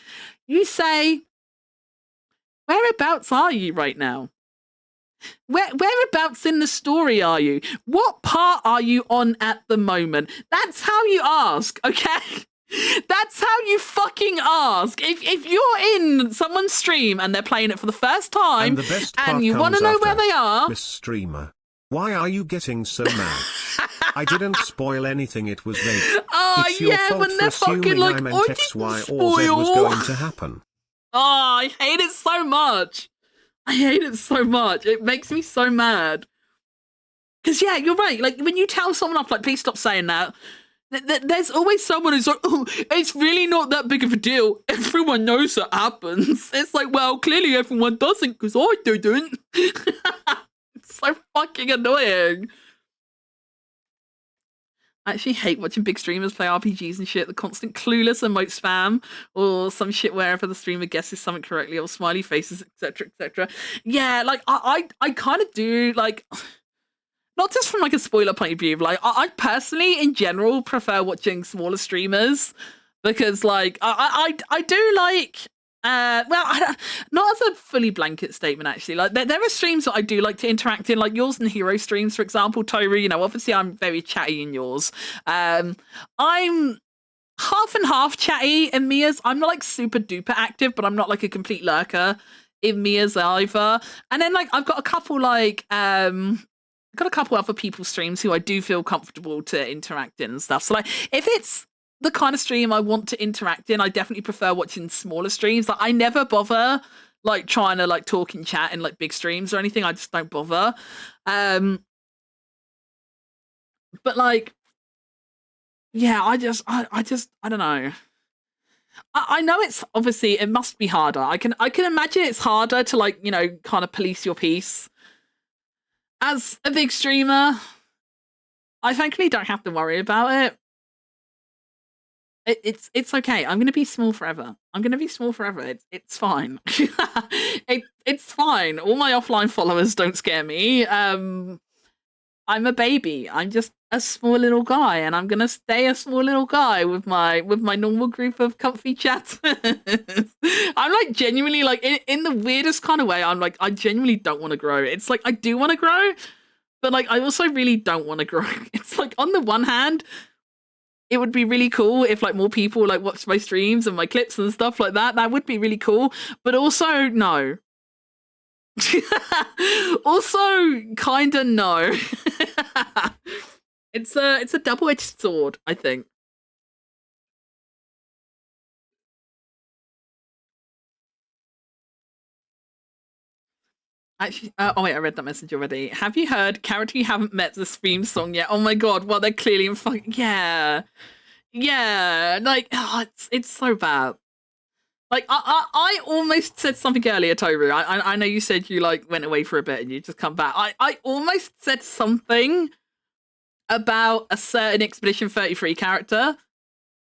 A: You say, whereabouts are you right now? Whereabouts in the story are you? What part are you on at the moment? That's how you ask, okay? That's how you fucking ask. If you're in someone's stream and they're playing it for the first time and you want to know where they are,
B: Miss Streamer, why are you getting so mad? I didn't spoil anything, it was vague.
A: Oh,
B: it's your fault
A: when they're
B: for
A: fucking like,
B: I meant X, Y, or Z was going to happen.
A: Oh, I hate it so much. I hate it so much. It makes me so mad. Because, yeah, you're right. Like, when you tell someone off, like, please stop saying that. There's always someone who's like, oh, it's really not that big of a deal. Everyone knows that happens. It's like, well, clearly everyone doesn't because I didn't. It's so fucking annoying. I actually hate watching big streamers play RPGs and shit. The constant clueless emote spam or some shit wherever the streamer guesses something correctly or smiley faces, etc., etc. Yeah, like I kind of do like. Not just from like a spoiler point of view, but like I personally, in general, prefer watching smaller streamers because like I do like not as a fully blanket statement actually. Like there are streams that I do like to interact in, like yours and Hero streams, for example. Toru, you know, obviously I'm very chatty in yours. I'm half and half chatty in Mia's. I'm not like super duper active, but I'm not like a complete lurker in Mia's either. And then like I've got a couple like got a couple other people's streams who I do feel comfortable to interact in and stuff. So like if it's the kind of stream I want to interact in, I definitely prefer watching smaller streams. Like I never bother like trying to like talk and chat in like big streams or anything. I just don't bother. But like yeah, I don't know. I know it's obviously it must be harder. I can imagine it's harder to like, you know, kind of police your peace. As a big streamer, I thankfully don't have to worry about it. It's okay. I'm gonna be small forever. I'm gonna be small forever. It's fine. It's fine. All my offline followers don't scare me. I'm a baby. I'm just a small little guy, and I'm gonna stay a small little guy with my normal group of comfy chatters. I'm like genuinely like in the weirdest kind of way. I'm like I genuinely don't want to grow. It's like I do want to grow, but like I also really don't want to grow. It's like on the one hand, it would be really cool if like more people like watched my streams and my clips and stuff like that. That would be really cool. But also no. Also kinda no. It's a double-edged sword, I think. Actually, oh wait, I read that message already. Have you heard character you haven't met the theme song yet? Oh my god, well they're clearly in fucking yeah, like oh, it's so bad. Like I almost said something earlier, Toru. I know you said you like went away for a bit and you just come back. I almost said something about a certain Expedition 33 character,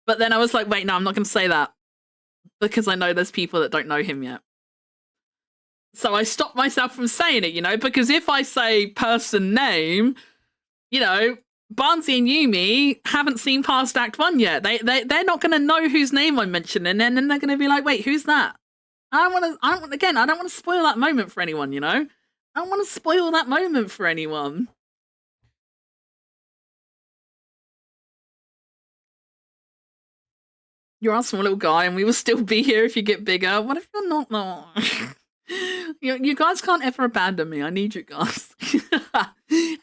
A: but then I was like, wait, no, I'm not going to say that because I know there's people that don't know him yet. So I stopped myself from saying it, you know, because if I say person name, you know, Barnsey and Yumi haven't seen past Act 1 yet. They're not going to know whose name I'm mentioning, and then they're going to be like, wait, who's that? I don't want to spoil that moment for anyone, you know? I don't want to spoil that moment for anyone. You're a small little guy, and we will still be here if you get bigger. What if you're not? No. You guys can't ever abandon me. I need you guys. I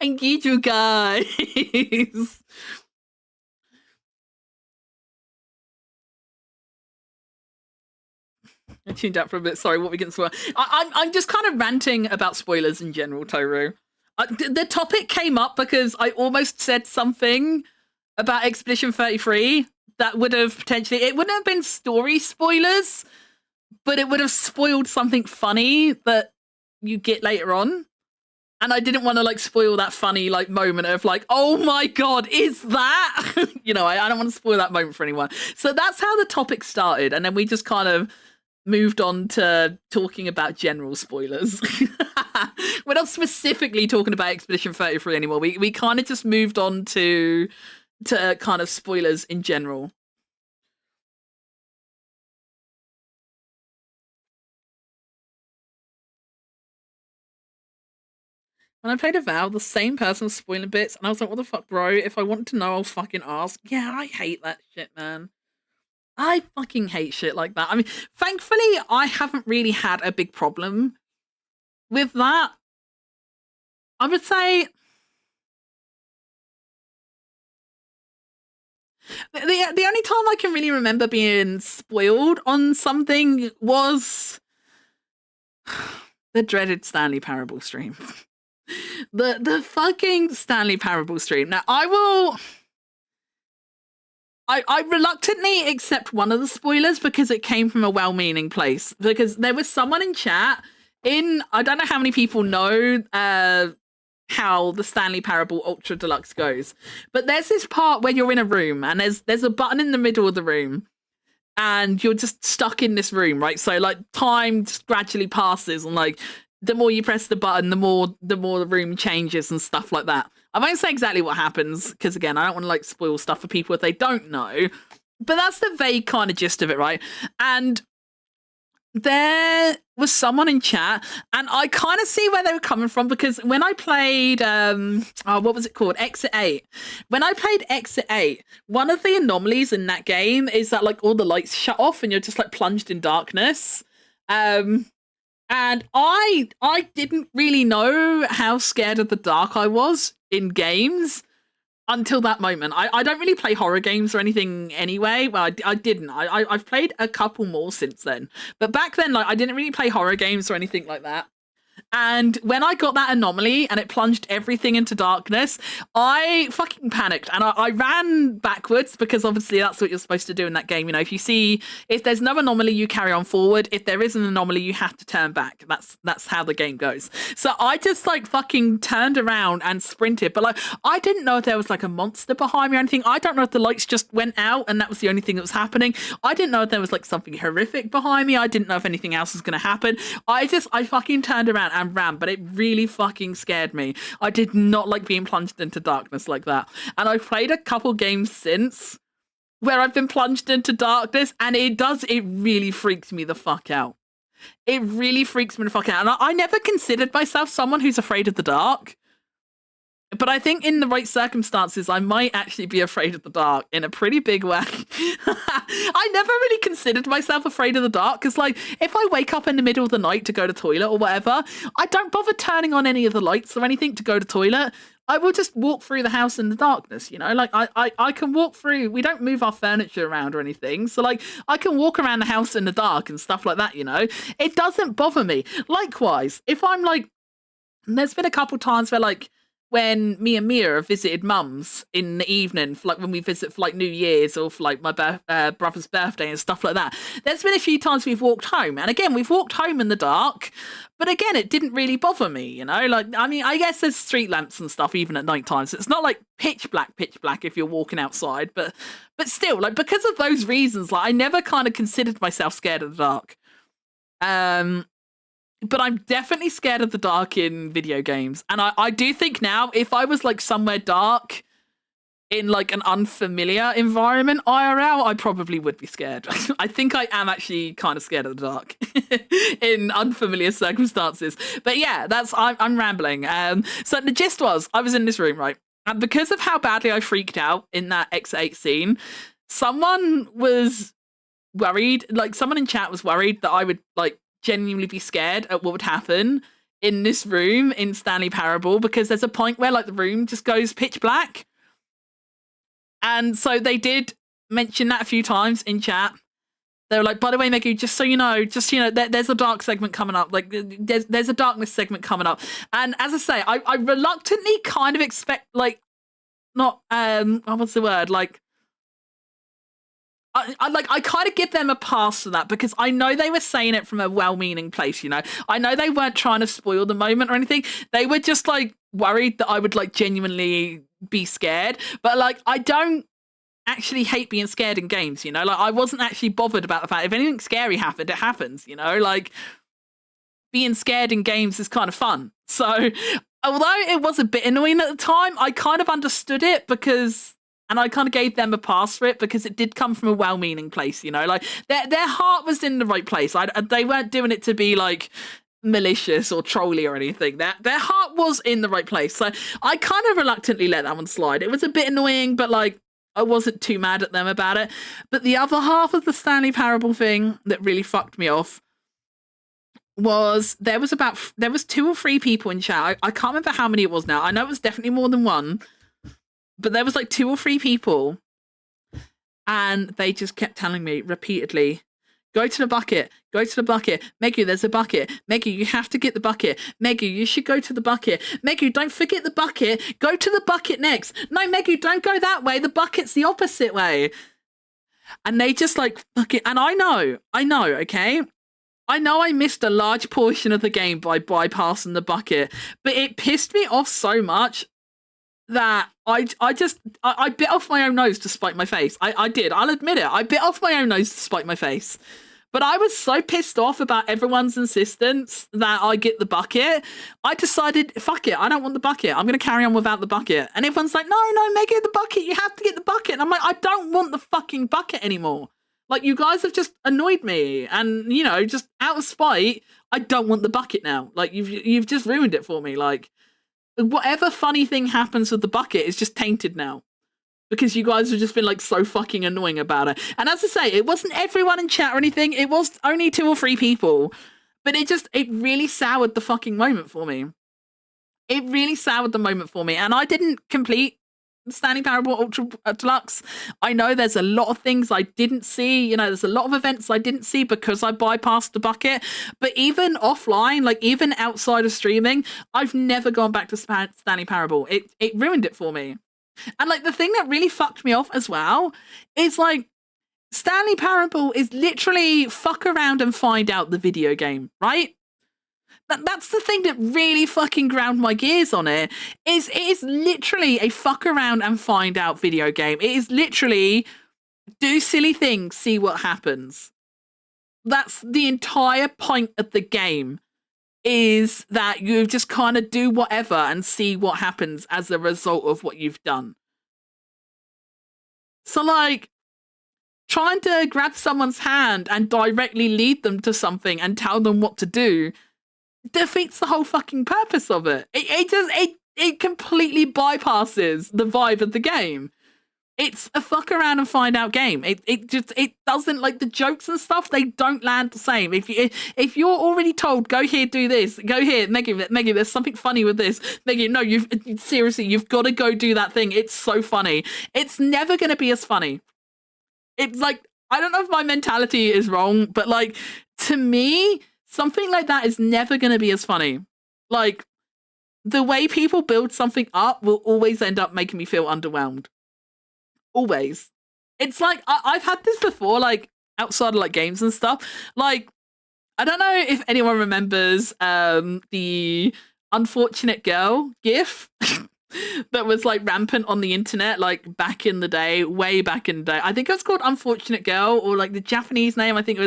A: need you guys. I tuned out for a bit. Sorry, what we getting spoiled? I'm just kind of ranting about spoilers in general, Toru. The topic came up because I almost said something about Expedition 33 that would have potentially, it wouldn't have been story spoilers, but it would have spoiled something funny that you get later on. And I didn't want to like spoil that funny like moment of like, oh my god, is that? You know, I don't want to spoil that moment for anyone. So that's how the topic started, and then we just kind of moved on to talking about general spoilers. We're not specifically talking about Expedition 33 anymore. We kind of just moved on to kind of spoilers in general. When I played Avowed, the same person was spoiling bits, and I was like, what the fuck, bro? If I want to know, I'll fucking ask. Yeah, I hate that shit, man. I fucking hate shit like that. I mean, thankfully, I haven't really had a big problem with that. I would say the only time I can really remember being spoiled on something was the dreaded Stanley Parable stream. The fucking Stanley Parable stream. Now, I will I reluctantly accept one of the spoilers because it came from a well-meaning place. Because there was someone in chat I don't know how many people know how the Stanley Parable Ultra Deluxe goes, but there's this part where you're in a room and there's a button in the middle of the room and you're just stuck in this room, right? So like time just gradually passes and like the more you press the button, the more the room changes and stuff like that. I won't say exactly what happens because again, I don't want to like spoil stuff for people if they don't know. But that's the vague kind of gist of it, right? And there was someone in chat, and I kind of see where they were coming from because when I played, what was it called? Exit 8. When I played Exit 8, one of the anomalies in that game is that like all the lights shut off and you're just like plunged in darkness. And I didn't really know how scared of the dark I was in games until that moment. I don't really play horror games or anything anyway. Well, I didn't. I've played a couple more since then. But back then, like, I didn't really play horror games or anything like that. And when I got that anomaly and it plunged everything into darkness, I fucking panicked and I ran backwards because obviously that's what you're supposed to do in that game. You know, if there's no anomaly, you carry on forward. If there is an anomaly, you have to turn back. That's how the game goes. So I just like fucking turned around and sprinted. But like, I didn't know if there was like a monster behind me or anything. I don't know if the lights just went out and that was the only thing that was happening. I didn't know if there was like something horrific behind me. I didn't know if anything else was going to happen. I fucking turned around and ran, but it really fucking scared me. I did not like being plunged into darkness like that. And I've played a couple games since where I've been plunged into darkness, and it really freaks me the fuck out. It really freaks me the fuck out. And I never considered myself someone who's afraid of the dark. But I think in the right circumstances, I might actually be afraid of the dark in a pretty big way. I never really considered myself afraid of the dark because, like, if I wake up in the middle of the night to go to toilet or whatever, I don't bother turning on any of the lights or anything to go to toilet. I will just walk through the house in the darkness, you know? Like, I can walk through. We don't move our furniture around or anything. So, like, I can walk around the house in the dark and stuff like that, you know? It doesn't bother me. Likewise, if I'm, like... There's been a couple times where, like, when me and Mia have visited mums in the evening, for like when we visit for like New Year's or for like my brother's birthday and stuff like that, there's been a few times we've walked home. And again, we've walked home in the dark, but again, it didn't really bother me, you know? Like, I mean, I guess there's street lamps and stuff even at night time. So it's not like pitch black if you're walking outside, but still, like, because of those reasons, like, I never kind of considered myself scared of the dark. But I'm definitely scared of the dark in video games. And I do think now, if I was like somewhere dark in like an unfamiliar environment IRL, I probably would be scared. I think I am actually kind of scared of the dark in unfamiliar circumstances. But yeah, I'm rambling. So the gist was, I was in this room, right? And because of how badly I freaked out in that X8 scene, someone was worried, like someone in chat was worried that I would like genuinely be scared at what would happen in this room in Stanley Parable, because there's a point where like the room just goes pitch black. And so they did mention that a few times in chat. They were like, by the way, Megu, just so you know, there's a dark segment coming up. Like there's a darkness segment coming up. And as I say, I reluctantly kind of expect like, not, what's the word? Like, I kind of give them a pass for that because I know they were saying it from a well-meaning place, you know. I know they weren't trying to spoil the moment or anything. They were just like worried that I would like genuinely be scared. But like, I don't actually hate being scared in games, you know. Like, I wasn't actually bothered about the fact if anything scary happened, it happens, you know. Like, being scared in games is kind of fun. So, although it was a bit annoying at the time, I kind of understood it because. And I kind of gave them a pass for it because it did come from a well-meaning place, you know? Like, their heart was in the right place. They weren't doing it to be, like, malicious or trolly or anything. Their heart was in the right place. So I kind of reluctantly let that one slide. It was a bit annoying, but, like, I wasn't too mad at them about it. But the other half of the Stanley Parable thing that really fucked me off was there was 2 or 3 people in chat. I can't remember how many it was now. I know it was definitely more than one. But there was like 2 or 3 people and they just kept telling me repeatedly, go to the bucket, Megu, there's a bucket, Megu, you have to get the bucket, Megu, you should go to the bucket, Megu, don't forget the bucket, go to the bucket next, no, Megu, don't go that way, the bucket's the opposite way. And they just like fucking, and I know, okay? I know I missed a large portion of the game by bypassing the bucket, but it pissed me off so much that I bit off my own nose to spite my face. I did. I'll admit it. I bit off my own nose to spite my face. But I was so pissed off about everyone's insistence that I get the bucket. I decided, fuck it, I don't want the bucket. I'm going to carry on without the bucket. And everyone's like, no, Meg, get the bucket. You have to get the bucket. And I'm like, I don't want the fucking bucket anymore. Like, you guys have just annoyed me. And, you know, just out of spite, I don't want the bucket now. Like, you've just ruined it for me. Like, whatever funny thing happens with the bucket is just tainted now. Because you guys have just been like so fucking annoying about it. And as I say, it wasn't everyone in chat or anything. It was only 2 or 3 people. But it really soured the fucking moment for me. It really soured the moment for me. And I didn't complete Stanley Parable Ultra Deluxe. I know there's a lot of things I didn't see. You know, there's a lot of events I didn't see because I bypassed the bucket. But even offline, like even outside of streaming, I've never gone back to Stanley Parable. It ruined it for me. And like the thing that really fucked me off as well is like Stanley Parable is literally fuck around and find out the video game, right? That's the thing that really fucking ground my gears on it. It is literally a fuck around and find out video game. It is literally do silly things, see what happens. That's the entire point of the game. Is that you just kind of do whatever and see what happens as a result of what you've done. So, like, trying to grab someone's hand and directly lead them to something and tell them what to do defeats the whole fucking purpose of it. It completely bypasses the vibe of the game. It's a fuck around and find out game. It doesn't, like, the jokes and stuff, they don't land the same. If you're already told, go here, do this, go here, Maggie, there's something funny with this. Maggie, no, you've got to go do that thing. It's so funny. It's never going to be as funny. It's like, I don't know if my mentality is wrong, but like, to me, something like that is never going to be as funny. Like, the way people build something up will always end up making me feel underwhelmed. Always. It's like I've had this before, like outside of like games and stuff. Like, I don't know if anyone remembers the Unfortunate Girl gif that was like rampant on the internet, like back in the day, way back in the day. I think it was called Unfortunate Girl, or like the Japanese name, I think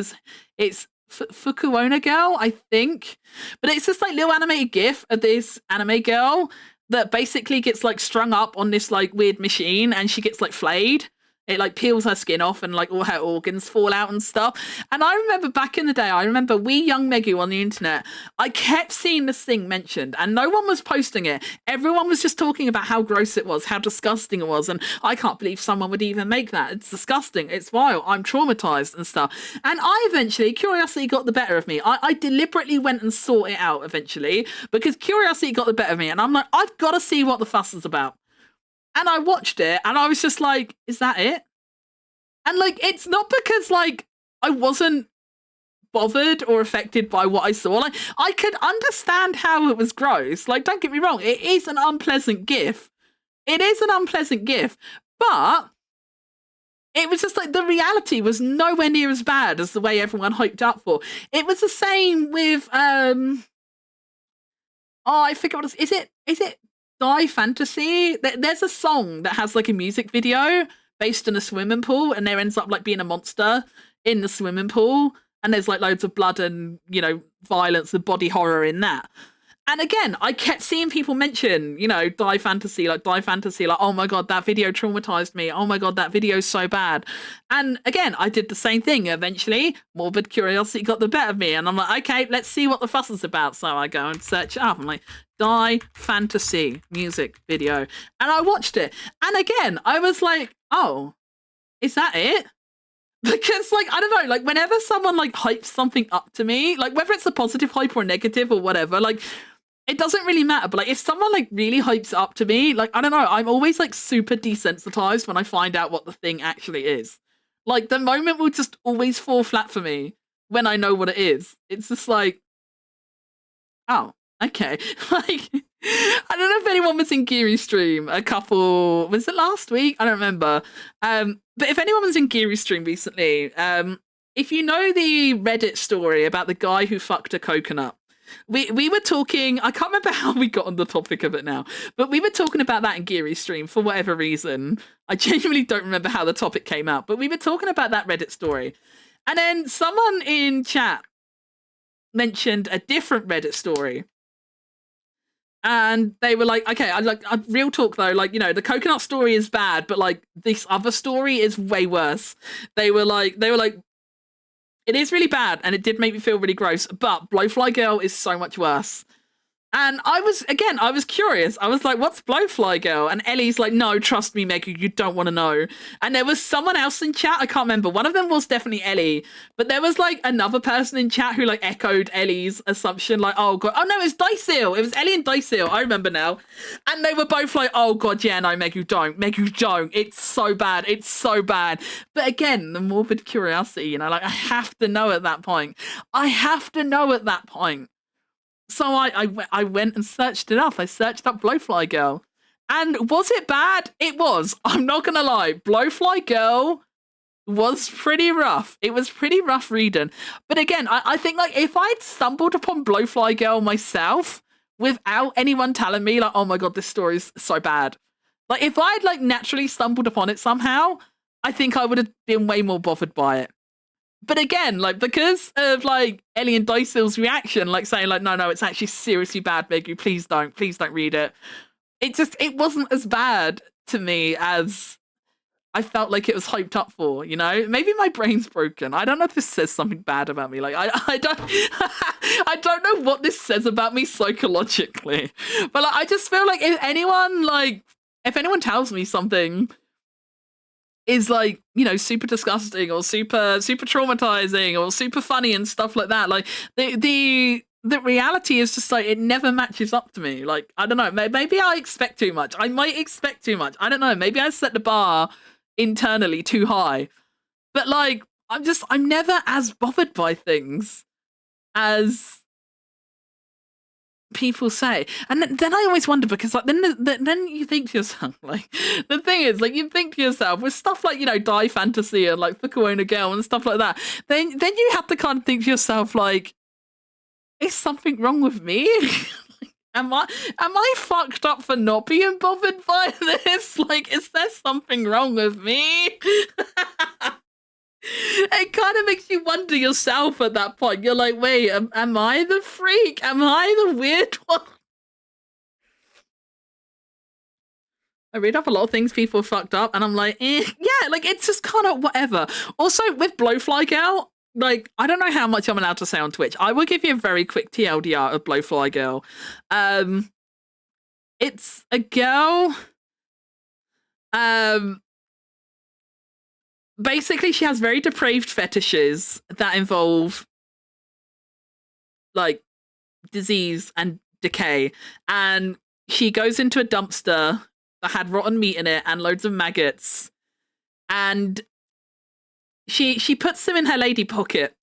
A: it's Fukuona Girl, I think. But it's just like little animated gif of this anime girl that basically gets like strung up on this like weird machine and she gets like flayed. It like peels her skin off and like all her organs fall out and stuff. And I remember back in the day, I remember we young Megu on the internet, I kept seeing this thing mentioned and no one was posting it. Everyone was just talking about how gross it was, how disgusting it was. And I can't believe someone would even make that. It's disgusting. It's vile. I'm traumatized and stuff. And I eventually, curiosity got the better of me. I deliberately went and sought it out eventually because curiosity got the better of me. And I'm like, I've got to see what the fuss is about. And I watched it and I was just like, is that it? And like, it's not because like I wasn't bothered or affected by what I saw. Like, I could understand how it was gross. Like, don't get me wrong, it is an unpleasant gif. It is an unpleasant gif. But it was just like the reality was nowhere near as bad as the way everyone hyped up for. It was the same with I forget what is it Die Fantasy? There's a song that has like a music video based in a swimming pool, and there ends up like being a monster in the swimming pool, and there's like loads of blood and, you know, violence and body horror in that. And again, I kept seeing people mention, you know, Die Fantasy, like, oh my God, that video traumatized me. Oh my God, that video's so bad. And again, I did the same thing. Eventually, morbid curiosity got the better of me. And I'm like, okay, let's see what the fuss is about. So I go and search it up. I'm like, Die Fantasy music video. And I watched it. And again, I was like, oh, is that it? Because, like, I don't know, like, whenever someone, like, hypes something up to me, like, whether it's a positive hype or a negative or whatever, like, it doesn't really matter. But, like, if someone, like, really hypes it up to me, like, I don't know, I'm always, like, super desensitized when I find out what the thing actually is. Like, the moment will just always fall flat for me when I know what it is. It's just like, oh, okay. Like, I don't know if anyone was in Geary's stream was it last week? I don't remember. But if anyone was in Geary's stream recently, if you know the Reddit story about the guy who fucked a coconut, we were talking. I can't remember how we got on the topic of it now, but we were talking about that in Geary's stream for whatever reason. I genuinely don't remember how the topic came out, but we were talking about that Reddit story, and then someone in chat mentioned a different Reddit story. And they were like, okay, real talk though, like, you know, the coconut story is bad, but like this other story is way worse. They were like, it is really bad and it did make me feel really gross, but Blowfly Girl is so much worse. And I was curious. I was like, what's Blowfly Girl? And Ellie's like, no, trust me, Meg, you don't want to know. And there was someone else in chat. I can't remember. One of them was definitely Ellie. But there was like another person in chat who like echoed Ellie's assumption. Like, oh, God. Oh, no, it was Diceil. It was Ellie and Diceil. I remember now. And they were both like, oh, God, yeah, no, Meg, you don't. Meg, you don't. It's so bad. It's so bad. But again, the morbid curiosity, you know, like I have to know at that point. So I went and searched it up. I searched up Blowfly Girl. And was it bad? It was. I'm not going to lie. Blowfly Girl was pretty rough. It was pretty rough reading. But again, I think like if I'd stumbled upon Blowfly Girl myself without anyone telling me like, oh my God, this story is so bad. Like if I'd like naturally stumbled upon it somehow, I think I would have been way more bothered by it. But again, like because of like Ellie and Diceil's reaction, like saying like, no, it's actually seriously bad, Meg, please don't read it. It wasn't as bad to me as I felt like it was hyped up for, you know? Maybe my brain's broken. I don't know if this says something bad about me. Like I don't I don't know what this says about me psychologically. But like, I just feel like if anyone tells me something is like, you know, super disgusting or super traumatizing or super funny and stuff like that, like the reality is just like it never matches up to me. Like I don't know, maybe I expect too much. I might expect too much. I don't know, maybe I set the bar internally too high. But like I'm never as bothered by things as people say. And then I always wonder, because like then you think to yourself, like the thing is, like you think to yourself with stuff like, you know, Die Fantasy and like Fukuona Girl and stuff like that, then you have to kind of think to yourself like, is something wrong with me? Am I fucked up for not being bothered by this? Like, is there something wrong with me? It kind of makes you wonder yourself at that point. You're like, wait, am I the freak? Am I the weird one? I read up a lot of things people fucked up, and I'm like, yeah, like it's just kind of whatever. Also, with Blowfly Girl, like I don't know how much I'm allowed to say on Twitch. I will give you a very quick TLDR of Blowfly Girl. It's a girl. Basically, she has very depraved fetishes that involve like disease and decay, and she goes into a dumpster that had rotten meat in it and loads of maggots, and she puts them in her lady pocket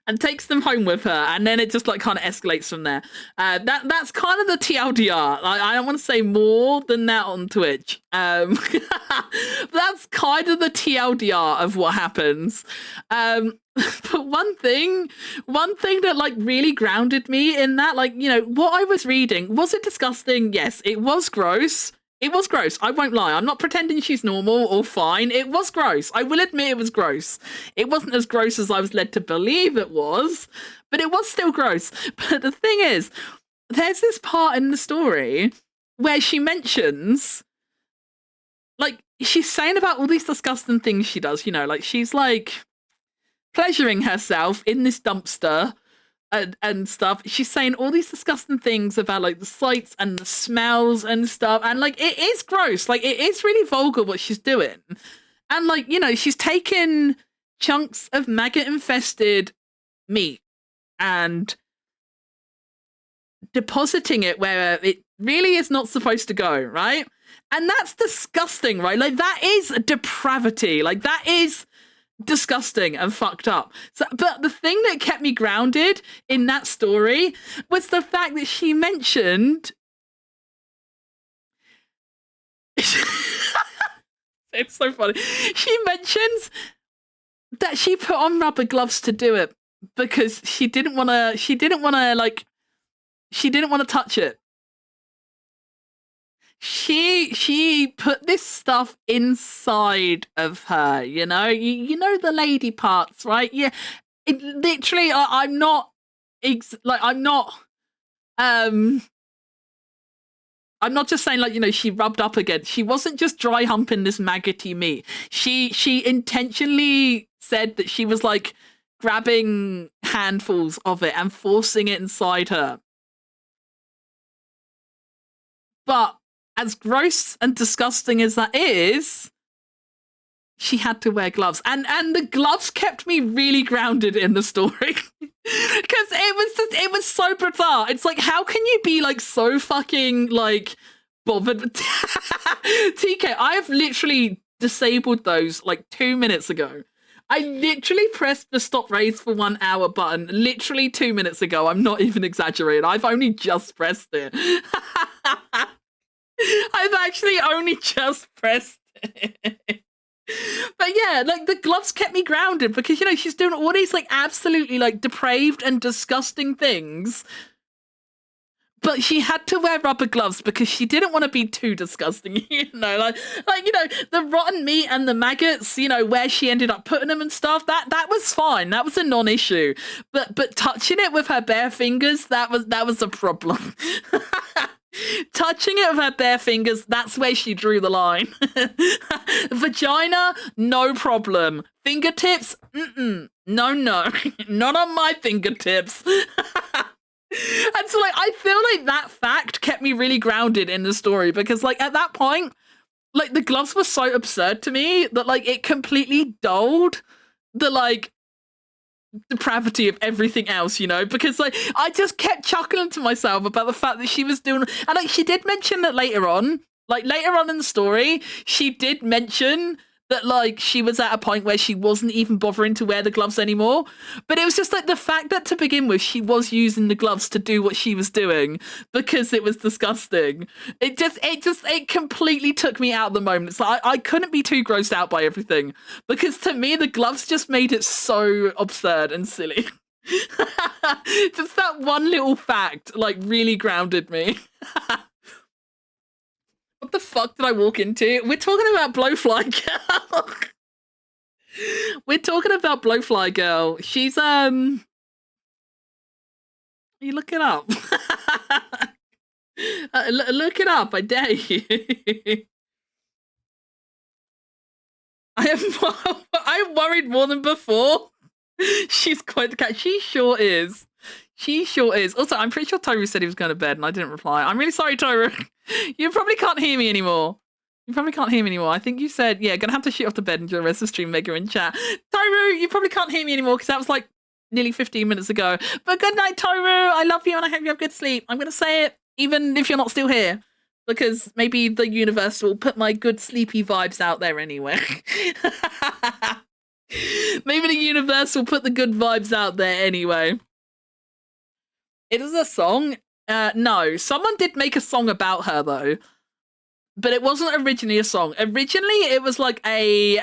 A: and takes them home with her, and then it just like kind of escalates from there. That's kind of the TLDR. I don't want to say more than that on Twitch. That's kind of the TLDR of what happens. But one thing that like really grounded me in that, like, you know, what I was reading, was it disgusting? Yes, it was gross. It was gross. I won't lie. I'm not pretending she's normal or fine. It was gross. I will admit it was gross. It wasn't as gross as I was led to believe it was, but it was still gross. But the thing is, there's this part in the story where she mentions, like, she's saying about all these disgusting things she does, you know, like she's like pleasuring herself in this dumpster and stuff. She's saying all these disgusting things about like the sights and the smells and stuff, and like it is gross, like it is really vulgar what she's doing. And like, you know, she's taking chunks of maggot infested meat and depositing it where it really is not supposed to go, right? And that's disgusting, right? Like that is depravity, like that is disgusting and fucked up. So, but the thing that kept me grounded in that story was the fact that she mentioned It's so funny. She mentions that she put on rubber gloves to do it because she didn't want to touch it. She put this stuff inside of her, you know? You know the lady parts, right? Yeah. It literally I'm not I'm not just saying, like, you know, she rubbed up against. She wasn't just dry humping this maggoty meat. She intentionally said that she was like grabbing handfuls of it and forcing it inside her. But as gross and disgusting as that is, she had to wear gloves, and the gloves kept me really grounded in the story because it was so bizarre. It's like, how can you be like so fucking like bothered with TK? I have literally disabled those like 2 minutes ago. I literally pressed the stop raise for 1 hour button literally 2 minutes ago. I'm not even exaggerating. I've only just pressed it. I've actually only just pressed it. But yeah, like the gloves kept me grounded because, you know, she's doing all these like absolutely like depraved and disgusting things. But she had to wear rubber gloves because she didn't want to be too disgusting, you know, like you know, the rotten meat and the maggots, you know, where she ended up putting them and stuff. That was fine. That was a non-issue. But touching it with her bare fingers, that was a problem. Touching it with her bare fingers, that's where she drew the line. Vagina, no problem. Fingertips, no, not on my fingertips. And so, like, I feel like that fact kept me really grounded in the story because, like, at that point, like, the gloves were so absurd to me that, like, it completely dulled the, like, depravity of everything else, you know, because like I just kept chuckling to myself about the fact that she was doing, and like she did mention that later on in the story, she did mention that like she was at a point where she wasn't even bothering to wear the gloves anymore. But it was just like the fact that to begin with she was using the gloves to do what she was doing because it was disgusting. It completely took me out of the moment. So I couldn't be too grossed out by everything because to me the gloves just made it so absurd and silly. Just that one little fact like really grounded me. What the fuck did I walk into? We're talking about Blowfly Girl. We're talking about Blowfly Girl. She's you look it up. Look it up, I dare you. I'm worried more than before. She's quite the cat. She sure is. She sure is. Also, I'm pretty sure Tyru said he was going to bed and I didn't reply. I'm really sorry, Tyru. You probably can't hear me anymore. I think you said, yeah, gonna have to shoot off to bed and do the rest of the stream, Mega in chat. Tyru, you probably can't hear me anymore because that was like nearly 15 minutes ago. But good night, Tyru. I love you and I hope you have good sleep. I'm going to say it even if you're not still here because maybe the universe will put my good sleepy vibes out there anyway. Maybe the universe will put the good vibes out there anyway. It is a song? No. Someone did make a song about her, though. But it wasn't originally a song. Originally, it was like a...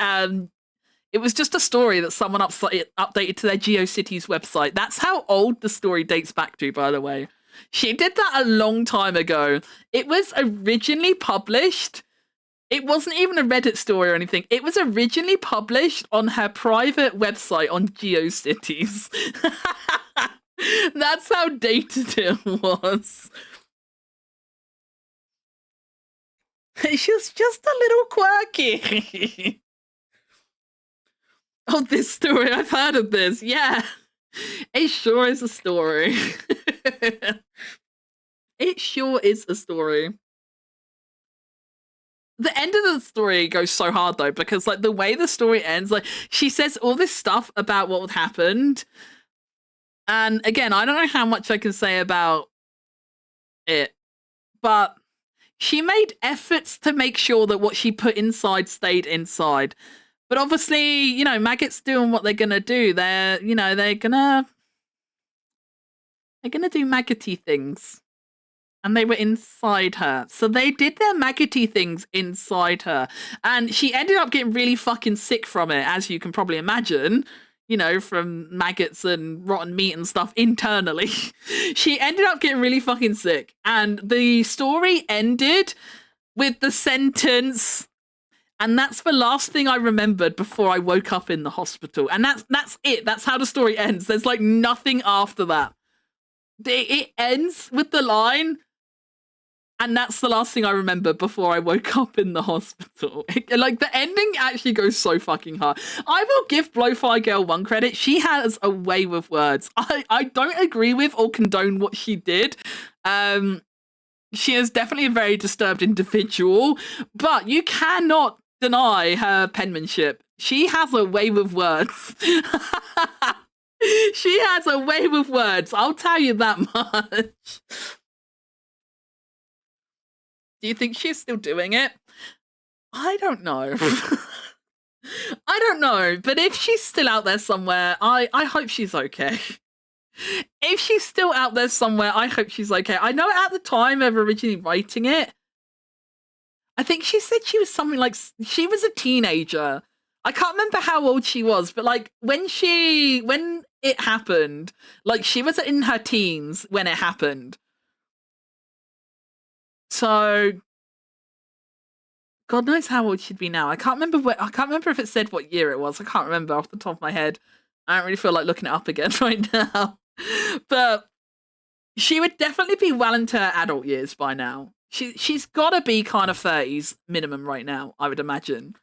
A: it was just a story that someone updated to their GeoCities website. That's how old the story dates back to, by the way. She did that a long time ago. It was originally published... It wasn't even a Reddit story or anything. It was originally published on her private website on GeoCities. That's how dated it was. She's just a little quirky. Oh, this story. I've heard of this. Yeah. It sure is a story. It sure is a story. The end of the story goes so hard though, because like the way the story ends, like she says all this stuff about what happened. And again, I don't know how much I can say about it, but she made efforts to make sure that what she put inside stayed inside. But obviously, you know, maggots doing what they're gonna do. They're gonna do maggoty things. and they were inside her. So they did their maggoty things inside her. And she ended up getting really fucking sick from it, as you can probably imagine, you know, from maggots and rotten meat and stuff internally. She ended up getting really fucking sick. And the story ended with the sentence, and that's the last thing I remembered before I woke up in the hospital. And that's it. That's how the story ends. There's like nothing after that. It ends with the line, and that's the last thing I remember before I woke up in the hospital. Like, the ending actually goes so fucking hard. I will give Blowfly Girl one credit. She has a way with words. I don't agree with or condone what she did. She is definitely a very disturbed individual, but you cannot deny her penmanship. She has a way with words. She has a way with words. I'll tell you that much. Do you think she's still doing it? I don't know. I don't know, but if she's still out there somewhere, I hope she's okay. If she's still out there somewhere, I hope she's okay. I know at the time of originally writing it, I think she said she was something like, she was a teenager. I can't remember how old she was, but like when it happened, like she was in her teens when it happened. So God knows how old she'd be now. I can't remember if it said what year it was. I can't remember off the top of my head. I don't really feel like looking it up again right now. But she would definitely be well into her adult years by now. She's got to be kind of 30s minimum right now, I would imagine.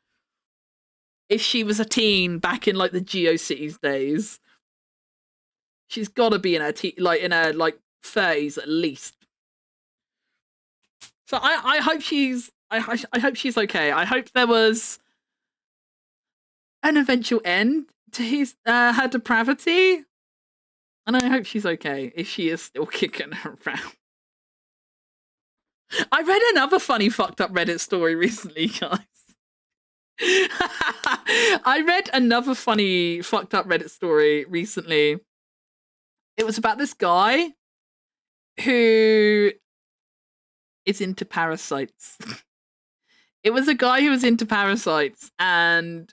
A: If she was a teen back in like the GeoCities days, she's got to be in her 30s at least. So I hope she's I hope she's okay. I hope there was an eventual end to her depravity, and I hope she's okay if she is still kicking around. I read another funny fucked up Reddit story recently, guys. I read another funny fucked up Reddit story recently. It was about this guy who is into parasites. It was a guy who was into parasites, and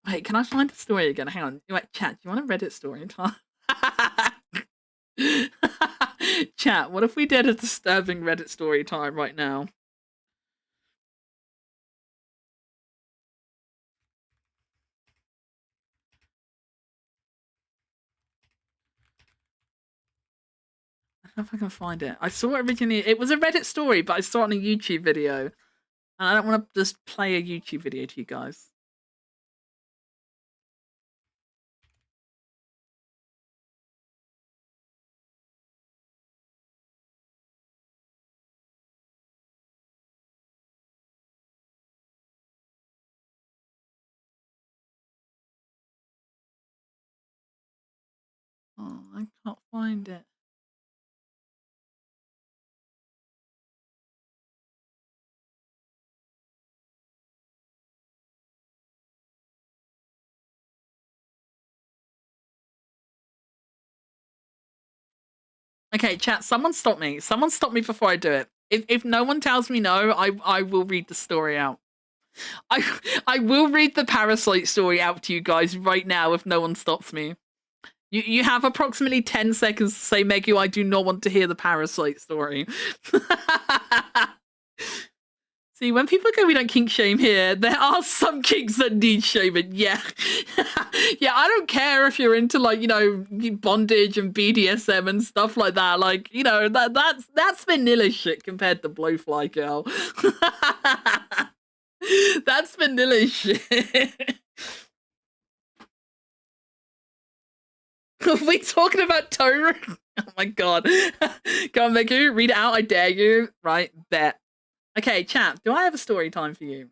A: wait, can I find the story again? Hang on. Wait, chat, do you want a Reddit story time? Chat, what if we did a disturbing Reddit story time right now? I don't know if I can find it. I saw it originally. It was a Reddit story, but I saw it on a YouTube video. And I don't want to just play a YouTube video to you guys. Oh, I can't find it. Okay, chat, someone stop me. Someone stop me before I do it. If no one tells me no, I will read the story out. I will read the parasite story out to you guys right now if no one stops me. You have approximately 10 seconds to say, Megu, I do not want to hear the parasite story. See, when people go, we don't kink shame here, there are some kinks that need shaming, yeah. Yeah, I don't care if you're into, like, you know, bondage and BDSM and stuff like that. Like, you know, that's vanilla shit compared to Blowfly Girl. That's vanilla shit. Are we talking about Torah? Oh my god. Go on, Megu, read it out, I dare you. Right, bet. Okay, chat, do I have a story time for you?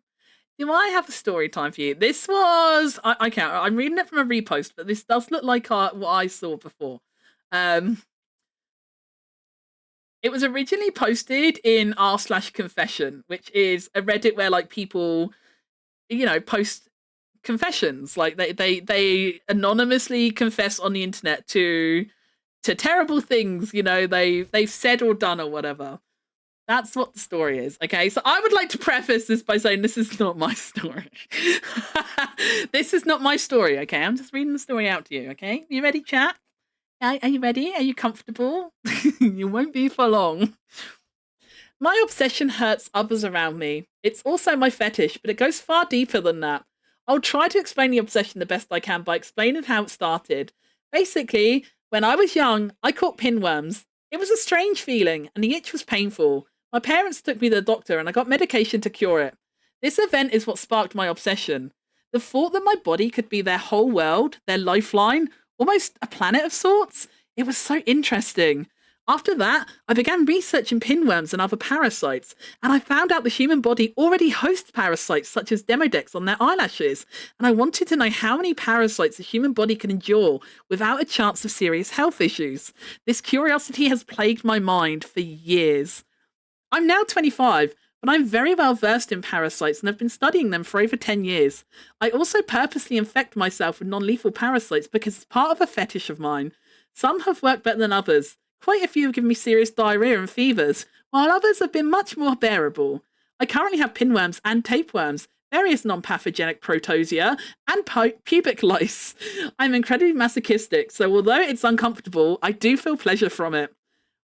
A: Do I have a story time for you? This was... I can't... I'm reading it from a repost, but this does look like what I saw before. It was originally posted in r/confession, which is a Reddit where, like, people, you know, post confessions. Like, they anonymously confess on the internet to to terrible things, they've said or done or whatever. That's what the story is. Okay, so I would like to preface this by saying this is not my story. This is not my story. Okay, I'm just reading the story out to you. Okay, you ready, chat? Are you ready? Are you comfortable? You won't be for long. My obsession hurts others around me. It's also my fetish, but it goes far deeper than that. I'll try to explain the obsession the best I can by explaining how it started. Basically, when I was young, I caught pinworms. It was a strange feeling, and the itch was painful. My parents took me to the doctor, and I got medication to cure it. This event is what sparked my obsession. The thought that my body could be their whole world, their lifeline, almost a planet of sorts, it was so interesting. After that, I began researching pinworms and other parasites, and I found out the human body already hosts parasites such as Demodex on their eyelashes, and I wanted to know how many parasites the human body can endure without a chance of serious health issues. This curiosity has plagued my mind for years. I'm now 25, but I'm very well versed in parasites and have been studying them for over 10 years. I also purposely infect myself with non-lethal parasites because it's part of a fetish of mine. Some have worked better than others. Quite a few have given me serious diarrhea and fevers, while others have been much more bearable. I currently have pinworms and tapeworms, various non-pathogenic protozoa, and pubic lice. I'm incredibly masochistic, so although it's uncomfortable, I do feel pleasure from it.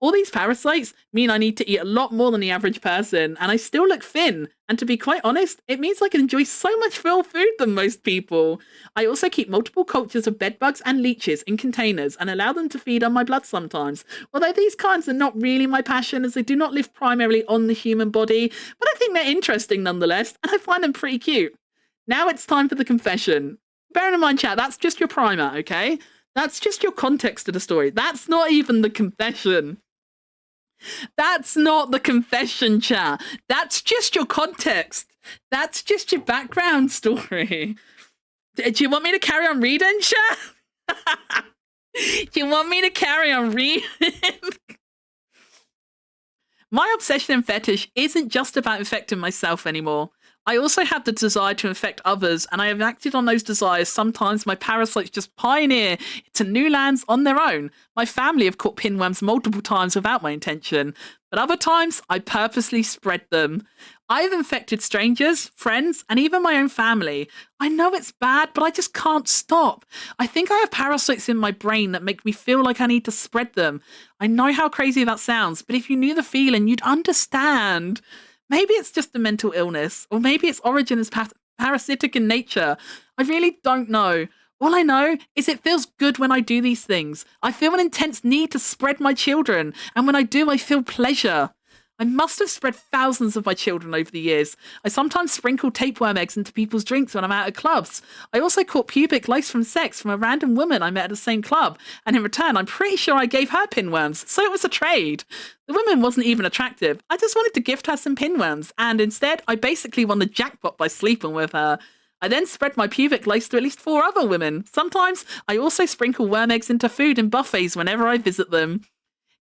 A: All these parasites mean I need to eat a lot more than the average person, and I still look thin. And to be quite honest, it means I can enjoy so much more food than most people. I also keep multiple cultures of bedbugs and leeches in containers and allow them to feed on my blood sometimes. Although these kinds are not really my passion, as they do not live primarily on the human body, but I think they're interesting nonetheless, and I find them pretty cute. Now it's time for the confession. Bearing in mind, chat, that's just your primer, okay? That's just your context to the story. That's not even the confession. That's not the confession, chat. That's just your context. That's just your background story. Do you want me to carry on reading, chat? Do you want me to carry on reading? My obsession and fetish isn't just about infecting myself anymore. I also have the desire to infect others, and I have acted on those desires. Sometimes my parasites just pioneer into new lands on their own. My family have caught pinworms multiple times without my intention, but other times I purposely spread them. I have infected strangers, friends, and even my own family. I know it's bad, but I just can't stop. I think I have parasites in my brain that make me feel like I need to spread them. I know how crazy that sounds, but if you knew the feeling, you'd understand. Maybe it's just a mental illness, or maybe its origin is parasitic in nature. I really don't know. All I know is it feels good when I do these things. I feel an intense need to spread my children, and when I do, I feel pleasure. I must have spread thousands of my children over the years. I sometimes sprinkle tapeworm eggs into people's drinks when I'm out at clubs. I also caught pubic lice from sex from a random woman I met at the same club, and in return, I'm pretty sure I gave her pinworms, so it was a trade. The woman wasn't even attractive. I just wanted to gift her some pinworms, and instead, I basically won the jackpot by sleeping with her. I then spread my pubic lice to at least 4 other women. Sometimes, I also sprinkle worm eggs into food in buffets whenever I visit them.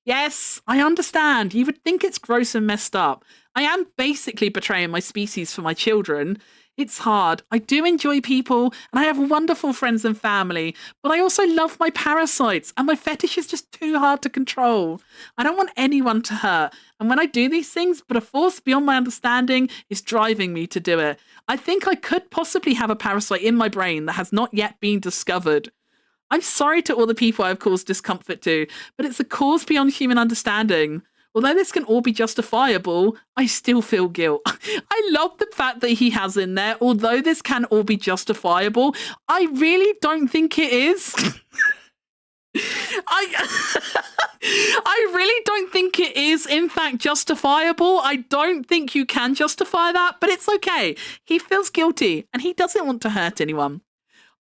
A: Yes, I understand. You would think it's gross and messed up. I am basically betraying my species for my children. It's hard. I do enjoy people, and I have wonderful friends and family, but I also love my parasites, and my fetish is just too hard to control. I don't want anyone to hurt, and when I do these things, but a force beyond my understanding is driving me to do it. I think I could possibly have a parasite in my brain that has not yet been discovered. I'm sorry to all the people I've caused discomfort to, but it's a cause beyond human understanding. Although this can all be justifiable, I still feel guilt. I love the fact that he has in there, although this can all be justifiable, I really don't think it is. I really don't think it is, in fact, justifiable. I don't think you can justify that, but it's okay. He feels guilty, and he doesn't want to hurt anyone.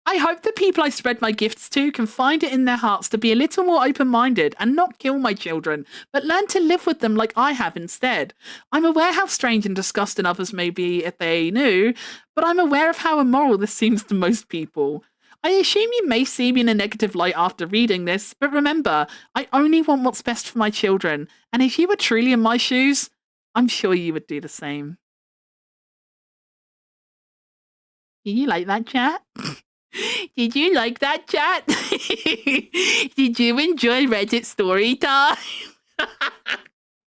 A: I hope the people I spread my gifts to can find it in their hearts to be a little more open-minded and not kill my children, but learn to live with them like I have instead. I'm aware how strange and disgusting others may be if they knew, but I'm aware of how immoral this seems to most people. I assume you may see me in a negative light after reading this, but remember, I only want what's best for my children, and if you were truly in my shoes, I'm sure you would do the same. Do you like that, chat? Did you like that, chat? Did you enjoy Reddit story time?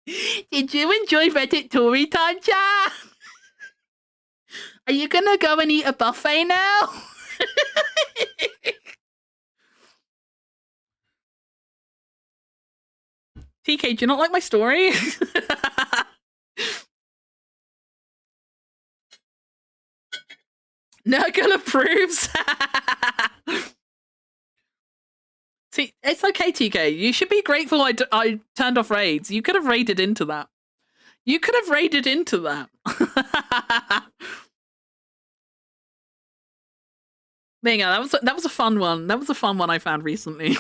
A: Did you enjoy Reddit story time, chat? Are you gonna go and eat a buffet now? TK, do you not like my story? Nurgle approves. See, it's okay, TK. You should be grateful I turned off raids. You could have raided into that. You could have raided into that. There you go. That was a fun one. That was a fun one I found recently.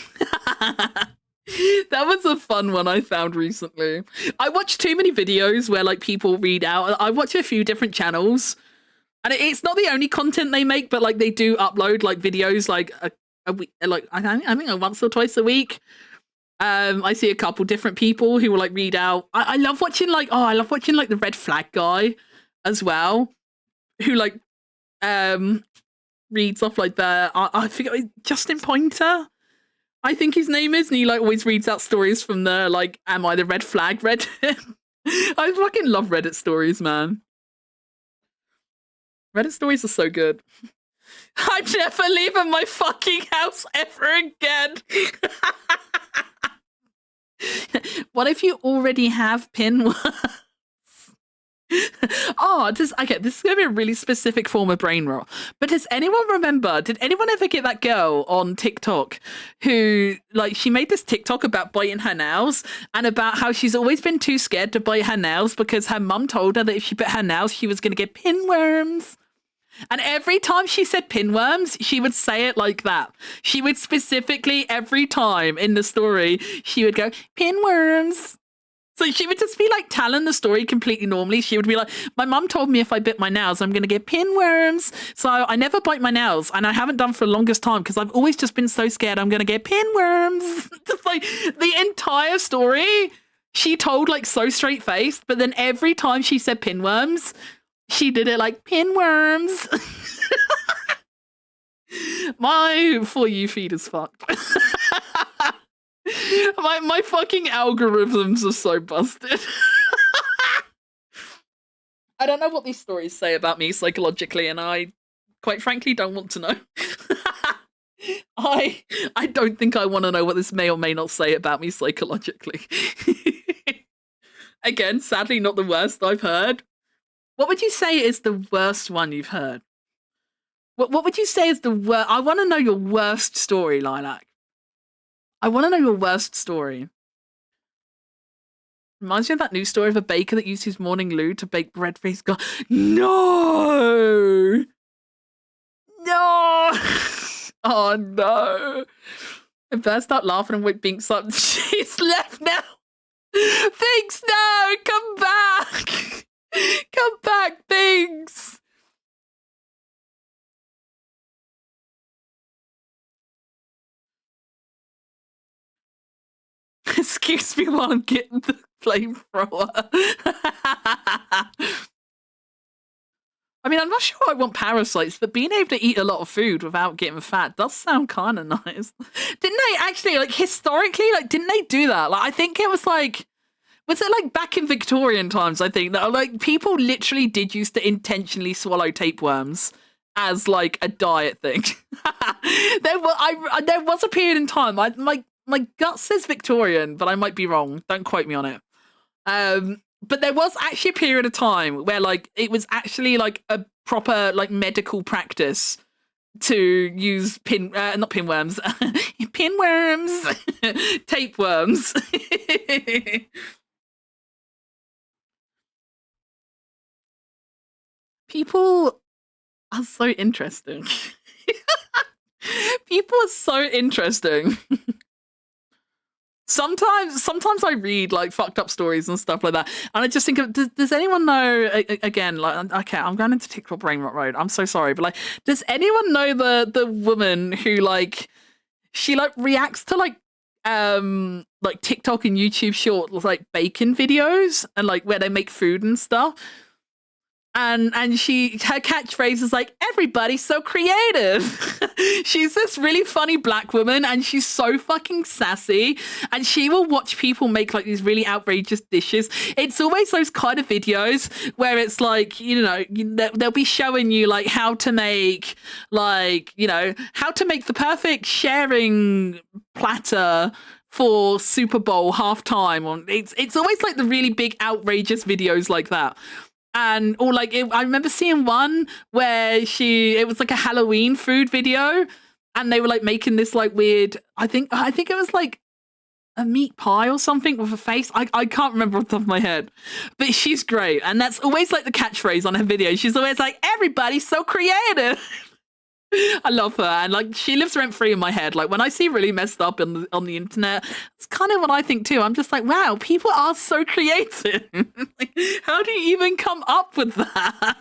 A: That was a fun one I found recently. I watch too many videos where like people read out. I watch a few different channels, and it's not the only content they make, but like they do upload like videos like a week, like I think once or twice a week. I see a couple different people who will like read out. I love watching like the red flag guy as well, who like reads off like I forget, Justin Pointer, I think his name is, and he like always reads out stories from the like am I the red flag Reddit. I fucking love Reddit stories, man. Reddit stories are so good. I'm never leaving my fucking house ever again. What if you already have pinworms? Oh, okay, this is going to be a really specific form of brain rot. But does anyone remember, did anyone ever get that girl on TikTok who, like, she made this TikTok about biting her nails and about how she's always been too scared to bite her nails because her mum told her that if she bit her nails, she was going to get pinworms. And every time she said pinworms, she would say it like that. She would specifically, every time in the story, she would go, pinworms. So she would just be like telling the story completely normally. She would be like, my mum told me if I bit my nails, I'm going to get pinworms. So I never bite my nails, and I haven't done for the longest time because I've always just been so scared I'm going to get pinworms. Just like the entire story, she told like so straight faced, but then every time she said pinworms, she did it like pinworms. My For You feed is fucked. My fucking algorithms are so busted. I don't know what these stories say about me psychologically, and I, quite frankly, don't want to know. I don't think I want to know what this may or may not say about me psychologically. Again, sadly, not the worst I've heard. What would you say is the worst one you've heard? What would you say is the worst? I want to know your worst story, Lilac. I want to know your worst story. Reminds me of that news story of a baker that used his morning loo to bake bread for his god. No! No! Oh no! I burst out laughing and woke Binks up. She's left now! Binks, no! Come back! Come back, Binks! Excuse me while I'm getting the flamethrower. I mean, I'm not sure I want parasites, but being able to eat a lot of food without getting fat does sound kind of nice. Didn't they actually, like, historically, like, didn't they do that? Like, I think it was like, was it like back in Victorian times, I think, that like people literally did used to intentionally swallow tapeworms as like a diet thing. There was a period in time, my gut says Victorian, but I might be wrong. Don't quote me on it. But there was actually a period of time where like it was actually like a proper like medical practice to use not pinworms, pinworms, tapeworms. People are so interesting. People are so interesting. Sometimes I read like fucked up stories and stuff like that, and I just think of, does anyone know, again, like, okay, I'm going into TikTok brain rot road, I'm so sorry, but like, does anyone know the woman who like, she like reacts to like TikTok and YouTube short like bacon videos and like where they make food and stuff? and her catchphrase is like, everybody's so creative. She's this really funny black woman, and she's so fucking sassy, and she will watch people make like these really outrageous dishes. It's always those kind of videos where it's like, you know, they'll be showing you like how to make, like, you know, how to make the perfect sharing platter for Super Bowl halftime. It's always like the really big outrageous videos like that. And or like I remember seeing one where it was like a Halloween food video, and they were like making this like weird, I think it was like a meat pie or something with a face. I can't remember off the top of my head, but she's great, and that's always like the catchphrase on her video. She's always like, everybody's so creative. I love her, and like she lives rent free in my head. Like when I see really messed up on the internet, it's kind of what I think too. I'm just like, wow, people are so creative. Like, how do you even come up with that?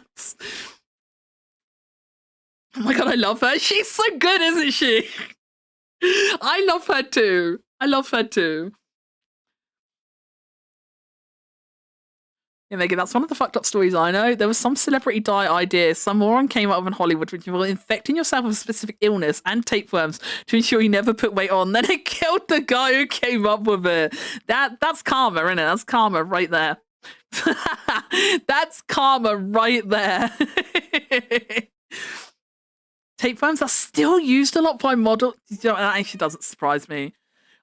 A: Oh my god, I love her. She's so good, isn't she? I love her too. I love her too. Yeah, Megan, that's one of the fucked up stories I know. There was some celebrity diet idea some moron came up with in Hollywood, which involved infecting yourself with a specific illness and tapeworms to ensure you never put weight on. Then it killed the guy who came up with it. That's karma, isn't it? That's karma right there. That's karma right there. Tapeworms are still used a lot by models. That actually doesn't surprise me.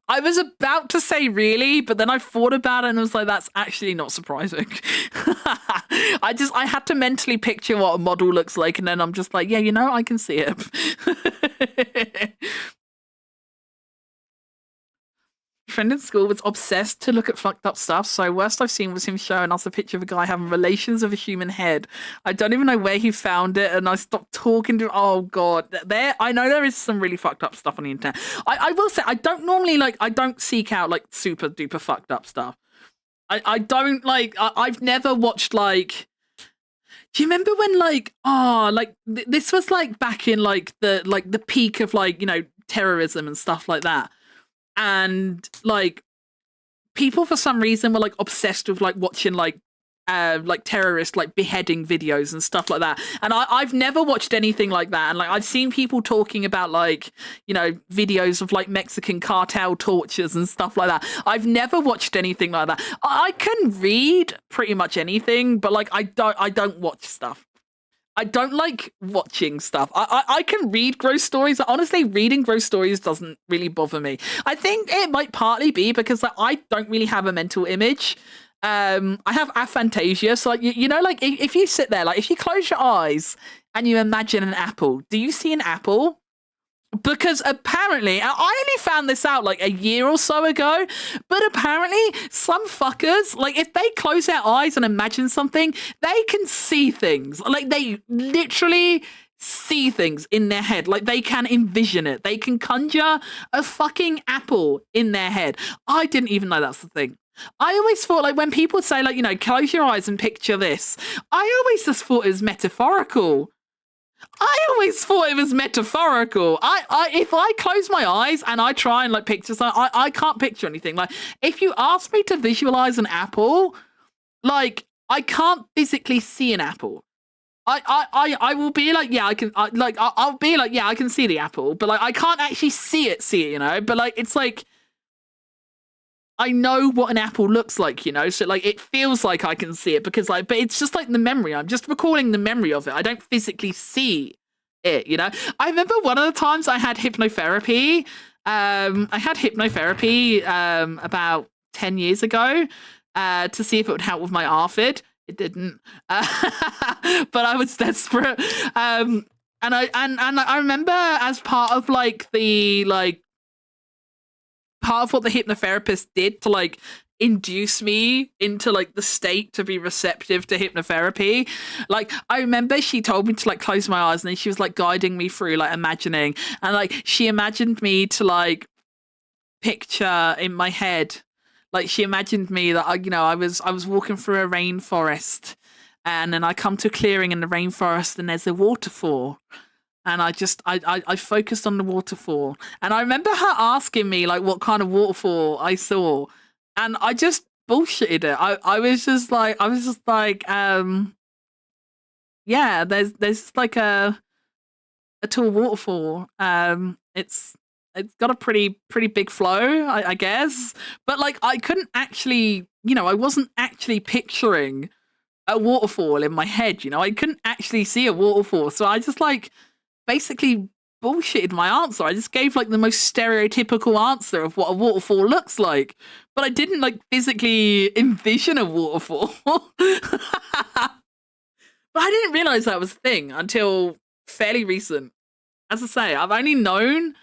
A: I was about to say really, but then I thought about it and I was like, that's actually not surprising. I had to mentally picture what a model looks like, and then I'm just like, yeah, you know, I can see it. Friend in school was obsessed to look at fucked up stuff, so worst I've seen was him showing us a picture of a guy having relations with a human head. I don't even know where he found it, and I stopped talking to him. Oh god, I know there is some really fucked up stuff on the internet. I will say I don't normally I don't seek out like super duper fucked up stuff. I don't like I've never watched like. Do you remember when this was like back in like the peak of like, you know, terrorism and stuff like that? And like people for some reason were like obsessed with like watching like terrorist like beheading videos and stuff like that, and I've never watched anything like that. And like I've seen people talking about like, you know, videos of like Mexican cartel tortures and stuff like that. I've never watched anything like that. I can read pretty much anything, but like I don't watch stuff. I don't like watching stuff. I can read gross stories. Honestly, reading gross stories doesn't really bother me. I think it might partly be because like, I don't really have a mental image. I have aphantasia. So like, you know, like if you sit there, like if you close your eyes and you imagine an apple, do you see an apple? Because apparently, I only found this out like a year or so ago, but apparently some fuckers, like if they close their eyes and imagine something, they can see things. Like they literally see things in their head. Like they can envision it. They can conjure a fucking apple in their head. I didn't even know that's the thing. I always thought like when people say like, you know, close your eyes and picture this, I always just thought it was metaphorical. I always thought it was metaphorical. If I close my eyes and I try and like picture something, I can't picture anything. Like if you ask me to visualize an apple, like I can't physically see an apple. I will be like, yeah, I can. I'll be like, yeah, I can see the apple, but like I can't actually see it, you know. But like it's like I know what an apple looks like, you know, so like it feels like I can see it because like, but it's just like the memory. I'm just recalling the memory of it. I don't physically see it, you know. I remember one of the times I had hypnotherapy. About 10 years ago to see if it would help with my ARFID. It didn't, but I was desperate. And I remember as part of like the like. Part of what the hypnotherapist did to like induce me into like the state to be receptive to hypnotherapy. Like I remember she told me to like close my eyes, and then she was like guiding me through like imagining, and like she imagined me to like picture in my head, like she imagined me that I was walking through a rainforest, and then I come to a clearing in the rainforest and there's a waterfall. And I focused on the waterfall. And I remember her asking me like what kind of waterfall I saw. And I just bullshitted it. I was just like, yeah, there's like a tall waterfall. It's got a pretty big flow, I guess. But like I couldn't actually, I wasn't actually picturing a waterfall in my head. I couldn't actually see a waterfall, so I just like basically bullshitted my answer. I just gave like the most stereotypical answer of what a waterfall looks like, but I didn't like physically envision a waterfall. But I didn't realize that was a thing until fairly recent. As I say, I've only known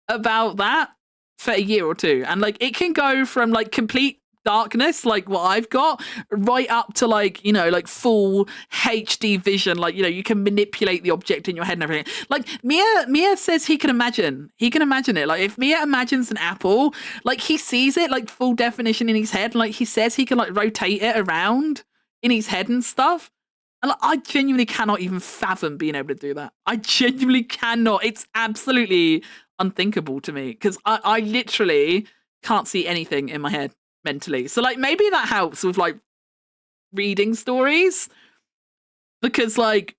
A: about that for a year or two, and like it can go from like complete darkness, like what I've got, right up to like full HD vision. Like you can manipulate the object in your head and everything. Like Mia says he can imagine it. Like if Mia imagines an apple, like he sees it like full definition in his head. And, like he says he can like rotate it around in his head and stuff. And like, I genuinely cannot even fathom being able to do that. I genuinely cannot. It's absolutely unthinkable to me because I literally can't see anything in my head mentally. So like maybe that helps with like reading stories because like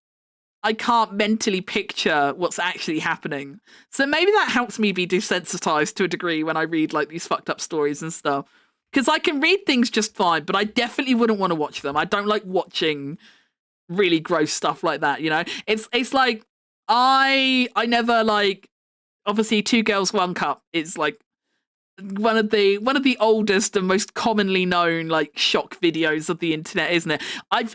A: I can't mentally picture what's actually happening. So maybe that helps me be desensitized to a degree when I read like these fucked up stories and stuff. Because I can read things just fine, but I definitely wouldn't want to watch them. I don't like watching really gross stuff like that, It's like I never like, obviously Two Girls One Cup is like one of the oldest and most commonly known like shock videos of the internet, isn't it?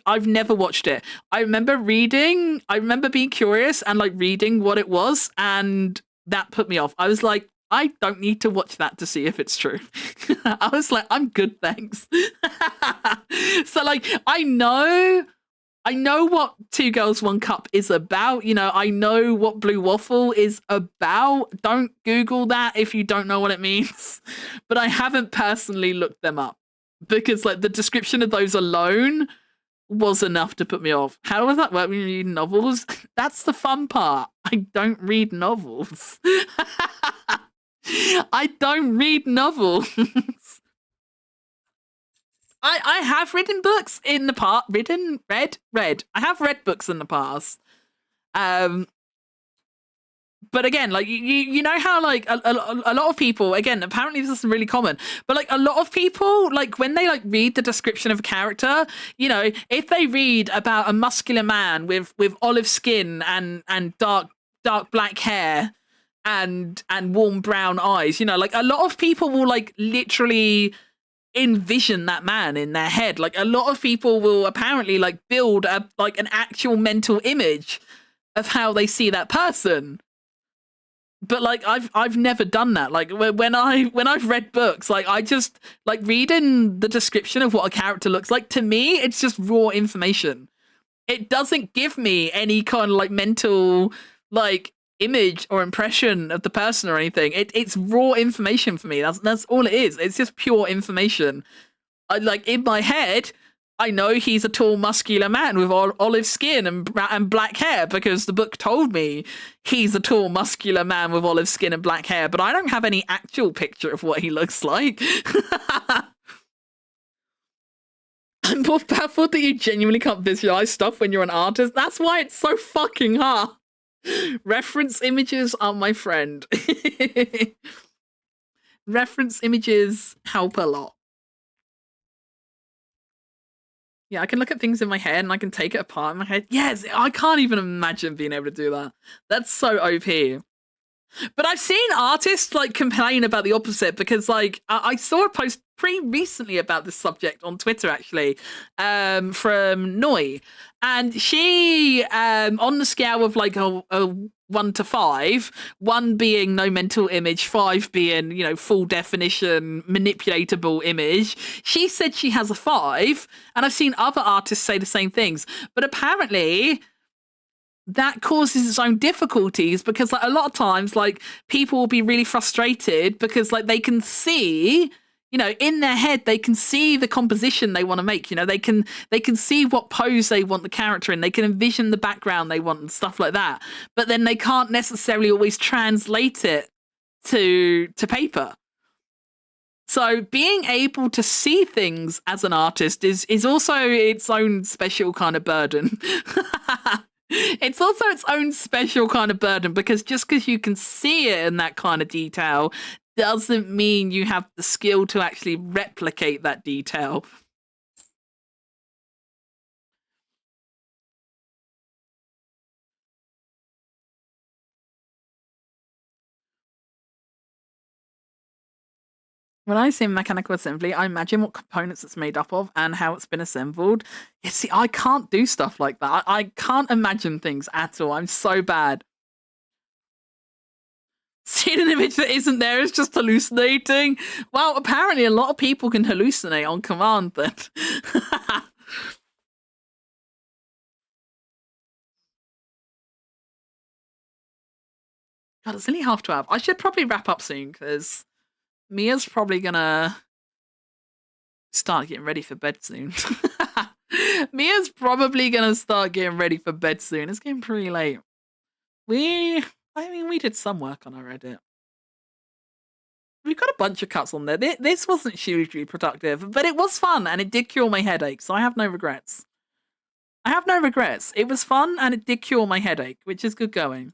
A: I've never watched it. I remember being curious and like reading what it was, and that put me off. I was like, I don't need to watch that to see if it's true. I was like, I'm good, thanks. So like I know what Two Girls One Cup is about. I know what Blue Waffle is about. Don't Google that if you don't know what it means. But I haven't personally looked them up because like the description of those alone was enough to put me off. How does that work when you read novels? That's the fun part. I don't read novels. I don't read novels. I have written books in the past. Read. I have read books in the past. But again, like you know how like a lot of people, again, apparently this is really common, but like a lot of people, like when they like read the description of a character, if they read about a muscular man with olive skin and dark black hair and warm brown eyes, like a lot of people will like literally envision that man in their head. Like a lot of people will apparently like build an actual mental image of how they see that person. But like I've never done that. Like when I've read books, like I just like reading the description of what a character looks like, to me it's just raw information. It doesn't give me any kind of like mental like image or impression of the person or anything. It's raw information for me. That's all it is. It's just pure information. I like in my head, I know he's a tall, muscular man with olive skin and black hair because the book told me he's a tall, muscular man with olive skin and black hair, but I don't have any actual picture of what he looks like. I'm more baffled that you genuinely can't visualize stuff when you're an artist. That's why it's so fucking hard. Reference images are my friend. Reference images help a lot. Yeah, I can look at things in my head and I can take it apart in my head. Yes, I can't even imagine being able to do that. That's so OP. But I've seen artists like complain about the opposite because like I saw a post pretty recently about this subject on Twitter actually, from Noi, and she on the scale of like a 1 to 5, 1 being no mental image, 5 being full definition manipulatable image, she said she has a 5, and I've seen other artists say the same things, but apparently that causes its own difficulties because like a lot of times like people will be really frustrated because like they can see in their head they can see the composition they want to make, they can see what pose they want the character in, they can envision the background they want and stuff like that, but then they can't necessarily always translate it to paper. So being able to see things as an artist is also its own special kind of burden. It's also its own special kind of burden because just because you can see it in that kind of detail doesn't mean you have the skill to actually replicate that detail. When I say mechanical assembly, I imagine what components it's made up of and how it's been assembled. You see, I can't do stuff like that. I can't imagine things at all. I'm so bad. Seeing an image that isn't there is just hallucinating. Well, apparently a lot of people can hallucinate on command then. God, it's only 12:30. I should probably wrap up soon because Mia's probably gonna start getting ready for bed soon. Mia's probably gonna start getting ready for bed soon. It's getting pretty late. We did some work on our Reddit. We've got a bunch of cuts on there. This wasn't hugely productive, but it was fun and it did cure my headache, so I have no regrets. It was fun and it did cure my headache, which is good going.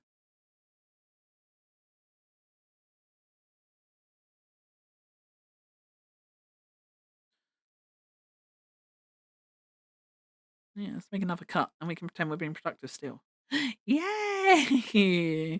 A: Yeah, let's make another cut and we can pretend we're being productive still. Yay!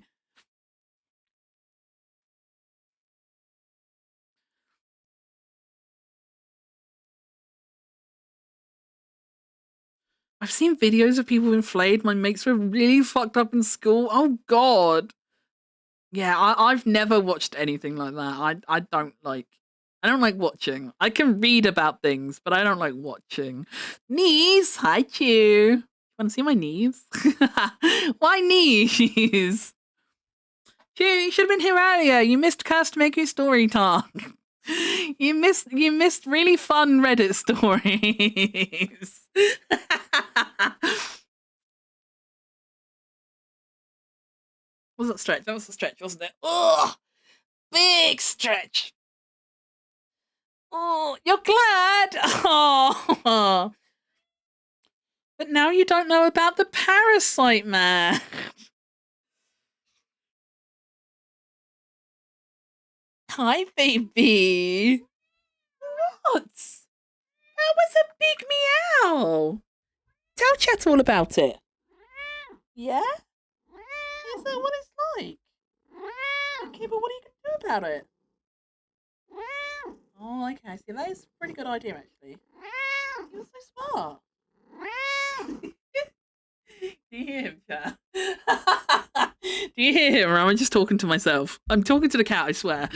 A: I've seen videos of people being flayed. My mates were really fucked up in school. Oh god. Yeah, I've never watched anything like that. I don't like watching. I can read about things, but I don't like watching. Knees, hi Chew. Want to see my knees? Why knees? Chew, you should have been here earlier. You missed Cursed Miku story talk. You missed really fun Reddit stories. Was it stretch? That was a stretch, wasn't it? Oh, big stretch. Oh, you're glad. Oh, but now you don't know about the parasite man. Hi, baby. What? That was a big meow. Tell Chet all about it. Yeah? Is that what it's like? Okay, but what are you going to do about it? Oh, okay. See, that is a pretty good idea, actually. You're so smart. Do you hear him, Chat? Do you hear him, or am I just talking to myself? I'm talking to the cat, I swear.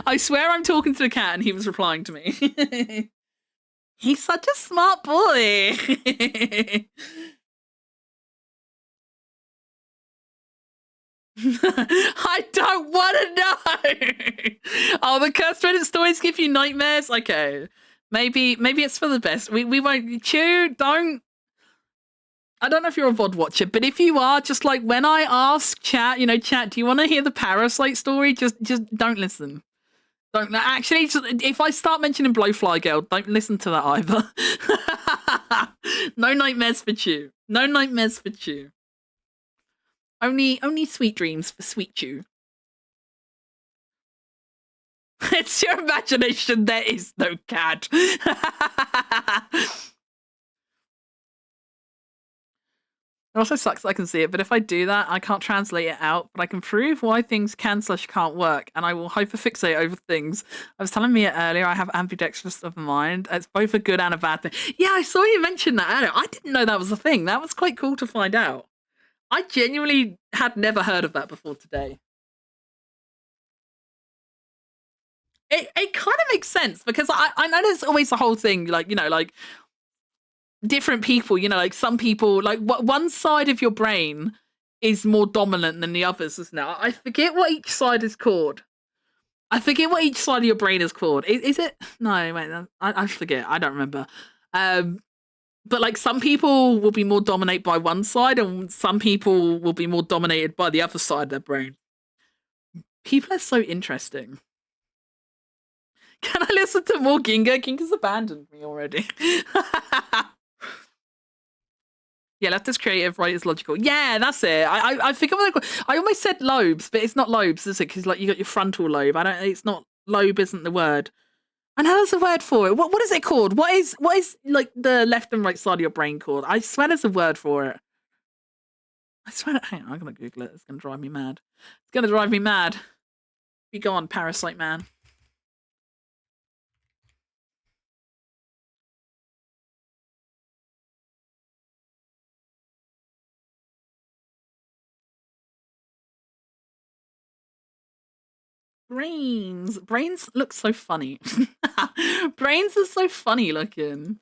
A: I swear I'm talking to the cat and he was replying to me. He's such a smart boy. I don't want to know. Oh, the cursed Reddit stories give you nightmares. Okay, maybe it's for the best. We won't. Chew, don't. I don't know if you're a VOD watcher, but if you are, just like when I ask chat, chat, do you want to hear the parasite story? Just don't listen. Don't actually. If I start mentioning Blowfly Girl, don't listen to that either. No nightmares for Chew. No nightmares for Chew. Only sweet dreams for Sweet Chew. It's your imagination. There is no cat. It also sucks that I can see it, but if I do that, I can't translate it out, but I can prove why things can/can't work, and I will hyperfixate over things. I was telling Mia earlier, I have ambidextrous of mind. It's both a good and a bad thing. Yeah, I saw you mention that earlier. I didn't know that was a thing. That was quite cool to find out. I genuinely had never heard of that before today. It kind of makes sense because I know there's always the whole thing, like, different people, like some people, like one side of your brain is more dominant than the others, isn't it? I forget what each side is called. I forget what each side of your brain is called. Is it? No, wait, I forget. I don't remember. But like some people will be more dominated by one side and some people will be more dominated by the other side of their brain. People are so interesting. Can I listen to more Ginga? Ginga's abandoned me already. Yeah, left is creative, right is logical. Yeah, that's it. I think I almost said lobes, but it's not lobes, is it? Because like you got your frontal lobe. I don't. It's not lobe. Isn't the word? I know there's a word for it. What is it called? What is like the left and right side of your brain called? I swear there's a word for it. I swear. Hang on, I'm gonna Google it. It's gonna drive me mad. It's gonna drive me mad. Be gone, parasite man. Brains look so funny. Brains are so funny looking.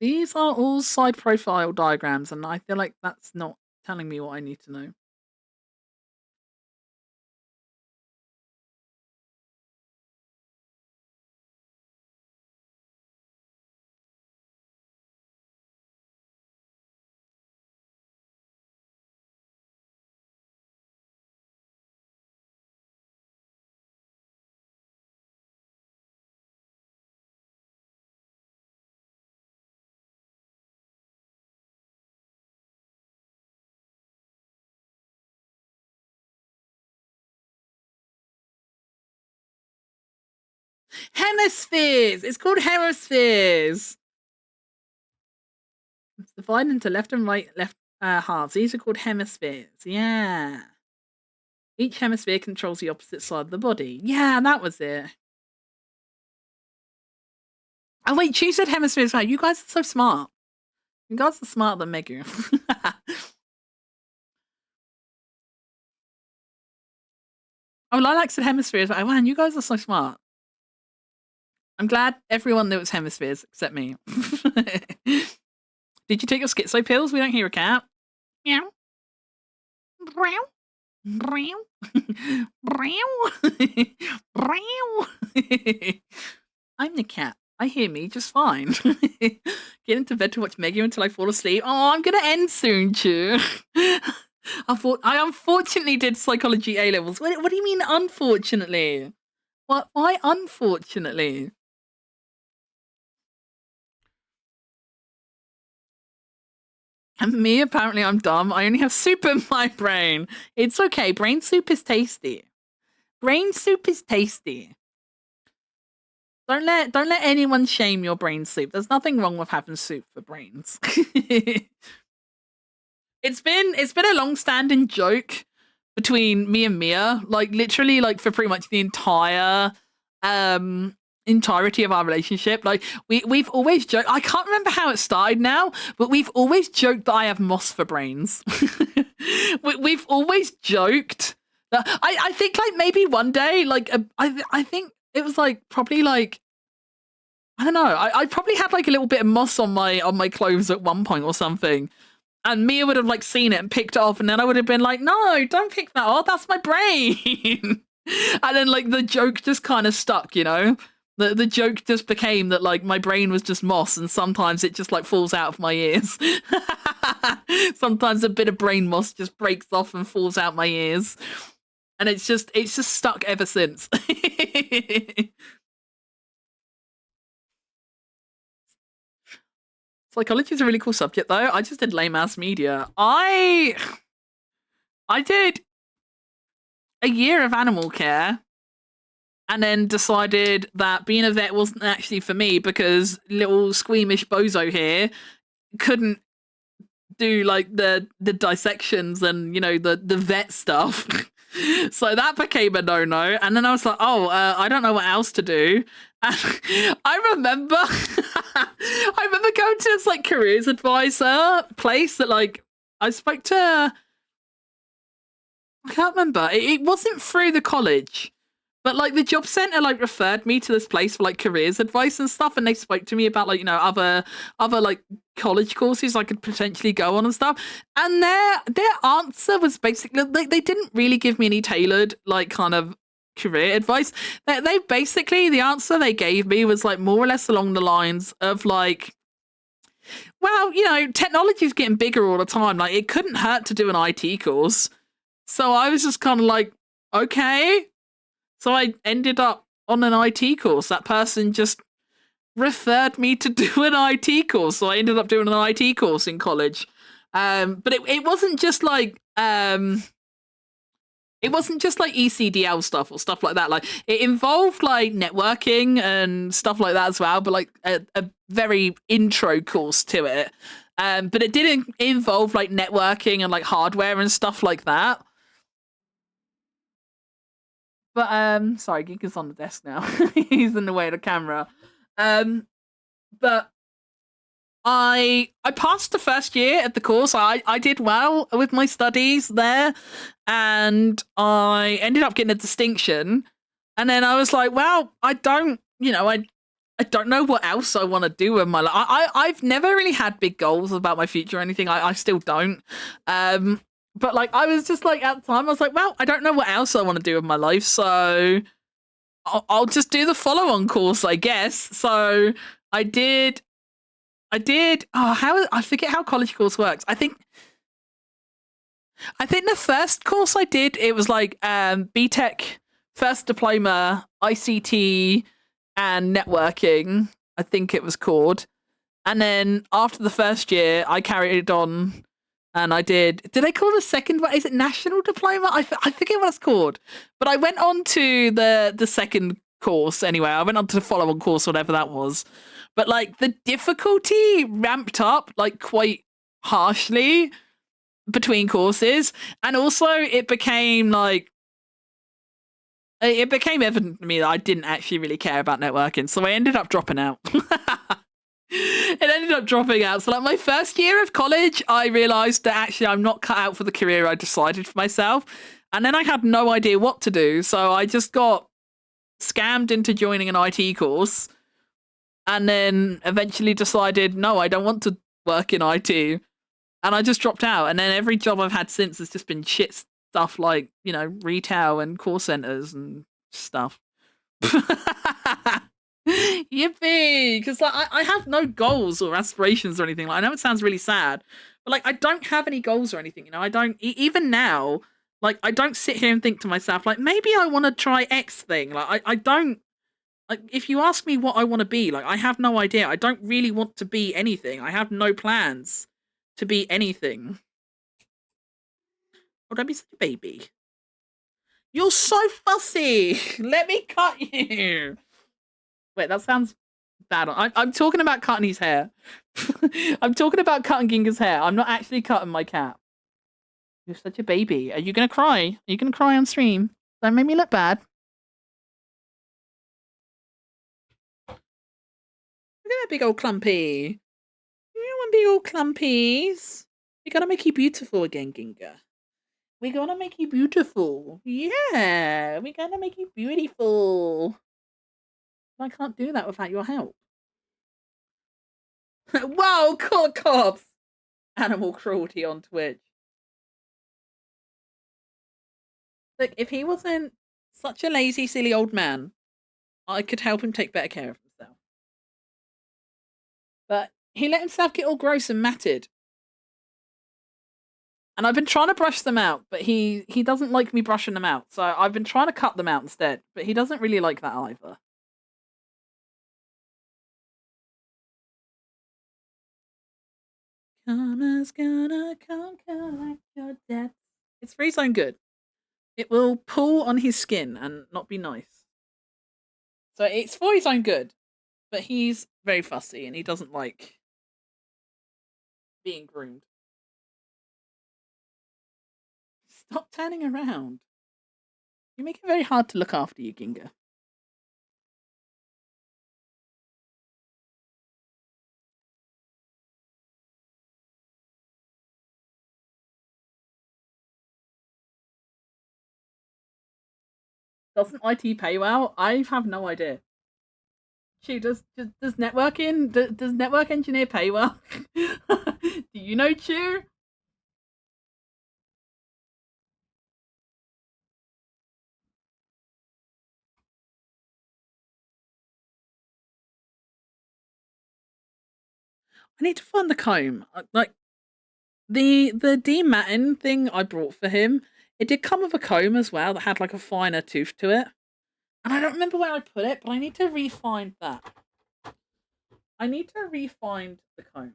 A: These are all side profile diagrams, and I feel like that's not telling me what I need to know. Hemispheres! It's called hemispheres! It's divided into left and right halves. These are called hemispheres. Yeah. Each hemisphere controls the opposite side of the body. Yeah, that was it. Oh wait, she said hemispheres. Wow, you guys are so smart. You guys are smarter than Megu. Oh, Lilac said hemispheres. Wow, man, you guys are so smart. I'm glad everyone knew it was hemispheres except me. Did you take your schizo pills? We don't hear a cat. Meow. Brow. Brow. Brow. Brow. I'm the cat. I hear me just fine. Get into bed to watch Megu until I fall asleep. Oh, I'm gonna end soon, Chew. I unfortunately did psychology A levels. What do you mean, unfortunately? What? Why, unfortunately? And me, apparently, I'm dumb. I only have soup in my brain. It's okay. Brain soup is tasty. Brain soup is tasty. Don't let anyone shame your brain soup. There's nothing wrong with having soup for brains. It's been a long-standing joke between me and Mia, like literally like for pretty much the entire entirety of our relationship. Like we've always joked. I can't remember how it started now, but we've always joked that I have moss for brains. We've always joked that I think like maybe one day like I think it was like probably like I don't know. I probably had like a little bit of moss on my clothes at one point or something. And Mia would have like seen it and picked it off, and then I would have been like, "No, don't pick that off. That's my brain." And then like the joke just kind of stuck, you know. The joke just became that like my brain was just moss, and sometimes it just like falls out of my ears. Sometimes a bit of brain moss just breaks off and falls out my ears, and it's just stuck ever since. Psychology is a really cool subject, though. I just did lame ass media. I did a year of animal care, and then decided that being a vet wasn't actually for me because little squeamish bozo here couldn't do like the dissections and you know the vet stuff. So that became a no-no, and then I was like, "Oh, I don't know what else to do." And I remember going to this like careers advisor place that like I spoke to. I can't remember. It wasn't through the college, but like the job center like referred me to this place for like careers advice and stuff, and they spoke to me about like you know other like college courses I could potentially go on and stuff. And their answer was basically they didn't really give me any tailored like kind of career advice. They basically the answer they gave me was like more or less along the lines of like, well, you know, technology's getting bigger all the time. Like it couldn't hurt to do an IT course. So I was just kind of like, okay. So I ended up on an IT course. That person just referred me to do an IT course. So I ended up doing an IT course in college. But it wasn't just like it wasn't just like ECDL stuff or stuff like that. Like it involved like networking and stuff like that as well, but like a very intro course to it. But it didn't involve like networking and like hardware and stuff like that. But sorry, Geek is on the desk now. He's in the way of the camera. But I passed the first year at the course. I did well with my studies there, and I ended up getting a distinction. And then I was like, well, I don't, I don't know what else I want to do with my life. I've never really had big goals about my future or anything. I still don't. But like I was just like at the time, I was like, well, I don't know what else I want to do with my life, so I'll just do the follow-on course, I guess. So I did. Oh, I forget how college course works. I think the first course I did, it was like BTEC first diploma, ICT, and networking. I think it was called. And then after the first year, I carried it on, and I did. Did they call the second one? Is it national diploma? I forget what it's called. But I went on to the second course anyway. I went on to the follow-on course, whatever that was. But like the difficulty ramped up like quite harshly between courses, and also it became evident to me that I didn't actually really care about networking, so I ended up dropping out. It ended up dropping out. So like my first year of college, I realized that actually I'm not cut out for the career I decided for myself, and then I had no idea what to do, so I just got scammed into joining an IT course, and then eventually decided no, I don't want to work in IT, and I just dropped out. And then every job I've had since has just been shit stuff like, retail and call centers and stuff. Yippee! Because like I have no goals or aspirations or anything. Like I know it sounds really sad, but like I don't have any goals or anything. I don't even now. Like I don't sit here and think to myself like maybe I want to try X thing. Like I don't like if you ask me what I want to be, like I have no idea. I don't really want to be anything. I have no plans to be anything. Oh, don't be such a baby. You're so fussy. Let me cut you. Wait, that sounds bad. I'm talking about cutting his hair. I'm talking about cutting Ginga's hair. I'm not actually cutting my cat. You're such a baby. Are you gonna cry? Are you gonna cry on stream? Don't make me look bad. Look at that big old clumpy. You want big old clumpies? We gotta make you beautiful again, Ginga. We gotta make you beautiful. Yeah, we gotta make you beautiful. I can't do that without your help. Whoa, cops! Animal cruelty on Twitch. Look, if he wasn't such a lazy, silly old man, I could help him take better care of himself. But he let himself get all gross and matted. And I've been trying to brush them out, but he doesn't like me brushing them out. So I've been trying to cut them out instead, but he doesn't really like that either. Karma's gonna come collect your debt. It's free zone good. It will pull on his skin and not be nice. So it's for his own good, but he's very fussy and he doesn't like being groomed. Stop turning around. You make it very hard to look after you, Ginga. Doesn't IT pay well? I have no idea. Shoot, does networking does network engineer pay well? Do you know, Chew? I need to find the comb. Like the Dean Matin thing I brought for him, It did come with a comb as well that had like a finer tooth to it. And I don't remember where I put it, but I need to re-find that. I need to re-find the comb.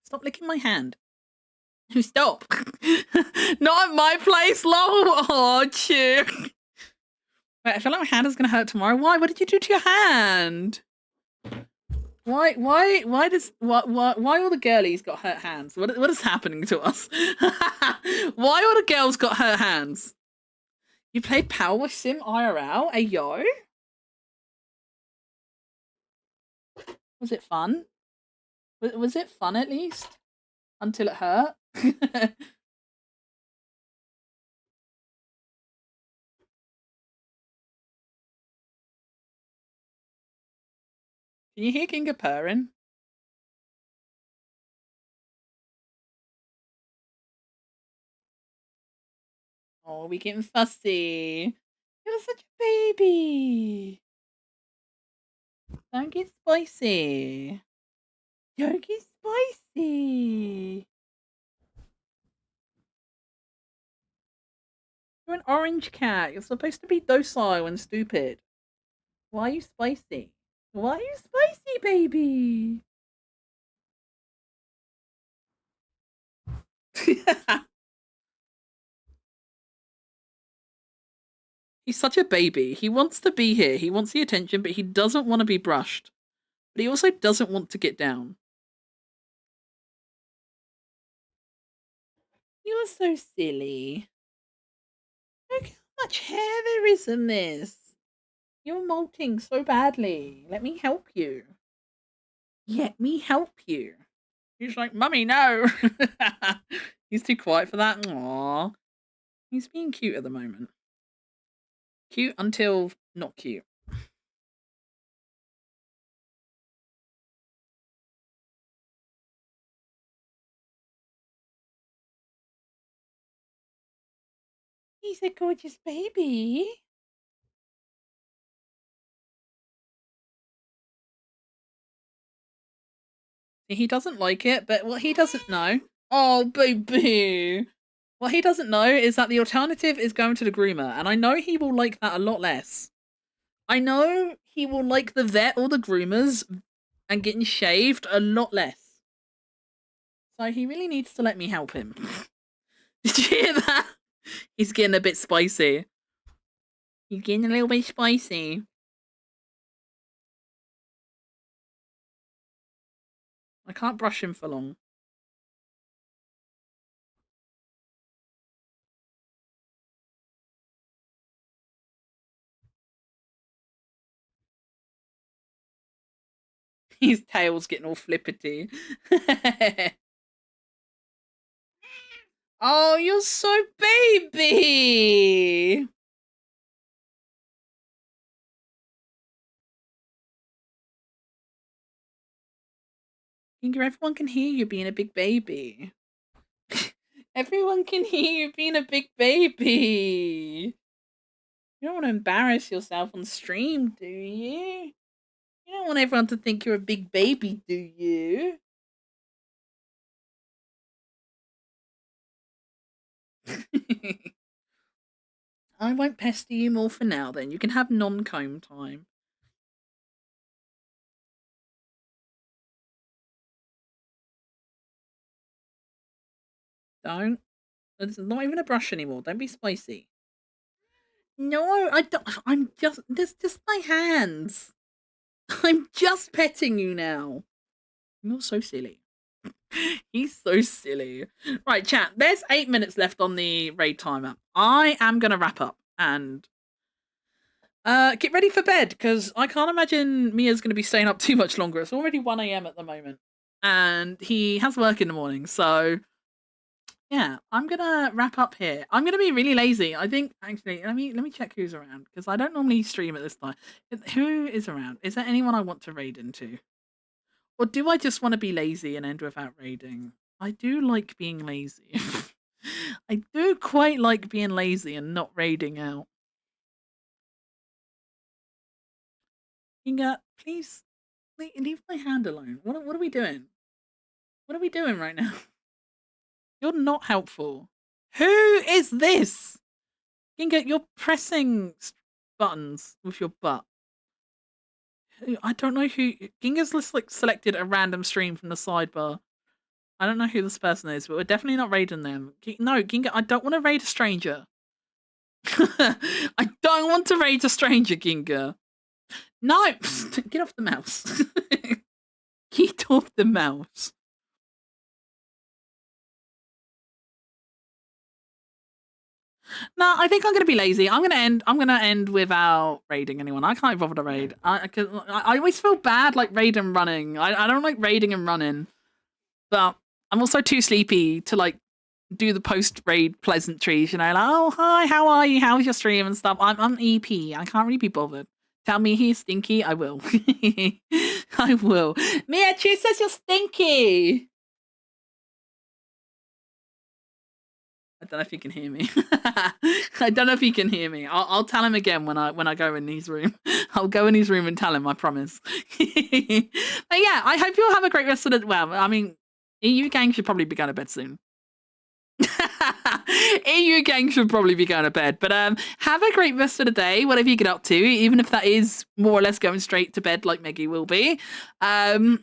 A: Stop licking my hand. Stop. Not at my place, lol. Oh, cheer. Wait, I feel like my hand is going to hurt tomorrow. Why? What did you do to your hand? Why all the girlies got hurt hands? What is happening to us? Why all the girls got hurt hands? You played Power Wash Sim IRL? Ayo? Was it fun? Was it fun at least? Until it hurt? Can you hear Kinga purring? Oh, we getting fussy. You're such a baby. Don't get spicy. Don't get spicy. You're an orange cat. You're supposed to be docile and stupid. Why are you spicy? Why are you spicy, baby? He's such a baby. He wants to be here. He wants the attention, but he doesn't want to be brushed. But he also doesn't want to get down. You're so silly. Look how much hair there is in this. You're molting so badly. Let me help you. Let me help you. He's like, Mummy, no. He's too quiet for that. Aww. He's being cute at the moment. Cute until not cute. He's a gorgeous baby. He doesn't like it, but what he doesn't know... Oh, baby! What he doesn't know is that the alternative is going to the groomer, and I know he will like that a lot less. I know he will like the vet or the groomers and getting shaved a lot less. So he really needs to let me help him. Did you hear that? He's getting a bit spicy. He's getting a little bit spicy. I can't brush him for long. His tail's getting all flippity. Oh, you're so baby! Finger, everyone can hear you being a big baby. Everyone can hear you being a big baby. You don't want to embarrass yourself on stream, do you? You don't want everyone to think you're a big baby, do you? I won't pester you more for now then. You can have non-comb time. Don't. It's not even a brush anymore. Don't be spicy. No, I don't. I'm just. There's just my hands. I'm just petting you now. You're so silly. He's so silly. Right, chat. There's 8 minutes left on the raid timer. I am gonna wrap up and get ready for bed because I can't imagine Mia's gonna be staying up too much longer. It's already 1 a.m. at the moment, and he has work in the morning. So yeah, I'm gonna wrap up here. I'm gonna be really lazy. I think actually, let me check who's around because I don't normally stream at this time. Who is around? Is there anyone I want to raid into? Or do I just want to be lazy and end without raiding? I do like being lazy. I do quite like being lazy and not raiding out. Ginga, please leave my hand alone. What are we doing? What are we doing right now? You're not helpful. Who is this? Ginga, you're pressing buttons with your butt. I don't know who. Ginga's just like selected a random stream from the sidebar. I don't know who this person is, but we're definitely not raiding them. No, Ginga, I don't want to raid a stranger. I don't want to raid a stranger, Ginga. No, get off the mouse. Get off the mouse. No, I think I'm gonna be lazy. I'm gonna end without raiding anyone. I can't be bothered to raid. I always feel bad like raid and running. I don't like raiding and running, but I'm also too sleepy to like do the post raid pleasantries. You know, like, oh hi, how are you? How's your stream and stuff. I'm EP. I can't really be bothered. Tell me he's stinky. I will. I will. Mia Chu says you're stinky. I don't know if he can hear me. I don't know if he can hear me. I'll tell him again when I go in his room. I'll go in his room and tell him. I promise. But yeah, I hope you'll have a great rest of the. Well, I mean, EU gang should probably be going to bed soon. EU gang should probably be going to bed. But have a great rest of the day, whatever you get up to, even if that is more or less going straight to bed like Meggy will be. Tell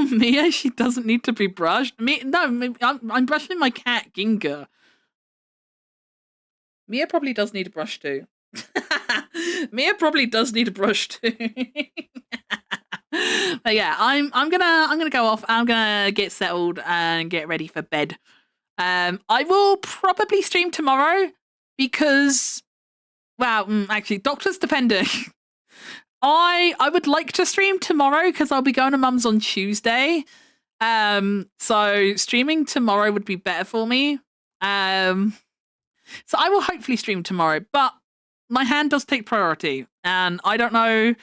A: Mia she doesn't need to be brushed. I'm brushing my cat, Ginga. Mia probably does need a brush too. Mia probably does need a brush too. But yeah, I'm gonna go off. I'm gonna get settled and get ready for bed. I will probably stream tomorrow because, well, actually, doctor's depending. I would like to stream tomorrow because I'll be going to Mum's on Tuesday. So streaming tomorrow would be better for me. So I will hopefully stream tomorrow, but my hand does take priority, and I don't know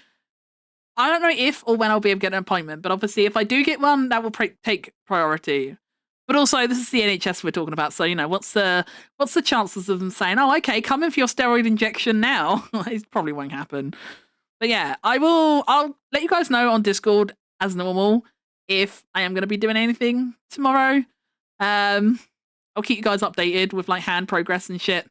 A: if or when I'll be able to get an appointment. But obviously, if I do get one, that will take priority. But also, this is the NHS we're talking about, so you know what's the chances of them saying, "Oh, okay, come in for your steroid injection now"? It probably won't happen. But yeah, I'll let you guys know on Discord as normal if I am going to be doing anything tomorrow. I'll keep you guys updated with like hand progress and shit.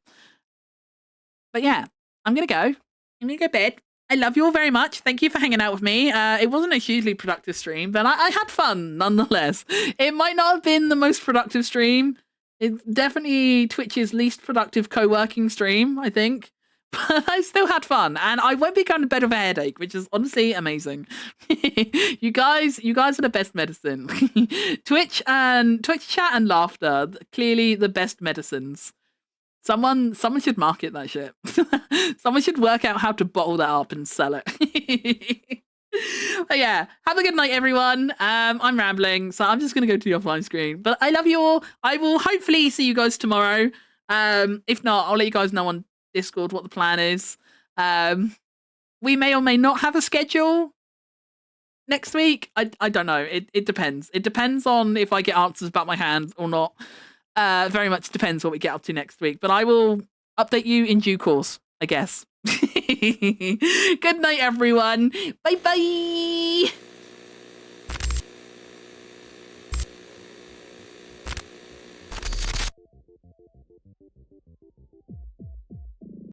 A: But yeah, I'm going to go. I'm going to go to bed. I love you all very much. Thank you for hanging out with me. It wasn't a hugely productive stream, but I had fun nonetheless. It might not have been the most productive stream. It's definitely Twitch's least productive co-working stream, I think. But I still had fun, and I won't be going to bed with a headache, which is honestly amazing. You guys are the best medicine. Twitch chat and laughter, clearly the best medicines. Someone should market that shit. Someone should work out how to bottle that up and sell it. But yeah, have a good night, everyone. I'm rambling, so I'm just gonna go to the offline screen. But I love you all. I will hopefully see you guys tomorrow. If not, I'll let you guys know on Discord what the plan is. We may or may not have a schedule next week. I don't know. It depends. It depends on if I get answers about my hands or not. Very much depends what we get up to next week. But I will update you in due course, I guess. Good night, everyone. Bye bye.